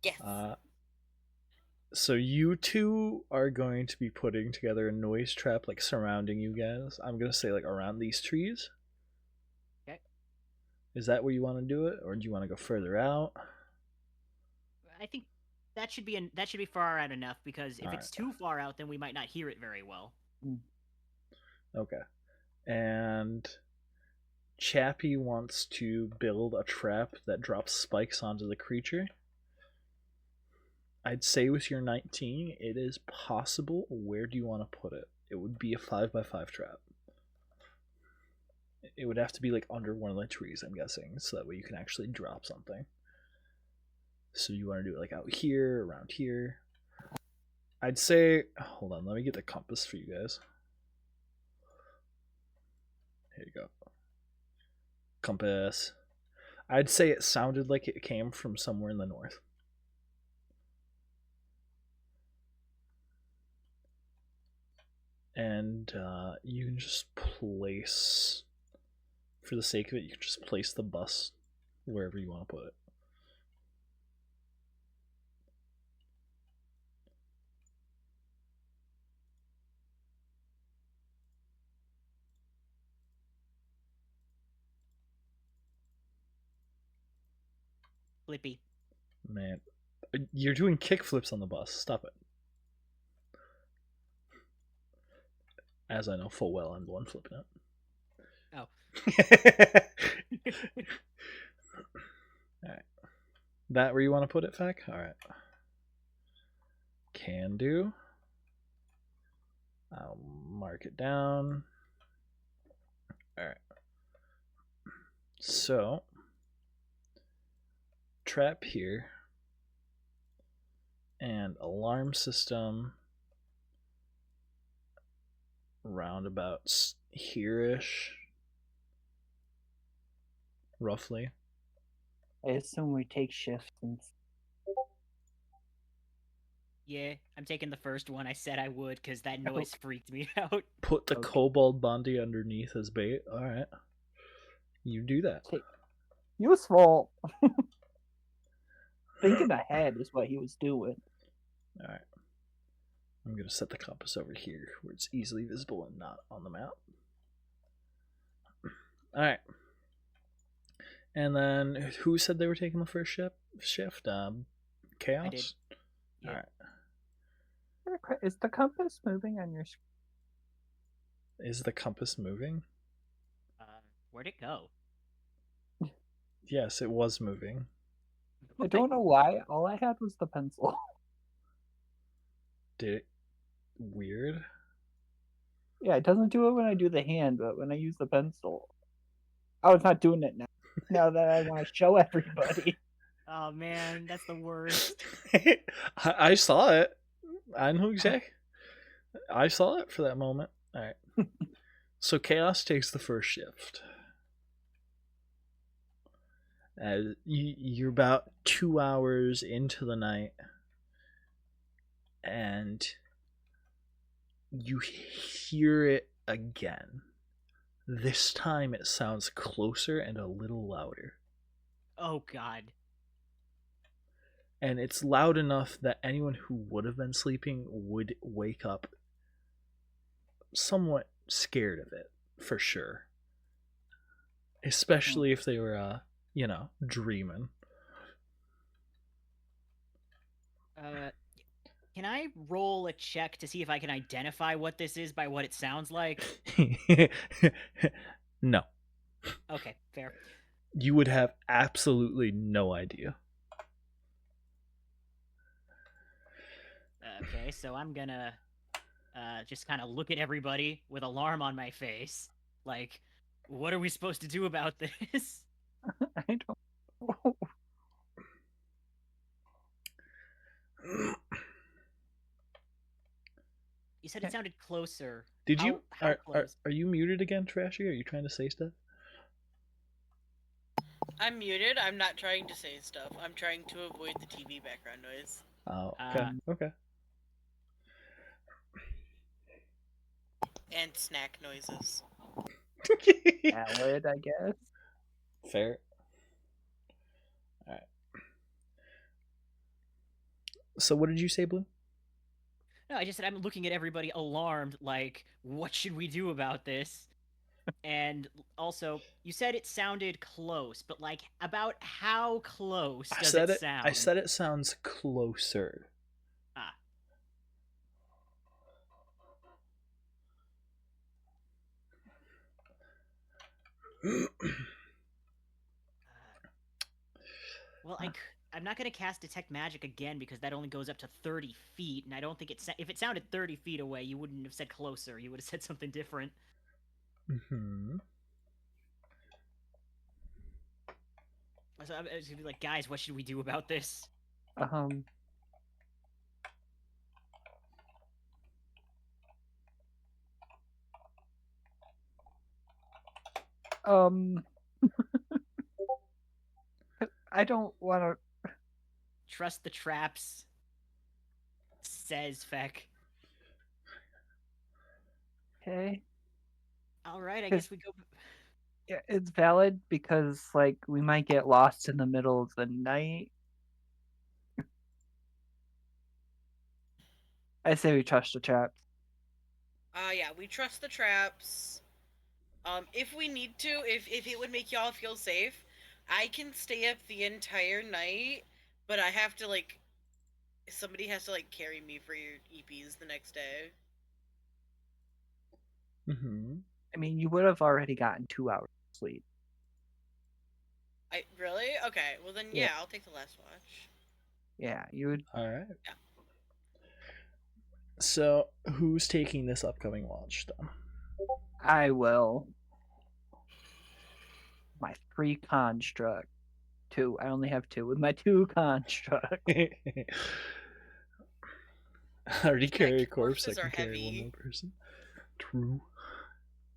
Yes. So you two are going to be putting together a noise trap like surrounding you guys. I'm gonna say like around these trees. Okay. Is that where you want to do it, or do you want to go further out? I think that should be far out enough because if Alright. it's too far out, then we might not hear it very well. Okay. And Chappi wants to build a trap that drops spikes onto the creature. I'd say with your 19, it is possible. Where do you want to put it? It would be a 5x5 trap. It would have to be like under one of the trees, I'm guessing, so that way you can actually drop something. So you want to do it like out here, around here. I'd say, hold on, let me get the compass for you guys. Here you go. Compass. I'd say it sounded like it came from somewhere in the north. And you can just place, for the sake of it, you can just place the bus wherever you want to put it. Flippy. Man, you're doing kickflips on the bus. Stop it. As I know full well, I'm the one flipping it. Oh. Alright. That where you want to put it, Feck? Alright. Can do. I'll mark it down. Alright. So, trap here. And alarm system roundabouts here-ish. Roughly. I assume we take shifts and Yeah, I'm taking the first one. I said I would because that noise freaked me out. Put the Okay. kobold bondi underneath as bait. Alright. You do that. useful. thinking ahead is what he was doing. Alright. I'm going to set the compass over here where it's easily visible and not on the map. Alright. And then, who said they were taking the first shift? Chaos? I did. Yeah. Alright. Is the compass moving on your screen? Is the compass moving? Where'd it go? Yes, it was moving. I don't know why. All I had was the pencil. Did it? Weird. Yeah, it doesn't do it when I do the hand, but when I use the pencil. Oh, it's not doing it now. Now that I want to show everybody. Oh man, that's the worst. I saw it. I know exactly. I saw it for that moment. Alright. So Chaos takes the first shift. You're about 2 hours into the night, and you hear it again. This time it sounds closer and a little louder. Oh god. And it's loud enough that anyone who would have been sleeping would wake up somewhat scared of it, for sure. Especially if they were, dreaming. Can I roll a check to see if I can identify what this is by what it sounds like? No. Okay, fair. You would have absolutely no idea. Okay, so I'm gonna just kind of look at everybody with alarm on my face. Like, what are we supposed to do about this? I don't know. You said it sounded closer. Did you How close? are you muted again, Trashy? Are you trying to say stuff? I'm muted. I'm not trying to say stuff. I'm trying to avoid the TV background noise. Oh, okay. Okay. And snack noises. Valid, I guess. Fair. Alright. So what did you say, Blue? No, I just said I'm looking at everybody alarmed, like, what should we do about this? And also, you said it sounded close, but like, about how close does it sound? I said it sounds closer. Ah. Well, I'm not gonna cast detect magic again because that only goes up to 30 feet, and I don't think if it sounded 30 feet away, you wouldn't have said closer. You would have said something different. Mm-hmm. So I was gonna be like, guys, what should we do about this? I don't want to trust the traps, says Feck. Okay. All right, I guess we go. Yeah, it's valid because like we might get lost in the middle of the night. I say we trust the traps. Yeah, we trust the traps. If we need to, if it would make y'all feel safe, I can stay up the entire night, but I have to somebody has to carry me for your EPs the next day. Mm-hmm. I mean, you would have already gotten 2 hours of sleep. Really? Okay, well then yeah, I'll take the last watch. Yeah, you would. All right. Yeah. So, who's taking this upcoming watch then? I will. My 3 construct. 2. I only have 2 with my 2 construct. I already carry a corpse. I Corpses can are carry one heavy. more person. True.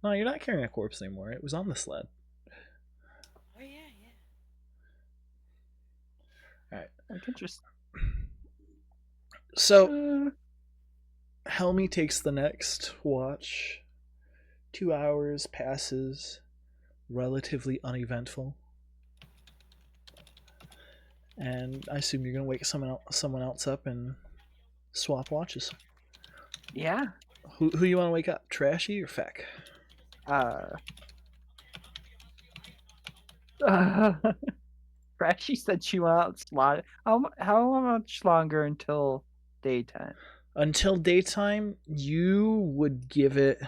No, you're not carrying a corpse anymore. It was on the sled. Oh yeah. Alright. I could just. So, Helmy takes the next watch. 2 hours passes, relatively uneventful. And I assume you're gonna wake someone else up and swap watches. Yeah. Who you want to wake up, Trashy or Feck? Trashy said she wants how much longer until daytime? Until daytime, you would give it.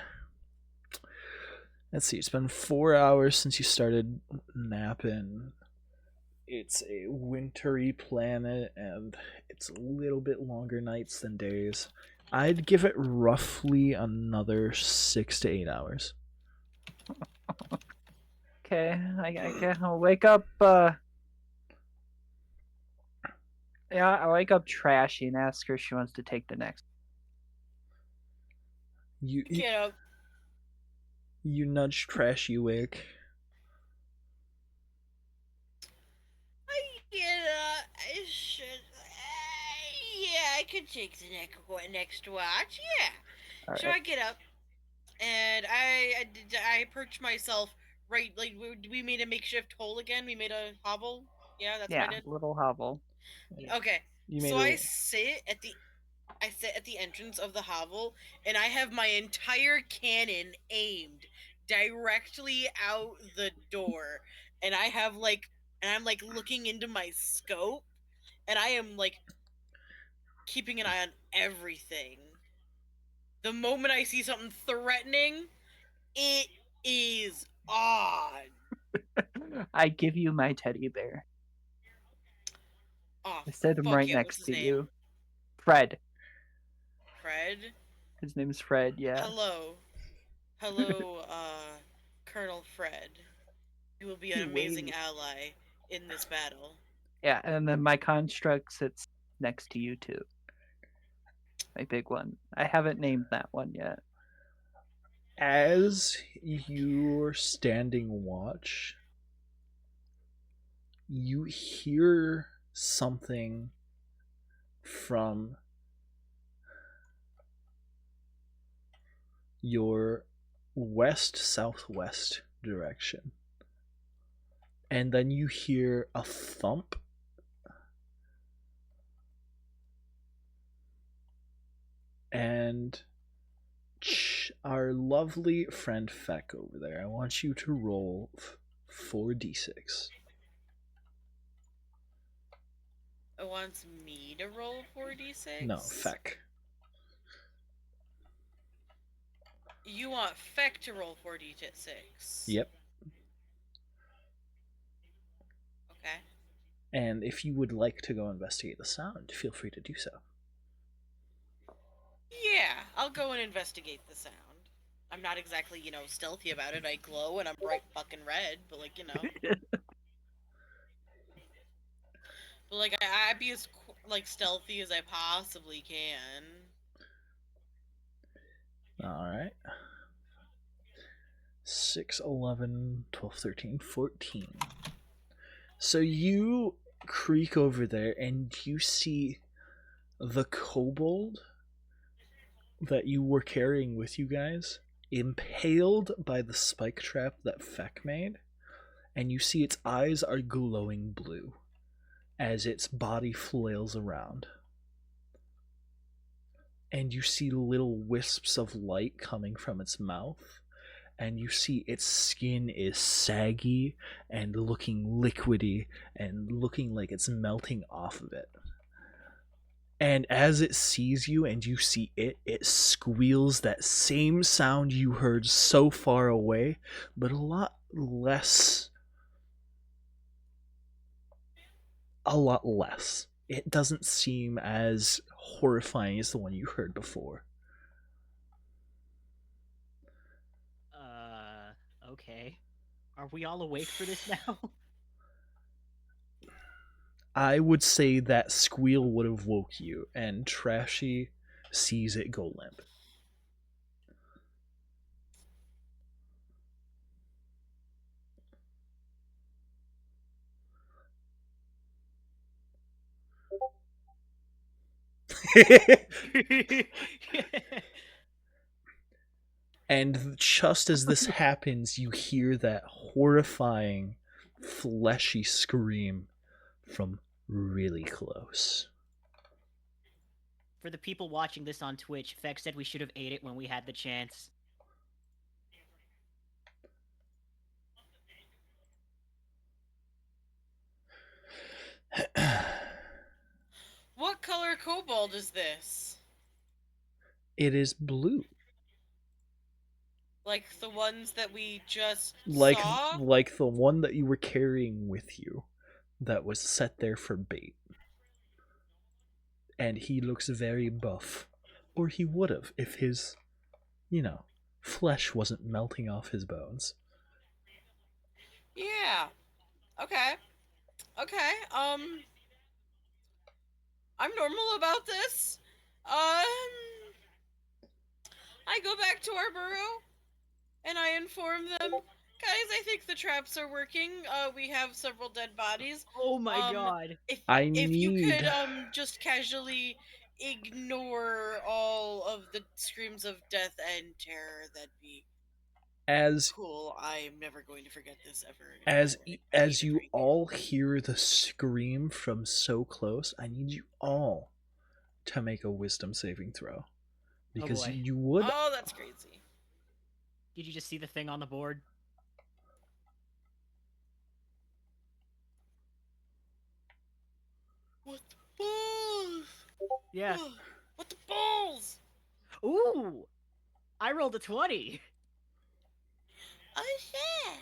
Let's see. It's been 4 hours since you started napping. It's a wintry planet, and it's a little bit longer nights than days. I'd give it roughly another 6 to 8 hours. Okay, I'll wake up. Yeah, I'll wake up Trashy and ask her if she wants to take the next. Get up. You nudge Trashy awake. I should. Yeah, I could take the next watch. Yeah. All So right. I get up, and I perch myself right. Like we made a makeshift hole again. We made a hovel. Yeah, that's what I Yeah, did. little hovel. Okay. You made So a. I sit at the entrance of the hovel, and I have my entire cannon aimed directly out the door, and I'm like looking into my scope, and I am like keeping an eye on everything. The moment I see something threatening, it is on. I give you my teddy bear. Oh, I set him fuck right yeah, what's next his to name? you. Fred. Fred? His name's Fred, yeah. Hello. Hello, Colonel Fred. You will be an You amazing wait. ally in this battle. Yeah, and then my construct sits next to you too. My big one. I haven't named that one yet. As you're standing watch, you hear something from your west southwest direction. And then you hear a thump. And our lovely friend Feck over there, I want you to roll 4d6. It wants me to roll 4d6? No, Feck. You want Feck to roll 4d6? Yep. Okay. And if you would like to go investigate the sound, feel free to do so. Yeah, I'll go and investigate the sound. I'm not exactly, stealthy about it. I glow and I'm bright fucking red, but But I'd be as stealthy as I possibly can. Alright. 6, 11, 12, 13, 14. So you creak over there and you see the kobold that you were carrying with you guys impaled by the spike trap that Feck made, and you see its eyes are glowing blue as its body flails around. And you see little wisps of light coming from its mouth, and you see its skin is saggy and looking liquidy and looking like it's melting off of it. And as it sees you and you see it, it squeals that same sound you heard so far away, but a lot less. It doesn't seem as horrifying as the one you heard before. Okay. Are we all awake for this now? I would say that squeal would have woke you, and Trashy sees it go limp. And just as this happens, you hear that horrifying, fleshy scream from really close. For the people watching this on Twitch, Feck said we should have ate it when we had the chance. What color kobold is this? It is blue. Like the ones that we just Like saw? the one that you were carrying with you that was set there for bait. And he looks very buff. Or he would have if his, flesh wasn't melting off his bones. Yeah. Okay. Okay. I'm normal about this. I go back to our burrow and I inform them, guys, I think the traps are working. We have several dead bodies. Oh my god. If you could just casually ignore all of the screams of death and terror, that'd be As cool. I'm never going to forget this ever again. as you all hear the scream from so close, I need you all to make a wisdom saving throw. Because boy. you would. Oh, that's crazy. Did you just see the thing on the board? What the balls? Yeah. What the balls? Ooh! I rolled a 20! Oh shit!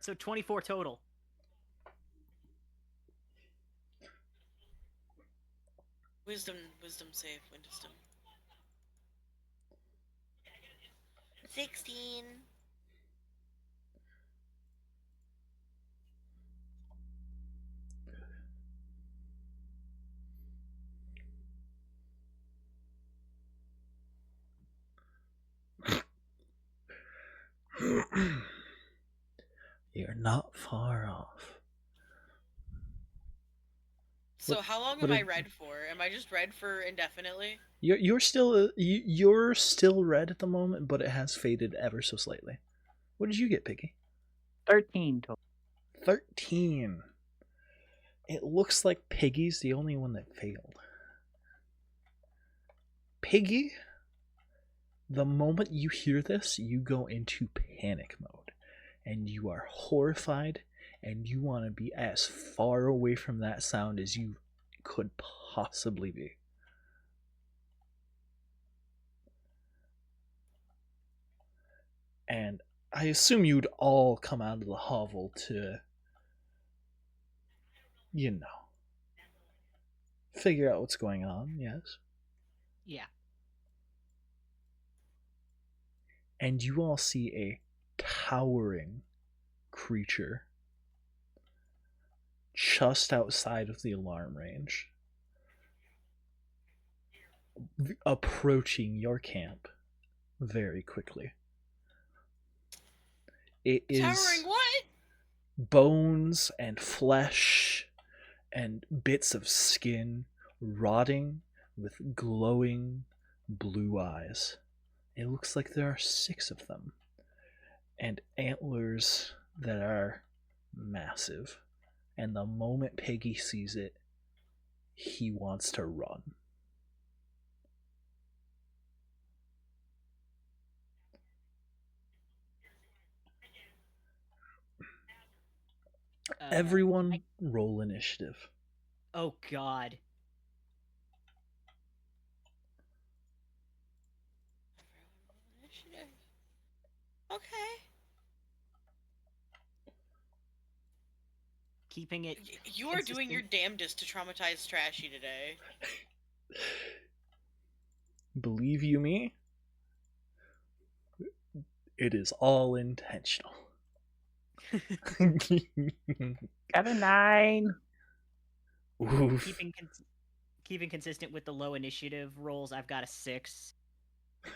So 24 total. Wisdom save, wisdom. 16. You're not far off. So how long am I red for? Am I just red for indefinitely? You're still red at the moment, but it has faded ever so slightly. What did you get, Piggy? 13 total. 13. It looks like Piggy's the only one that failed. Piggy, the moment you hear this, you go into panic mode. And you are horrified, and you want to be as far away from that sound as you could possibly be. And I assume you'd all come out of the hovel to, figure out what's going on, yes? Yeah. And you all see a towering creature just outside of the alarm range, approaching your camp very quickly. It is Towering what? bones and flesh and bits of skin rotting with glowing blue eyes. It looks like there are 6 of them, and antlers that are massive. And the moment Piggy sees it, he wants to run. Everyone roll initiative. Oh god. Okay. Keeping it. You are doing your damnedest to traumatize Trashy today. Believe you me, it is all intentional. Got a 9. Oof. Keeping consistent with the low initiative rolls, I've got a 6. I'm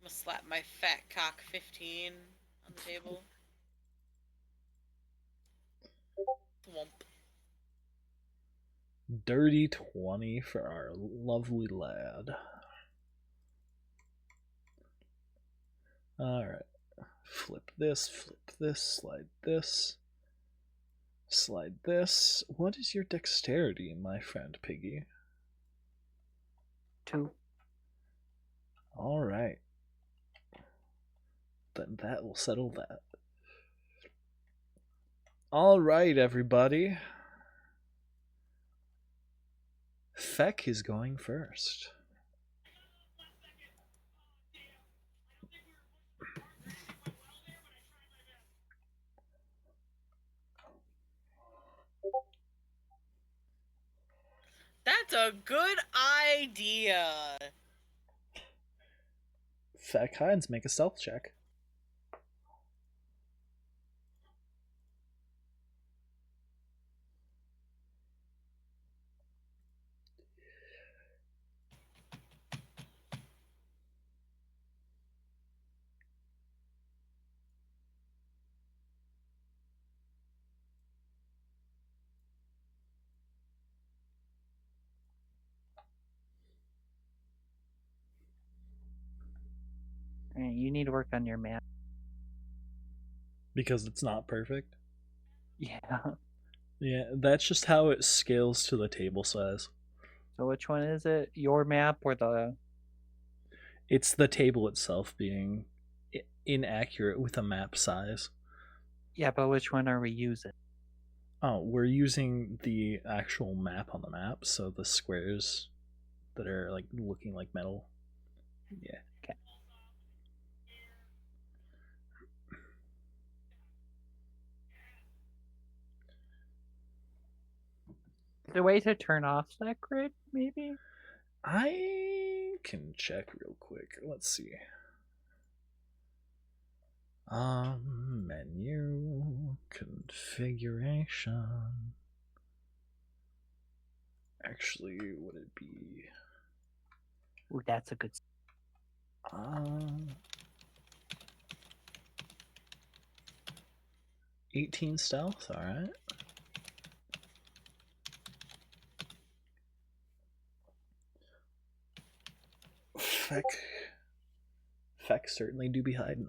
gonna slap my fat cock 15 on the table. Thwomp. Dirty 20 for our lovely lad. Alright. Flip this, slide this. Slide this. What is your dexterity, my friend Piggy? 2. Alright. Then that will settle that. Alright, everybody. Feck is going first. That's a good idea. Feck hides, make a stealth check. You need to work on your map. Because it's not perfect. Yeah. Yeah, that's just how it scales to the table size. So which one is it? Your map or the... It's the table itself being inaccurate with a map size. Yeah, but which one are we using? Oh, we're using the actual map on the map, so the squares that are like looking like metal. Yeah. Okay. Is there a way to turn off that grid, maybe? I can check real quick. Let's see. Menu configuration. Actually, would it be? Ooh, that's a good... 18 stealth. All right. Feck certainly do be hiding.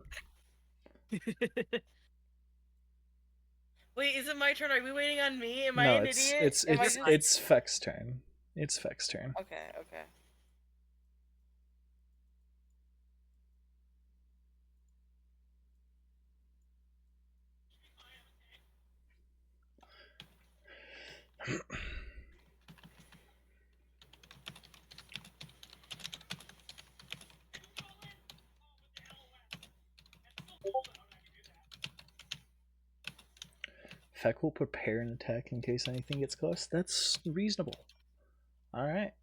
Wait, is it my turn? Are we waiting on me? Am I No, an idiot? Am I just... it's Feck's turn. It's Feck's turn. Okay, okay. Feck will prepare an attack in case anything gets close. That's reasonable. All right.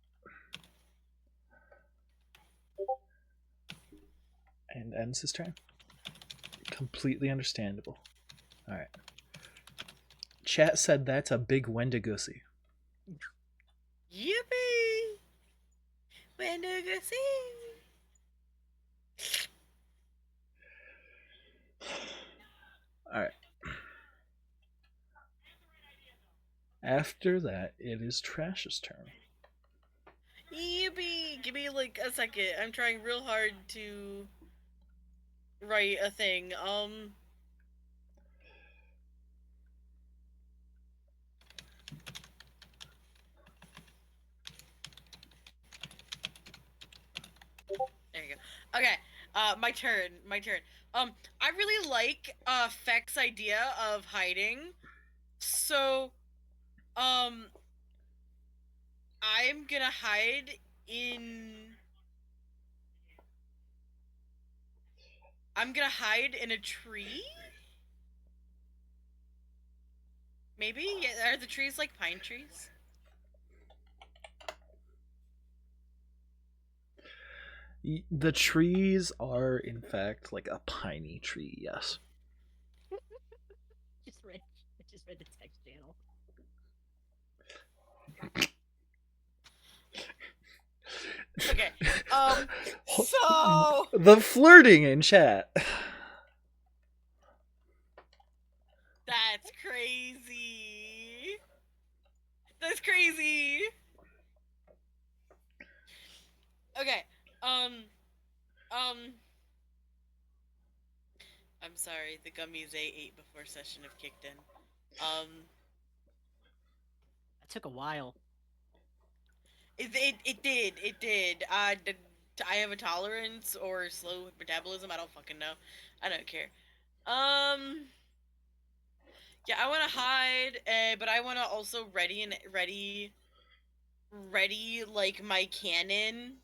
And ends his turn. Completely understandable. All right. Chat said that's a big Wendigoosey. Yippee! Wendigoosey! All right. After that, it is Trash's turn. Yippee! Give me like a second. I'm trying real hard to write a thing. There you go. Okay. My turn. My turn. I really like Feck's idea of hiding. So, I'm gonna hide in. I'm gonna hide in a tree. Maybe? Yeah, are the trees like pine trees? The trees are, in fact, like a piney tree, yes. I just read the text channel. Okay. So The flirting in chat. that's crazy. That's crazy. Okay. I'm I'm sorry. The gummies they ate before session have kicked in. That took a while. It did. It did. I have a tolerance or slow metabolism. I don't fucking know. I don't care. Yeah, I want to hide, but I want to also ready like my cannon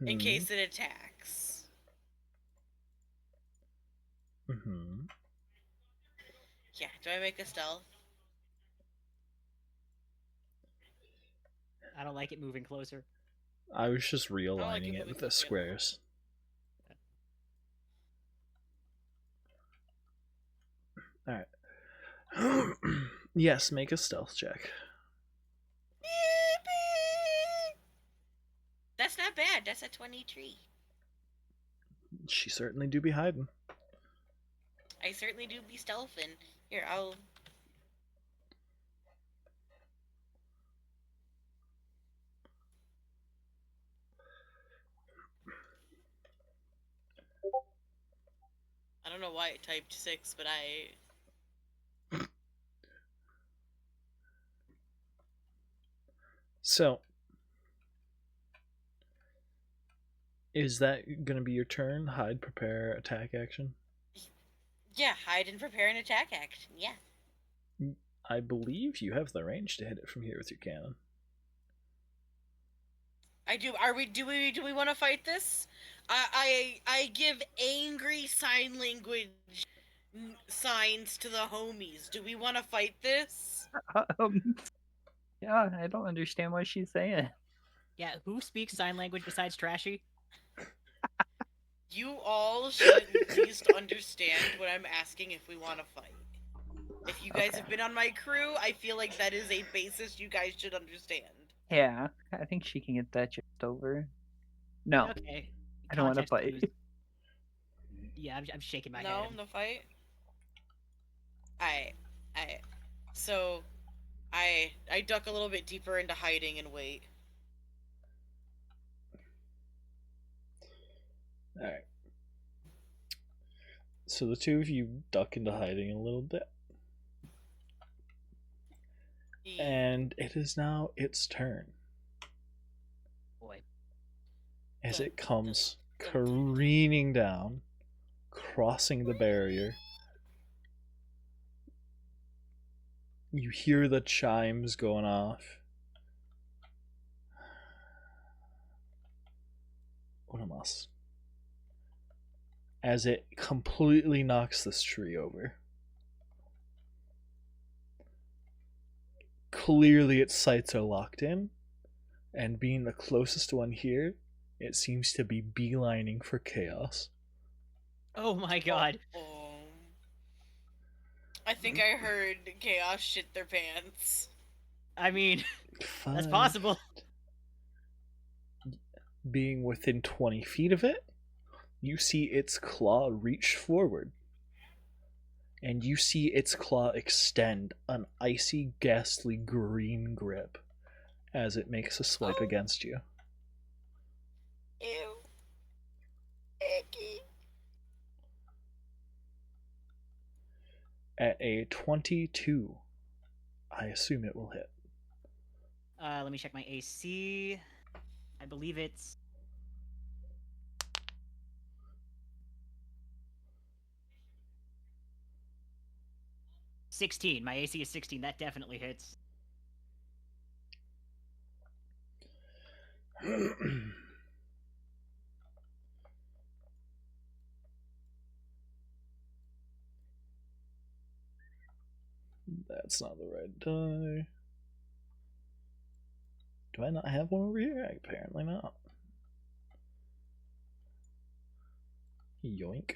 in case it attacks. Yeah. Do I make a stealth? I don't like it moving closer. I was just like realigning it it with moving the squares. Alright. Yes, make a stealth check. That's not bad. That's a 23. She certainly do be hiding. I certainly do be stealthing. Here, I'll. I don't know why it typed 6, but I. So, is that going to be your turn? Hide, prepare, attack action? Yeah, hide and prepare an attack action. Yeah. I believe you have the range to hit it from here with your cannon. I do. Do we want to fight this? I give angry sign language signs to the homies. Do we want to fight this? Yeah, I don't understand what she's saying. Yeah, who speaks sign language besides Trashy? You all should at least understand what I'm asking if we want to fight. If you guys have been on my crew, I feel like that is a basis you guys should understand. Yeah, I think she can get that just over. No, Okay. I don't want to Context fight. clues. Yeah, I'm shaking my head. No fight. I. So, I duck a little bit deeper into hiding and wait. Alright. So the two of you duck into hiding a little bit. And it is now its turn. Boy. As it comes careening down, crossing the barrier. You hear the chimes going off. Unamas. As it completely knocks this tree over. Clearly its sights are locked in, and being the closest one here, it seems to be beelining for chaos. Oh my god. I think I heard chaos shit their pants. I mean, that's 5. possible. Being within 20 feet of it, you see its claw reach forward. And you see its claw extend an icy, ghastly green grip as it makes a swipe against you. Ew. Icky. At a 22, I assume it will hit. Let me check my AC. I believe it's 16. My AC is 16. That definitely hits. That's not the right die. Do I not have one over here? Apparently not. Yoink.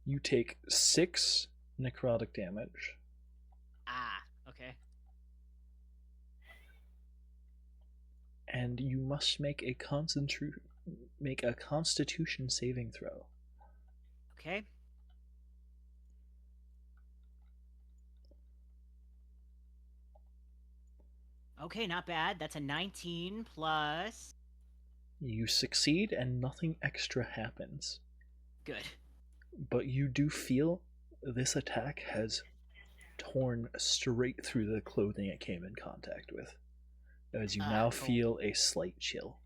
You take 6 necrotic damage. Ah, okay. And you must make a Constitution saving throw. Okay. Okay, not bad. That's a 19 plus. You succeed and nothing extra happens. Good. But you do feel this attack has torn straight through the clothing it came in contact with, as you now Cool. feel a slight chill.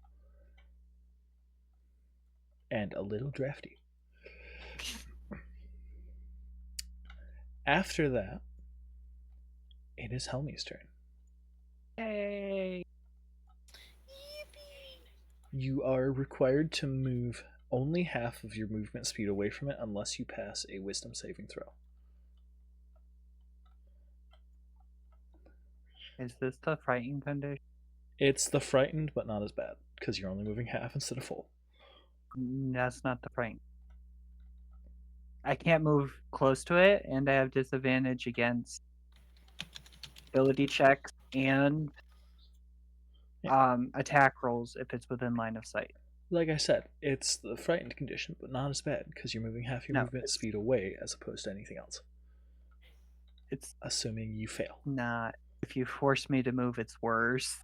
And a little drafty. After that, it is Helmy's turn. Yay! You are required to move only half of your movement speed away from it unless you pass a wisdom saving throw. Is this the frightened condition? It's the frightened, but not as bad, because you're only moving half instead of full. That's not the frightened. I can't move close to it, and I have disadvantage against ability checks and attack rolls if it's within line of sight. Like I said, it's the frightened condition, but not as bad, because you're moving half your No, movement it's- speed away as opposed to anything else. It's Assuming you fail. not. If you force me to move, it's worse.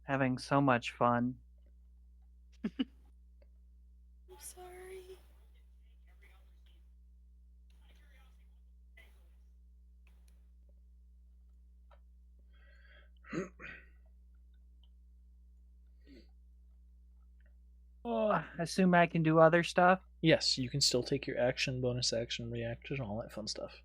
Having so much fun. I'm sorry. Oh, assume I can do other stuff. Yes, you can still take your action, bonus action, reaction, all that fun stuff.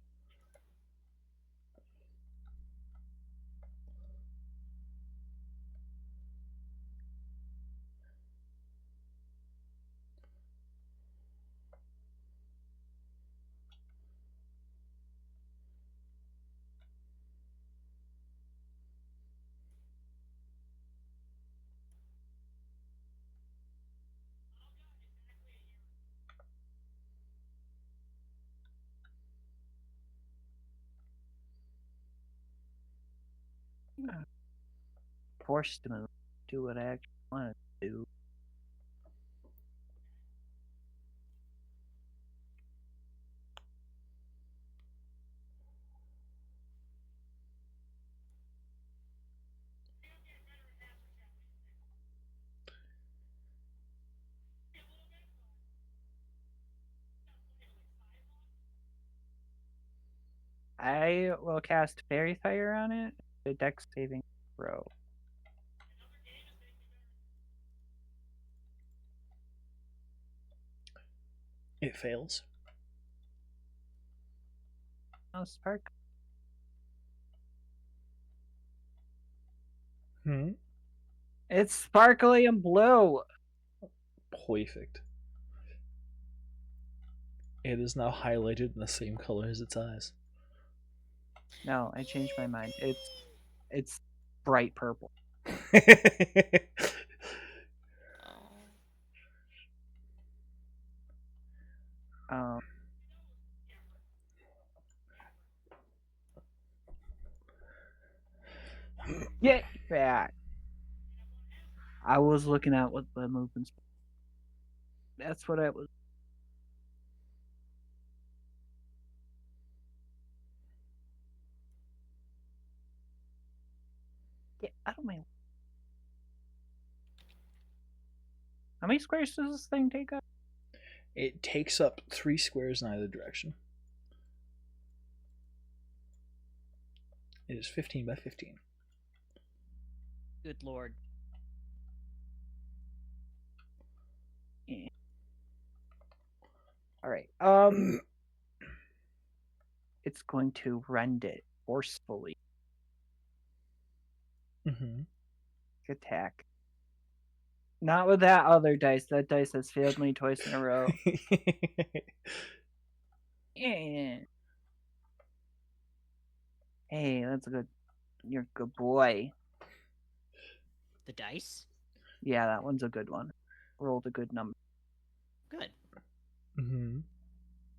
Forced to move. Do what I actually want to do. I will cast Fairy Fire on it. The dex saving throw. It fails. Oh, spark. It's sparkly and blue. Perfect. It is now highlighted in the same color as its eyes. No, I changed my mind. It's bright purple. Um, Get back. I was looking at what the movements. That's what I was. Get out of my. How many squares does this thing take up? It takes up 3 squares in either direction. It is 15 by 15. Good lord. Yeah. All right. It's going to rend it forcefully. Mm-hmm. Attack. Not with that other dice. That dice has failed me twice in a row. Yeah. Hey, that's a good. You're a good boy. The dice? Yeah, that one's a good one. Rolled a good number. Good. Mm-hmm.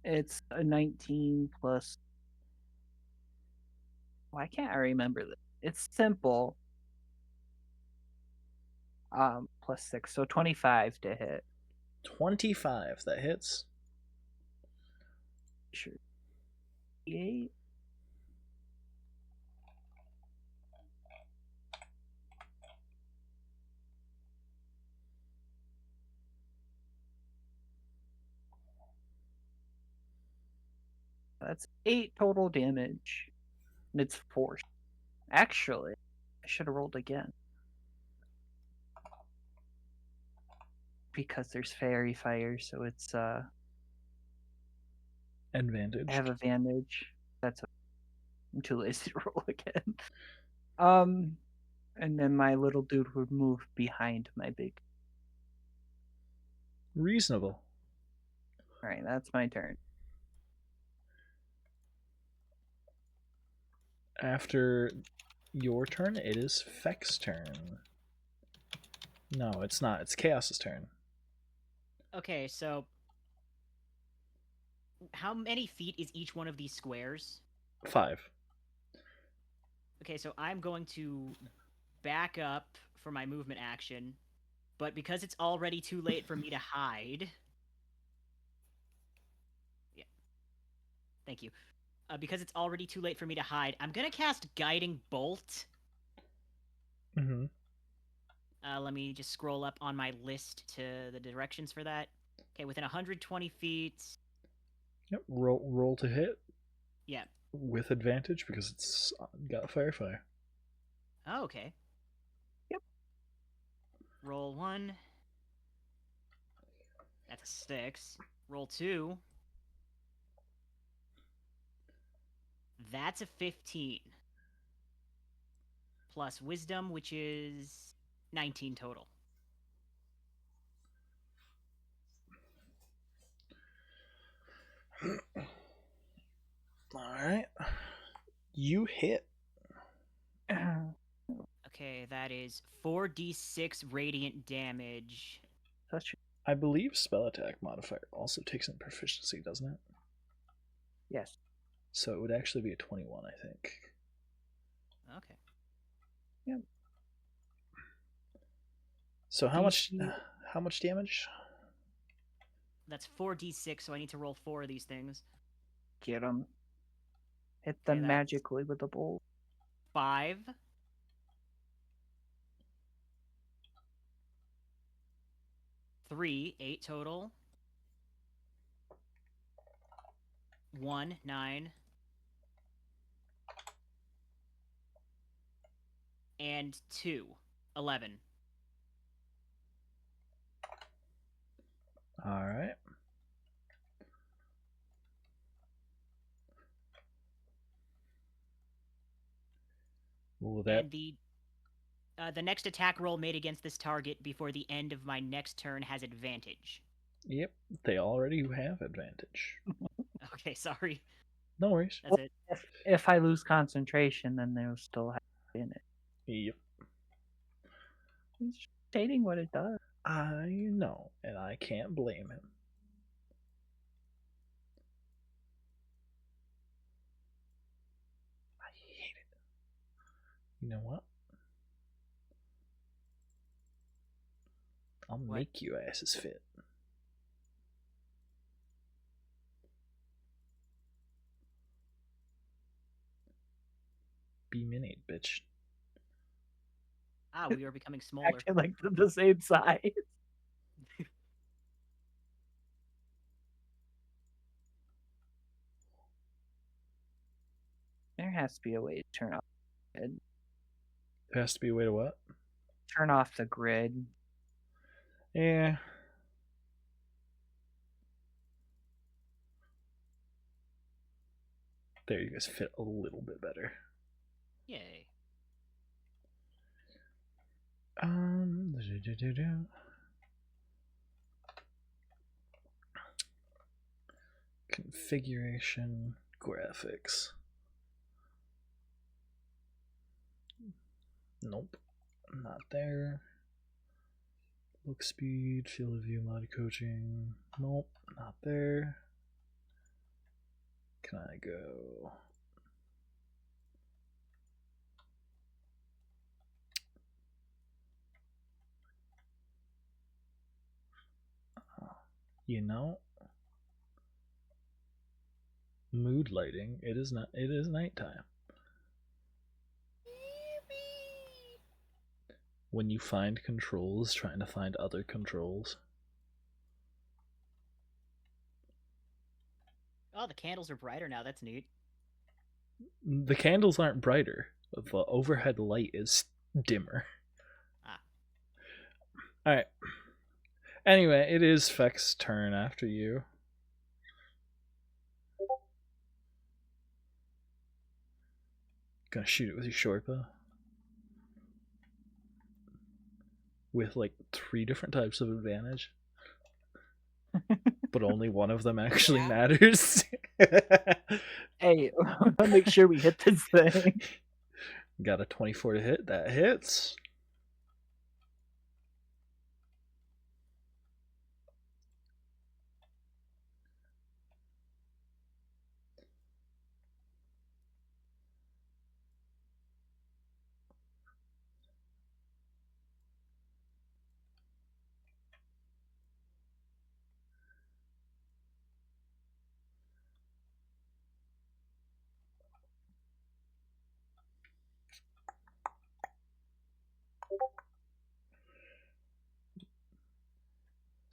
It's a 19 plus. Why can't I remember this? It's simple. Plus 6, so 25 to hit. 25, that hits. 8. That's 8 total damage. And it's forced. Actually, I should have rolled again. Because there's fairy fire, so it's Advantage. I have advantage. I'm too lazy to roll again. And then my little dude would move behind my big. Reasonable. Alright, that's my turn. After your turn, it is Feck's turn. No, it's not. It's Chaos's turn. Okay, so how many feet is each one of these squares? 5. Okay, so I'm going to back up for my movement action, but because it's already too late for me to hide. Yeah. Thank you. Because it's already too late for me to hide, I'm gonna cast Guiding Bolt. Mm-hmm. Let me just scroll up on my list to the directions for that. Okay, within 120 feet. Yep. Roll to hit Yeah. with advantage because it's got fire. Oh, okay. Yep. Roll 1. That's a 6. Roll 2. That's a 15. Plus wisdom, which is 19 total. Alright. You hit. Okay, that is 4d6 radiant damage. Such I believe spell attack modifier also takes in proficiency, doesn't it? yes. So it would actually be a 21, I think. Okay. Yep. So how DC much damage? That's 4d6, so I need to roll 4 of these things. Get them. Hit them that's- magically with a bolt. 5. 3, 8 total. 1, 9. And 2, 11. Alright. Well, that And the next attack roll made against this target before the end of my next turn has advantage. Yep, they already have advantage. Okay, sorry. No worries. That's it. If I lose concentration, then they'll still have in it. Yep. It's stating what it does. I know, and I can't blame him. I hate it. You know what? I'll What? make you asses fit. Be minute, bitch. Ah, we are becoming smaller. Actually, like the same size. There has to be a way to turn off the grid. There has to be a way to what? Turn off the grid. Yeah. There, you guys fit a little bit better. Yay. Configuration, graphics. Nope, not there. Look speed, field of view, mod coaching. Nope, not there. Can I go? You know, Mood lighting. It is not. It is nighttime. Yippee. When you find controls, trying to find other controls. Oh, the candles are brighter now. That's neat. The candles aren't brighter. The overhead light is dimmer. Ah. Alright. Anyway, it is Feck's turn after you. Gonna shoot it with your shortbow. With like 3 different types of advantage. But only one of them actually Yeah. matters. Hey, make sure we hit this thing. Got a 24 to hit. That hits.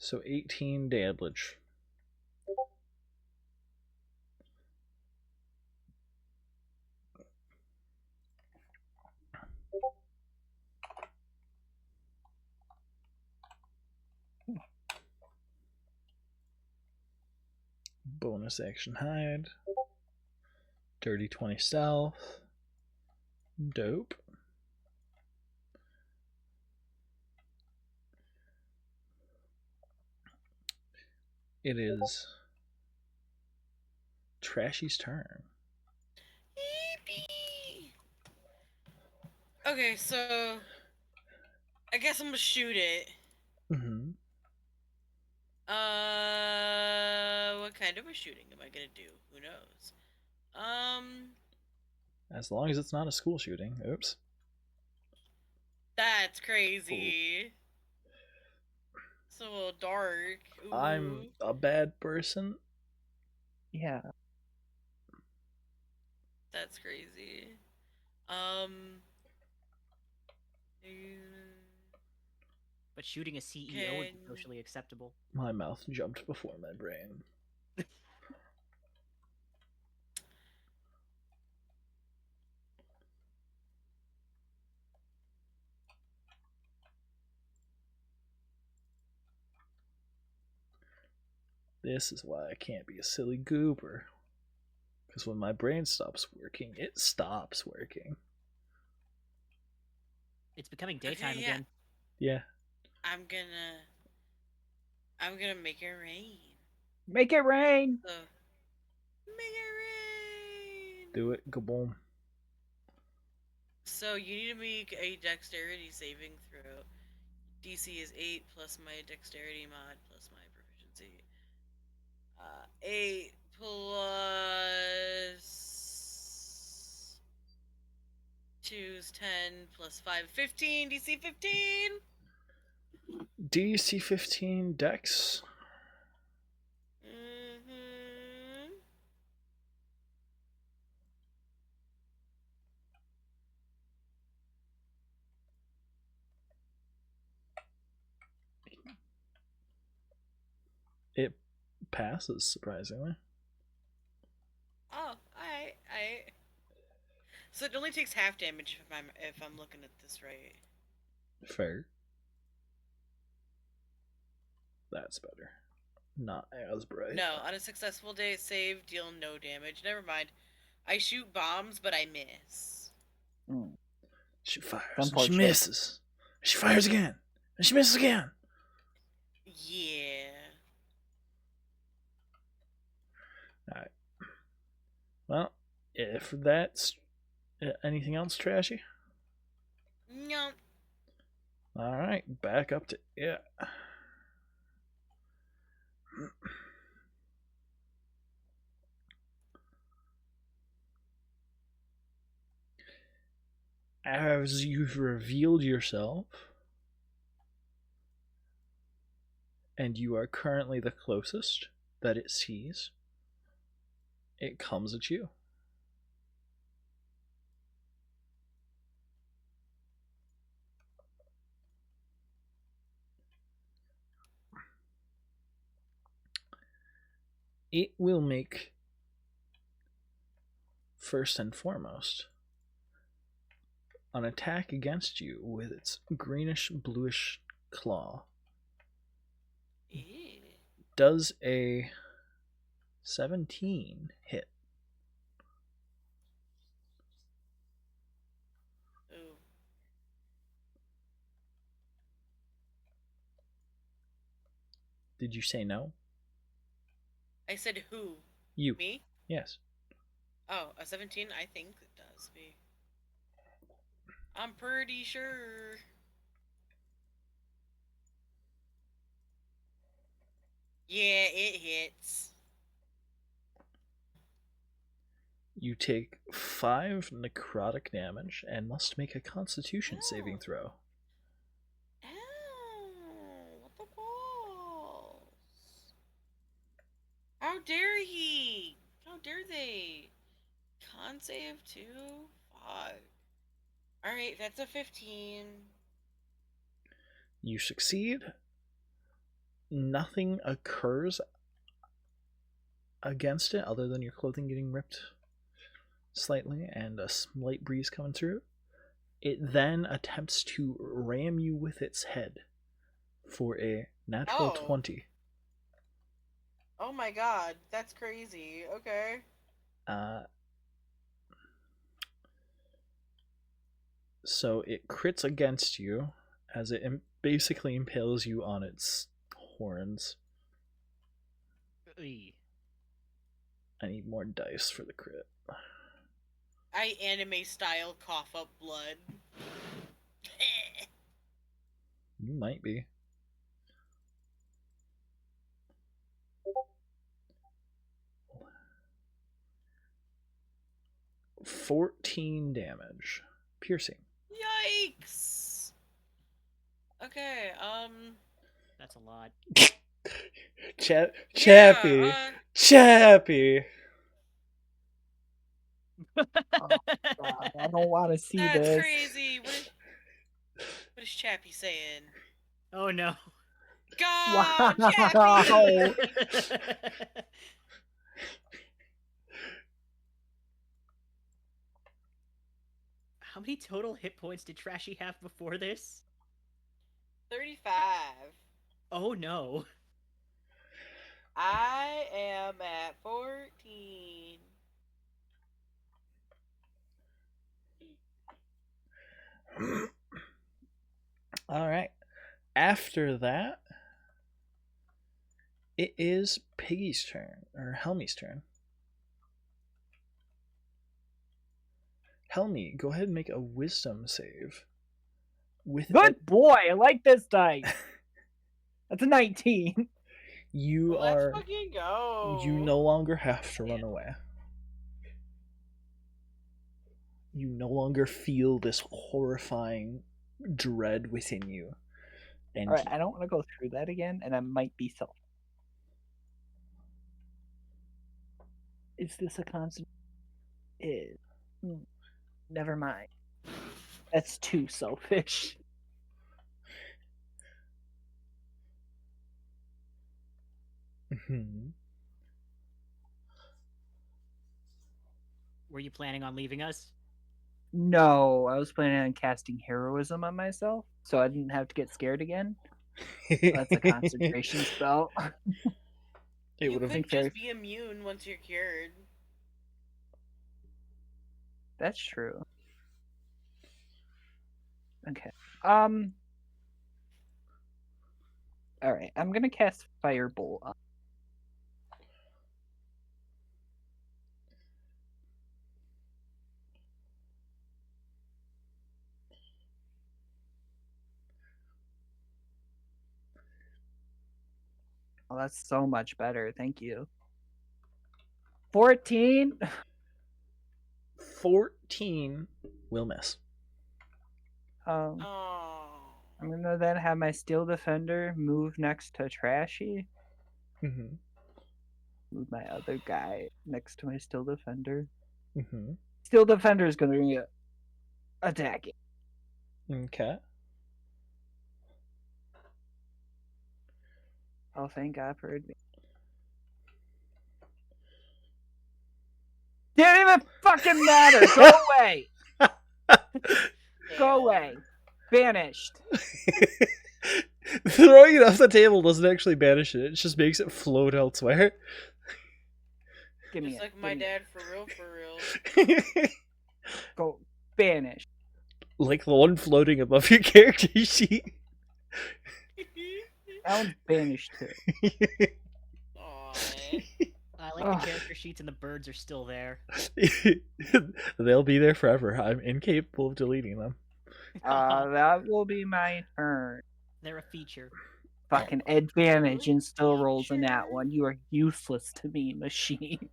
So 18 damage. Bonus action hide. Dirty 20 stealth. Dope. It is Trashy's turn. Yippee. Okay, so I guess I'm gonna shoot it. Mm-hmm. What kind of a shooting am I gonna do? Who knows? As long as it's not a school shooting. Oops. That's crazy. It's a little dark. Ooh. I'm a bad person. Yeah. That's crazy. Um. But shooting a CEO would be Can- socially acceptable. My mouth jumped before my brain. This is why I can't be a silly goober. Because when my brain stops working, it stops working. It's becoming daytime yeah. again. Yeah. I'm gonna make it rain. Make it rain. So, make it rain. Do it. Kaboom. So you need to make a dexterity saving throw. DC is 8 plus my dexterity mod plus my proficiency. 8 plus 2 is 10 plus 5, 15. DC 15. DC 15 Dex. Mm-hmm. It passes, surprisingly. Oh, alright. So it only takes half damage if I'm looking at this right. Fair. That's better. Not as bright. No, on a successful day save, deal no damage. Never mind. I shoot bombs, but I miss. Mm. She fires and she Unfortunate. misses. She fires again. And she misses again. Yeah. Alright. Well, if that's anything else trashy? No. Alright, back up to it. As you've revealed yourself, and you are currently the closest that it sees, it comes at you. It will make, first and foremost, an attack against you with its greenish bluish claw. Does a 17 hit? Ooh. Did you say no? I said who? You. Me? Yes. Oh, a 17? I think it does me. I'm pretty sure. Yeah, it hits. You take 5 necrotic damage and must make a constitution saving Oh. throw. Ow, what the balls? How dare he? How dare they? Con save 2? Fuck. Alright, that's a 15. You succeed. Nothing occurs against it other than your clothing getting ripped slightly and a slight breeze coming through. It then attempts to ram you with its head for a natural Oh. 20. Oh my god, that's crazy. Okay. So it crits against you as it basically impales you on its horns. Eey. I need more dice for the crit. I anime style cough up blood. You might be. $14 damage. Piercing. Yikes! Okay, That's a lot. Chappy. Yeah, Chappy. Oh, God, I don't want to see that's this. crazy. What is Chappy saying? Oh no. God, Wow. Chappy! How many total hit points did Trashy have before this? 35. Oh no. I am at 14. All right. After that, it is Piggy's turn, or Helmy's turn. Helmy, go ahead and make a wisdom save. With Good boy, I like this dice. That's a 19. you Let's are fucking go. you no longer have to run away. You no longer feel this horrifying dread within you. And Alright, I don't want to go through that again, and I might be self. Is this a constant? Is. Never mind. That's too selfish. Mhm. Were you planning on leaving us? No, I was planning on casting heroism on myself, so I didn't have to get scared again. That's a concentration spell. It You would have could Okay. just be immune once you're cured. That's true. Okay. Alright, I'm gonna cast Firebolt on. Oh, that's so much better. Thank you. 14. 14 will miss. Oh. I'm gonna then have my Steel Defender move next to Trashy. Mm-hmm. Move my other guy next to my Steel Defender. Mm-hmm. Steel Defender is going to be attacking. Okay. Oh, thank God for it. Didn't even fucking matter. Go away. Go away. Vanished. Throwing it off the table doesn't actually banish it. It just makes it float elsewhere. Give me Just it. like my Give me dad, for real. it. Go. Vanish. Like the one floating above your character sheet. That one's vanished too. Aw. I like Ugh. the character sheets and the birds are still there. They'll be there forever. I'm incapable of deleting them. That will be my turn. They're a feature. Fucking advantage and still rolls in that one. You are useless to me, machine.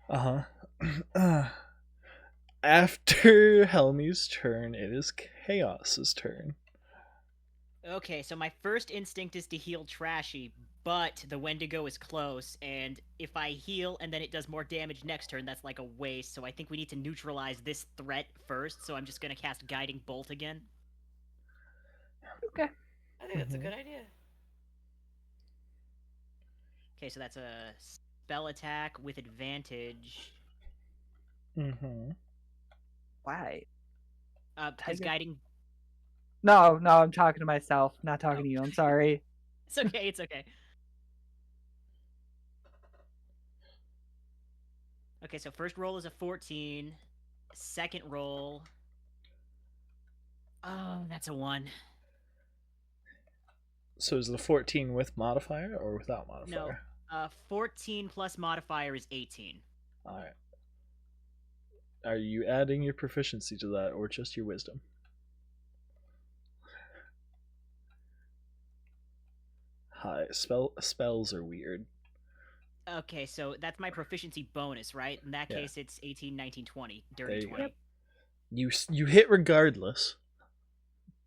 Uh-huh. After Helmy's turn, it is Chaos's turn. Okay, so my first instinct is to heal Trashy, but the Wendigo is close, and if I heal and then it does more damage next turn, that's like a waste, so I think we need to neutralize this threat first, so I'm just gonna cast Guiding Bolt again. Okay. I think that's a good idea. Okay, so that's a spell attack with advantage. Mm-hmm. Why? Is Tiger- Guiding... No, I'm talking to myself, not talking Oh. to you. I'm sorry. It's okay, it's okay. Okay, so first roll is a 14. Second roll... Oh, that's a 1. So is the 14 with modifier or without modifier? No. 14 plus modifier is 18. Alright. Are you adding your proficiency to that or just your wisdom? Hi, spells are weird. Okay, so that's my proficiency bonus, right? In that Yeah. case, it's 18, 19, 20. There Dirty you go. 20. You hit regardless,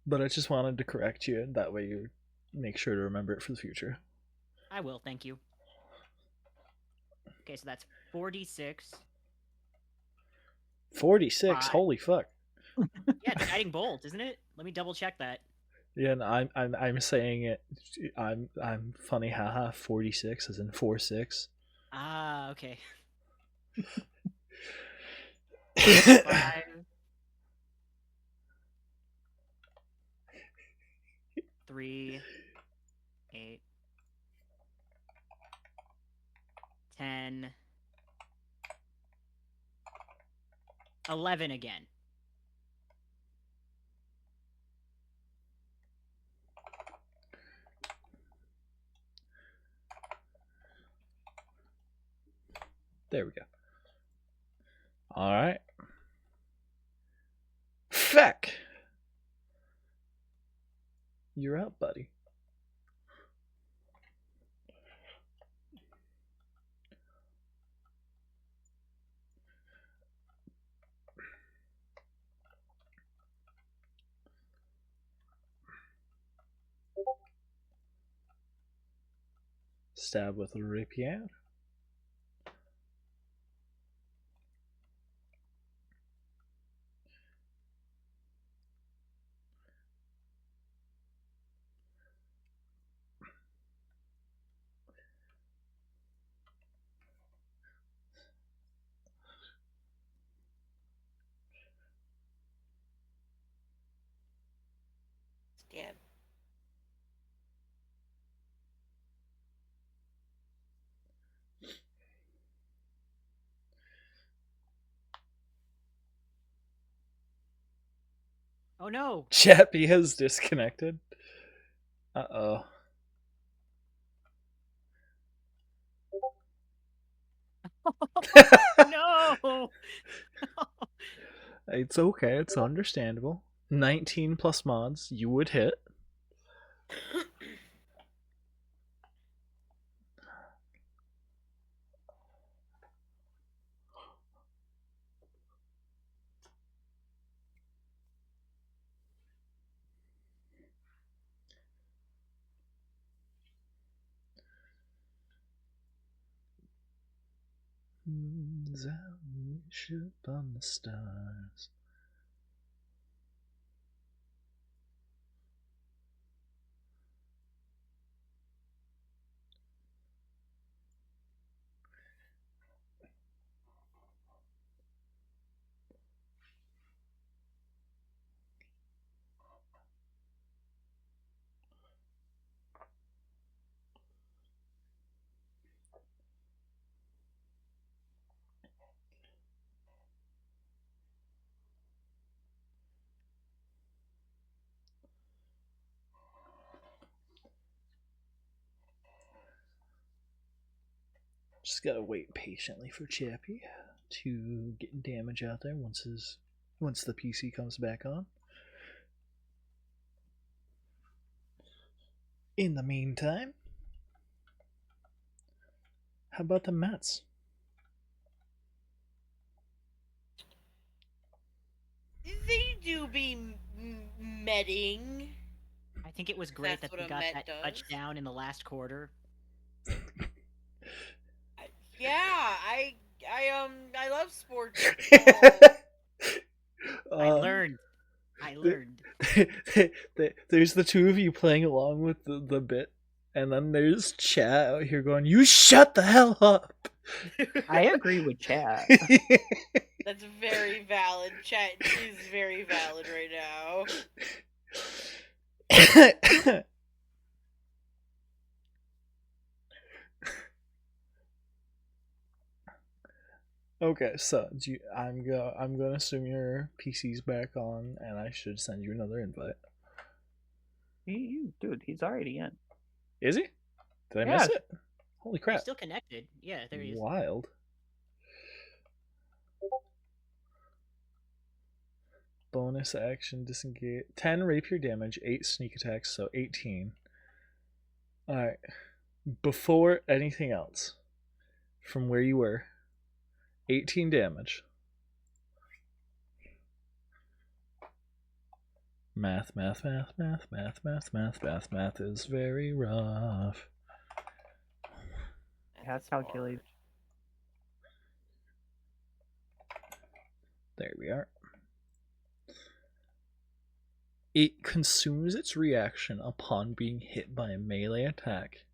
but I just wanted to correct you, and that way you make sure to remember it for the future. I will, thank you. Okay, so that's 46. 46. Five. Holy fuck. Yeah, it's Guiding Bolt, isn't it? Let me double check that. Yeah, and I'm saying it. I'm funny, haha. 46 as in 46. Ah, okay. 5. 3. 8. 10. 11 again. There we go. All right. Feck. You're up, buddy. Stab with a rapier. Stab. Oh no! Chappi has disconnected. Uh-oh. No! It's okay. It's understandable. 19 plus mods. You would hit. Sends out wish upon the stars. Just gotta wait patiently for Chappie to get damage out there once the PC comes back on. In the meantime, how about the Mets? They do be metting. I think it was great That's that what they a got Met that does. touchdown in the last quarter. Yeah, I love sports. I learned. There's the two of you playing along with the bit, and then there's Chat out here going, "You shut the hell up." I agree with Chad. That's very valid. Chat is very valid right now. Okay, so I'm gonna assume your PC's back on, and I should send you another invite. Dude, he's already in. Is he? Did I Yeah. miss it? Holy He's crap! still connected. Yeah, there he is. Wild. Bonus action disengage. 10 rapier damage, 8 sneak attacks, so 18. Alright. Before anything else, from where you were, 18 damage. Math is very rough. Has calculated. There we are. It consumes its reaction upon being hit by a melee attack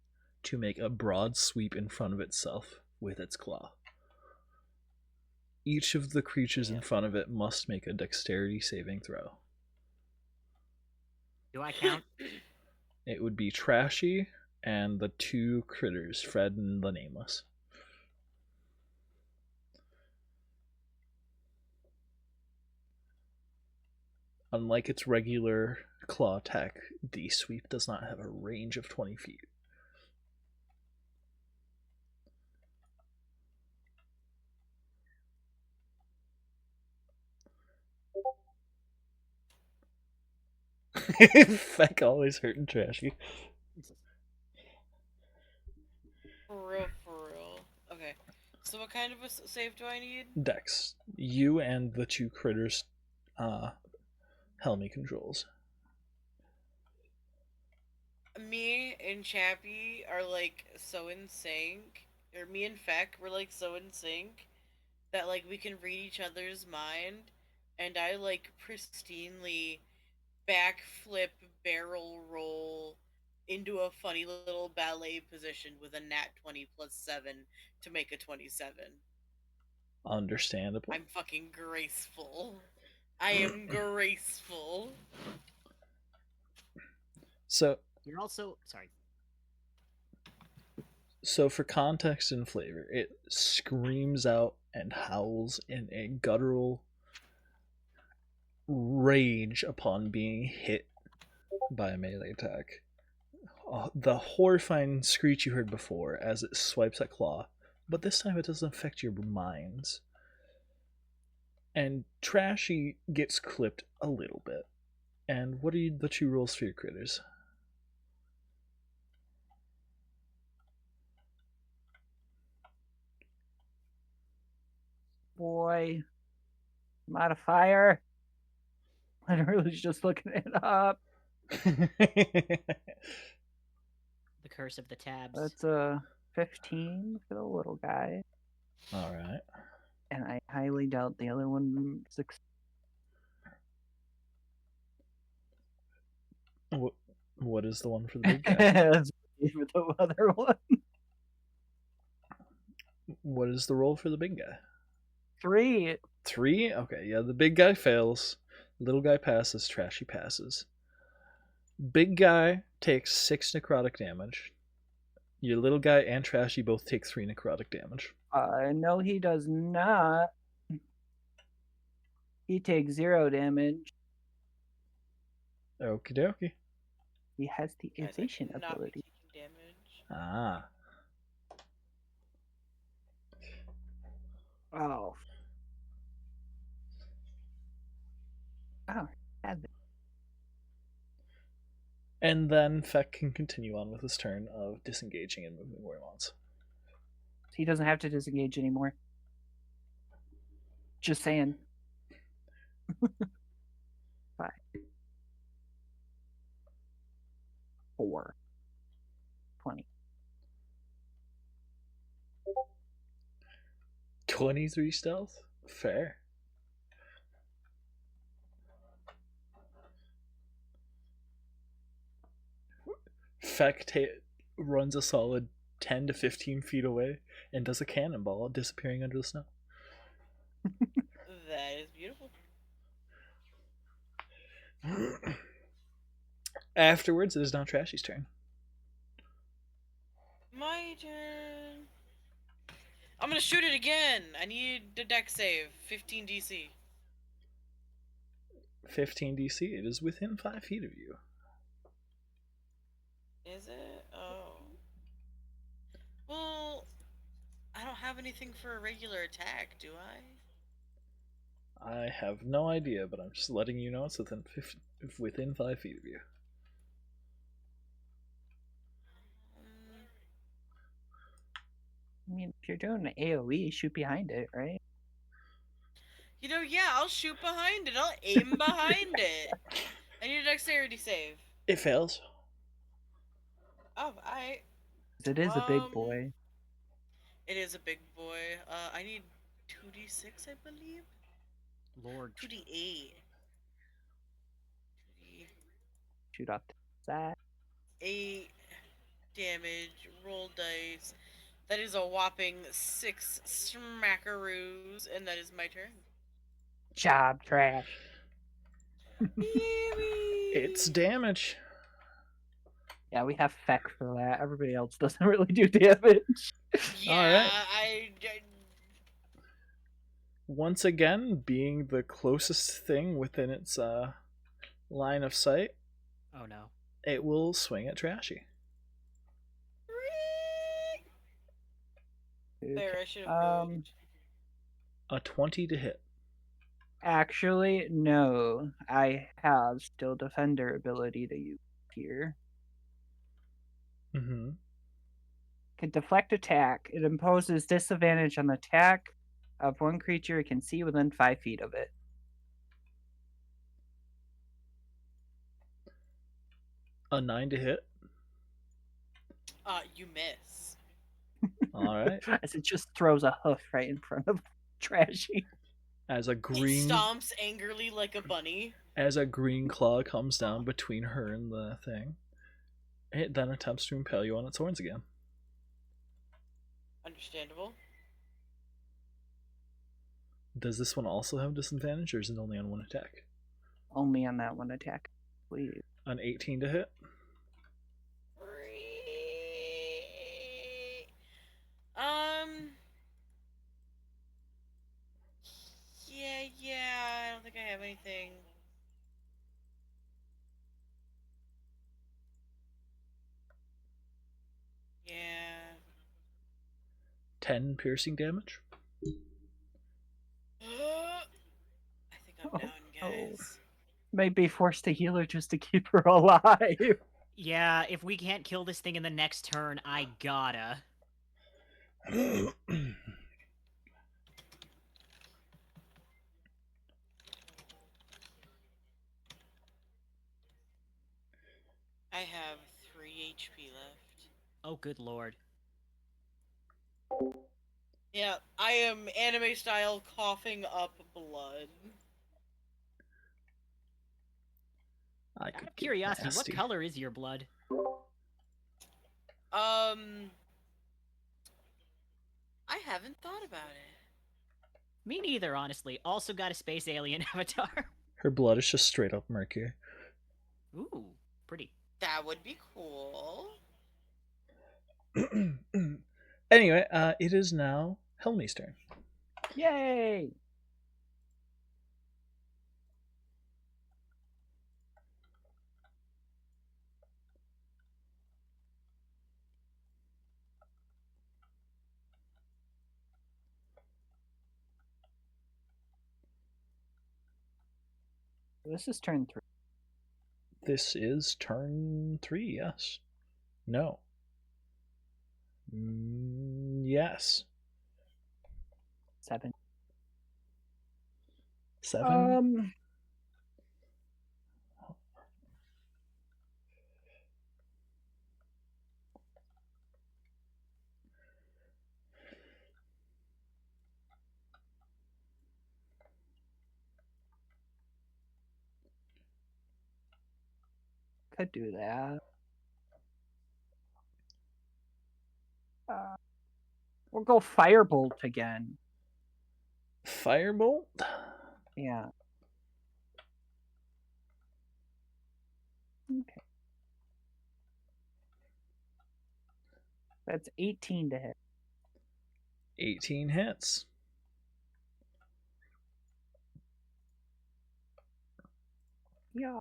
to make a broad sweep in front of itself with its claw. Each of the creatures in front of it must make a dexterity saving throw. Do I count? It would be Trashy and the two critters, Fred and the Nameless. Unlike its regular claw attack, the sweep does not have a range of 20 feet. Feck always hurting Trashy. For real. Okay. So what kind of a save do I need? Dex. You and the two critters Helmy controls. Me and Chappie are like so in sync, or me and Feck were like so in sync that like we can read each other's mind, and I like pristinely backflip barrel roll into a funny little ballet position with a nat 20 plus 7 to make a 27. Understandable. I'm fucking graceful. I am graceful. So You're also sorry. So for context and flavor, it screams out and howls in a guttural rage upon being hit by a melee attack. The horrifying screech you heard before as it swipes at claw, but this time it doesn't affect your minds. And Trashy gets clipped a little bit. And what are the two rules for your critters? Boy. Modifier. Literally just looking it up. The curse of the tabs. That's a 15 for the little guy. All right. And I highly doubt the other one succeeds. What is the one for the big guy? As with the other one. What is the roll for the big guy? 3. 3? Okay, yeah, the big guy fails. Little guy passes. Trashy passes. Big guy takes 6 necrotic damage. Your little guy and Trashy both take 3 necrotic damage. No, he does not. He takes 0 damage. Okie dokie. He has the Guys, I evasion cannot be ability. taking damage. Ah. Oh. Oh, had it. And then Feck can continue on with his turn of disengaging and moving where he wants. He doesn't have to disengage anymore. Just saying. 5. 4. 20. 23 stealth? Fair. Feck runs a solid 10 to 15 feet away and does a cannonball, disappearing under the snow. That is beautiful. Afterwards, it is now Trashy's turn. My turn. I'm gonna shoot it again. I need a deck save. 15 DC. 15 DC. It is within 5 feet of you. Is it? Oh. Well, I don't have anything for a regular attack, do I? I have no idea, but I'm just letting you know it's within 5 feet of you. I mean, if you're doing an AoE, shoot behind it, right? You know, yeah, I'll shoot behind it. I'll aim behind it. I need a dexterity save. It fails. Oh, 'Cause it is a big Um, boy. It is a big boy. I need 2d6, I believe. Lord. 2d8. Shoot off the side. 8 damage. Roll dice. That is a whopping 6 smackaroos, and that is my turn. Job, Trash. It's damage. Yeah, we have Feck for that. Everybody else doesn't really do damage. Yeah, Alright. Once again, being the closest thing within its line of sight, Oh no. it will swing at Trashy. There, I should have moved. A 20 to hit. Actually, no. I have still defender ability to use here. Mm-hmm. Can deflect attack. It imposes disadvantage on the attack of one creature it can see within 5 feet of it. A 9 to hit. You miss. Alright. As it just throws a hoof right in front of Trashy. As a It green stomps angrily like a bunny. as a green claw comes down between her and the thing, it then attempts to impale you on its horns again. Understandable. Does this one also have disadvantage, or is it only on one attack? Only on that one attack, please. An 18 to hit. Yeah, I don't think I have anything. Yeah. 10 piercing damage. I think I'm down, guys. Might be forced to heal her just to keep her alive. Yeah, if we can't kill this thing in the next turn, I gotta. I have 3 HP left. Oh, good lord. Yeah, I am anime style coughing up blood. I Out could of get curiosity, what nasty. color is your blood? I haven't thought about it. Me neither, honestly. Also got a space alien avatar. Her blood is just straight up mercury. Ooh, pretty. That would be cool. Anyway, it is now Helmy's turn. Yay! This is turn 3. This is turn 3, yes. No. Yes. 7. 7? Could do that. We'll go firebolt again. Firebolt? Yeah. Okay. That's 18 to hit. 18 hits. Yeah.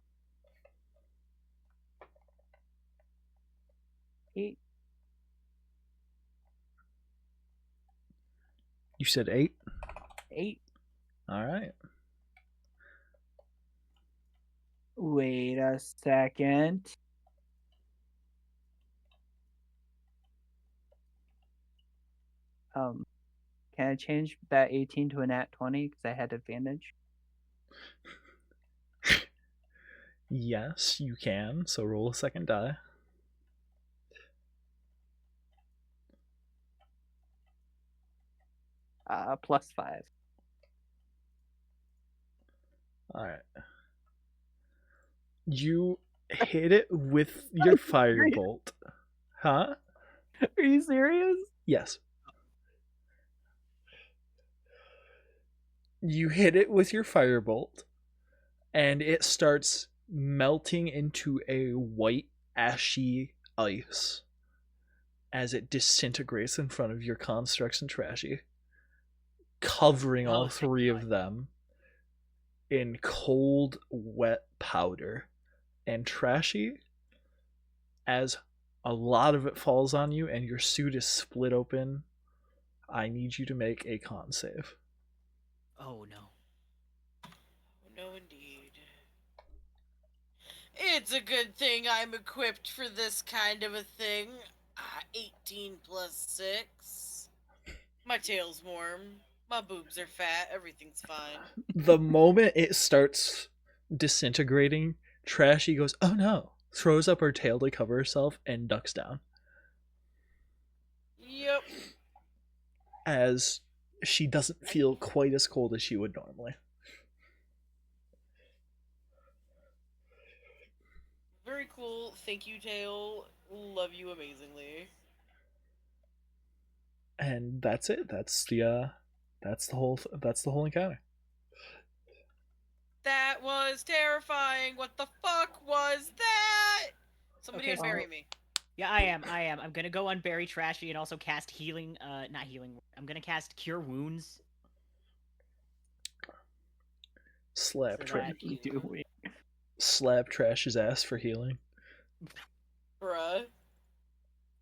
8. You said 8? 8. Alright. Wait a second. Can I change that 18 to a nat 20 because I had advantage? Yes, you can. So roll a second die. +5. Alright. You hit it with your firebolt. Huh? Are you serious? Yes. You hit it with your firebolt, and it starts melting into a white, ashy ice as it disintegrates in front of your constructs and Trashy, covering all thank 3 God. of them in cold, wet powder. And Trashy, as a lot of it falls on you and your suit is split open, I need you to make a con save. Oh no. No, indeed. It's a good thing I'm equipped for this kind of a thing. 18 plus 6. My tail's warm. My boobs are fat. Everything's fine. The moment it starts disintegrating, Trashy goes, "Oh no," throws up her tail to cover herself and ducks down Yep. as she doesn't feel quite as cold as she would normally. Very cool. Thank you, Tail. Love you amazingly. And that's it. That's the whole encounter. That was terrifying. What the fuck was that? Somebody Okay, so- unbury me. Yeah, I am. I'm gonna go unbury Trashy and also cast healing. Not healing. I'm gonna cast Cure Wounds. Slap So Trash. that- What are you doing? Slap Trash's ass for healing. Bruh.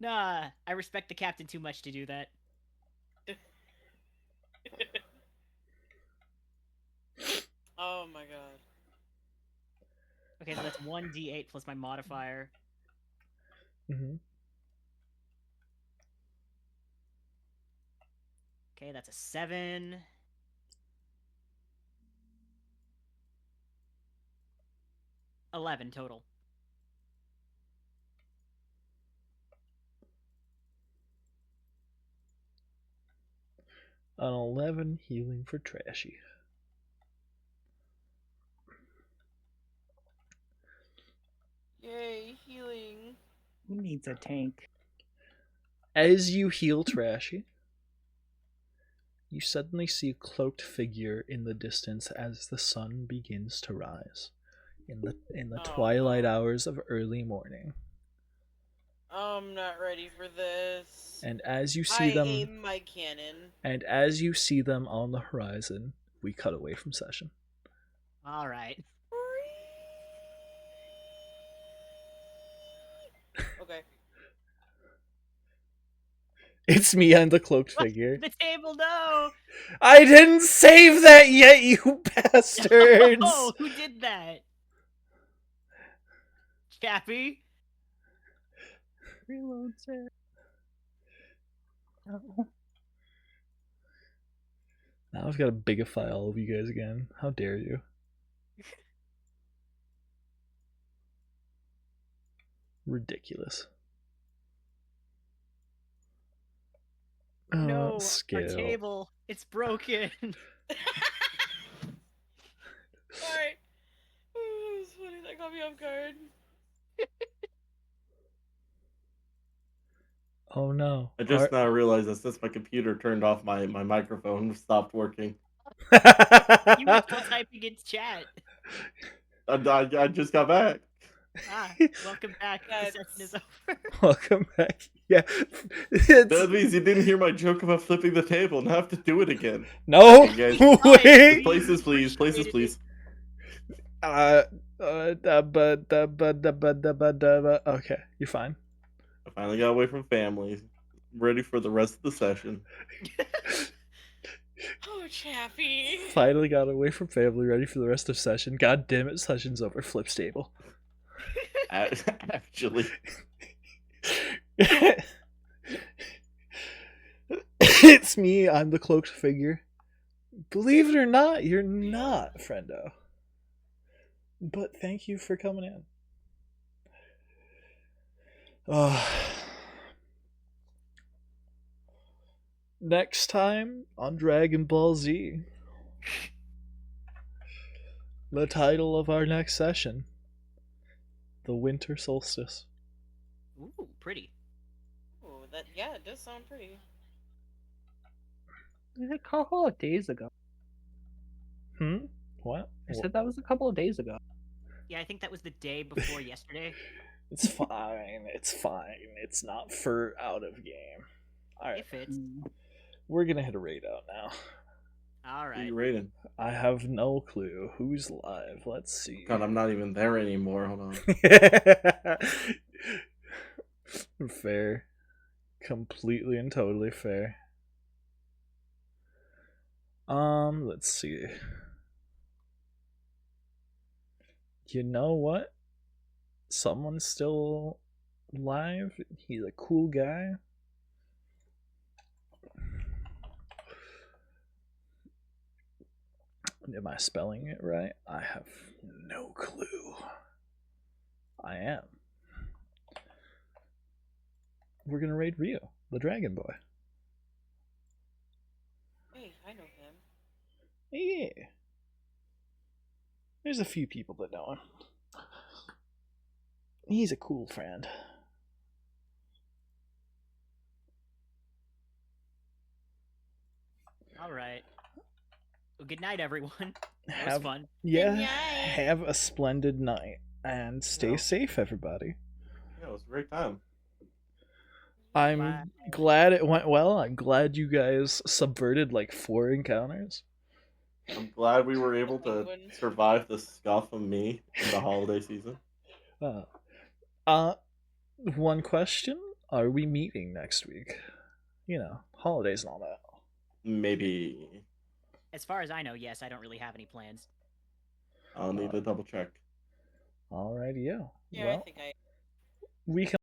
Nah, I respect the captain too much to do that. Oh my god. Okay, so that's 1d8 plus my modifier. Mm-hmm. Okay, that's a 7. $11 total. an 11 healing for Trashy. Yay, healing. Who needs a tank? As you heal Trashy, you suddenly see a cloaked figure in the distance as the sun begins to rise in the Oh, twilight no. hours of early morning. I'm not ready for this. And as you see I them aim my cannon. and as you see them on the horizon, we cut away from session. All right. Okay. It's me and the cloaked figure. The table, no! I didn't save that yet, you bastards! Oh, who did that? Chappi? Reload, sir. No. Now I've got to bigify all of you guys again. How dare you? Ridiculous. No, our Skill. table. It's broken. Alright. It's funny, that caught me off guard. Oh no. I just now realized that since my computer turned off, my microphone stopped working. You were still typing in chat. I just got back. Ah, welcome back. The session is over. Welcome back. Yeah. That means you didn't hear my joke about flipping the table and have to do it again. No! Okay, Wait! Places, please. Places, please. Okay, you're fine. I finally got away from family. Ready for the rest of the session. Oh, Chappy. Finally got away from family, ready for the rest of session. God damn it, session's over. Flip stable. Actually. It's me, I'm the cloaked figure. Believe it or not, you're not, friendo. But thank you for coming in. Next time on Dragon Ball Z, the title of our next session, The Winter Solstice. Ooh, pretty. Oh, that, yeah, it does sound pretty. A couple of days ago. What? I said that was a couple of days ago. Yeah, I think that was the day before yesterday. It's fine. It's fine. It's not for out of game. Alright, It fits. we're gonna hit a raid out now. All Who right. you rating? I have no clue who's live. Let's see. God, I'm not even there anymore. Hold on. Fair. Completely and totally fair. Let's see. You know what? Someone's still live. He's a cool guy. Am I spelling it right? I have no clue. I am. We're gonna raid Rio, the Dragon Boy. Hey, I know him. Yeah. There's a few people that know him. He's a cool friend. All right. Well, good night, everyone. That was fun. Yeah, Good night. have a splendid night. And stay Yeah. safe, everybody. Yeah, it was a great time. I'm Bye. glad it went well. I'm glad you guys subverted like 4 encounters. I'm glad we were able to Penguin. survive the scuff of me in the holiday season. One question: are we meeting next week? You know, holidays and all that. Maybe. As far as I know, yes, I don't really have any plans. I'll need to double check. Alrighty, yo. Yeah, I Well, think I. we can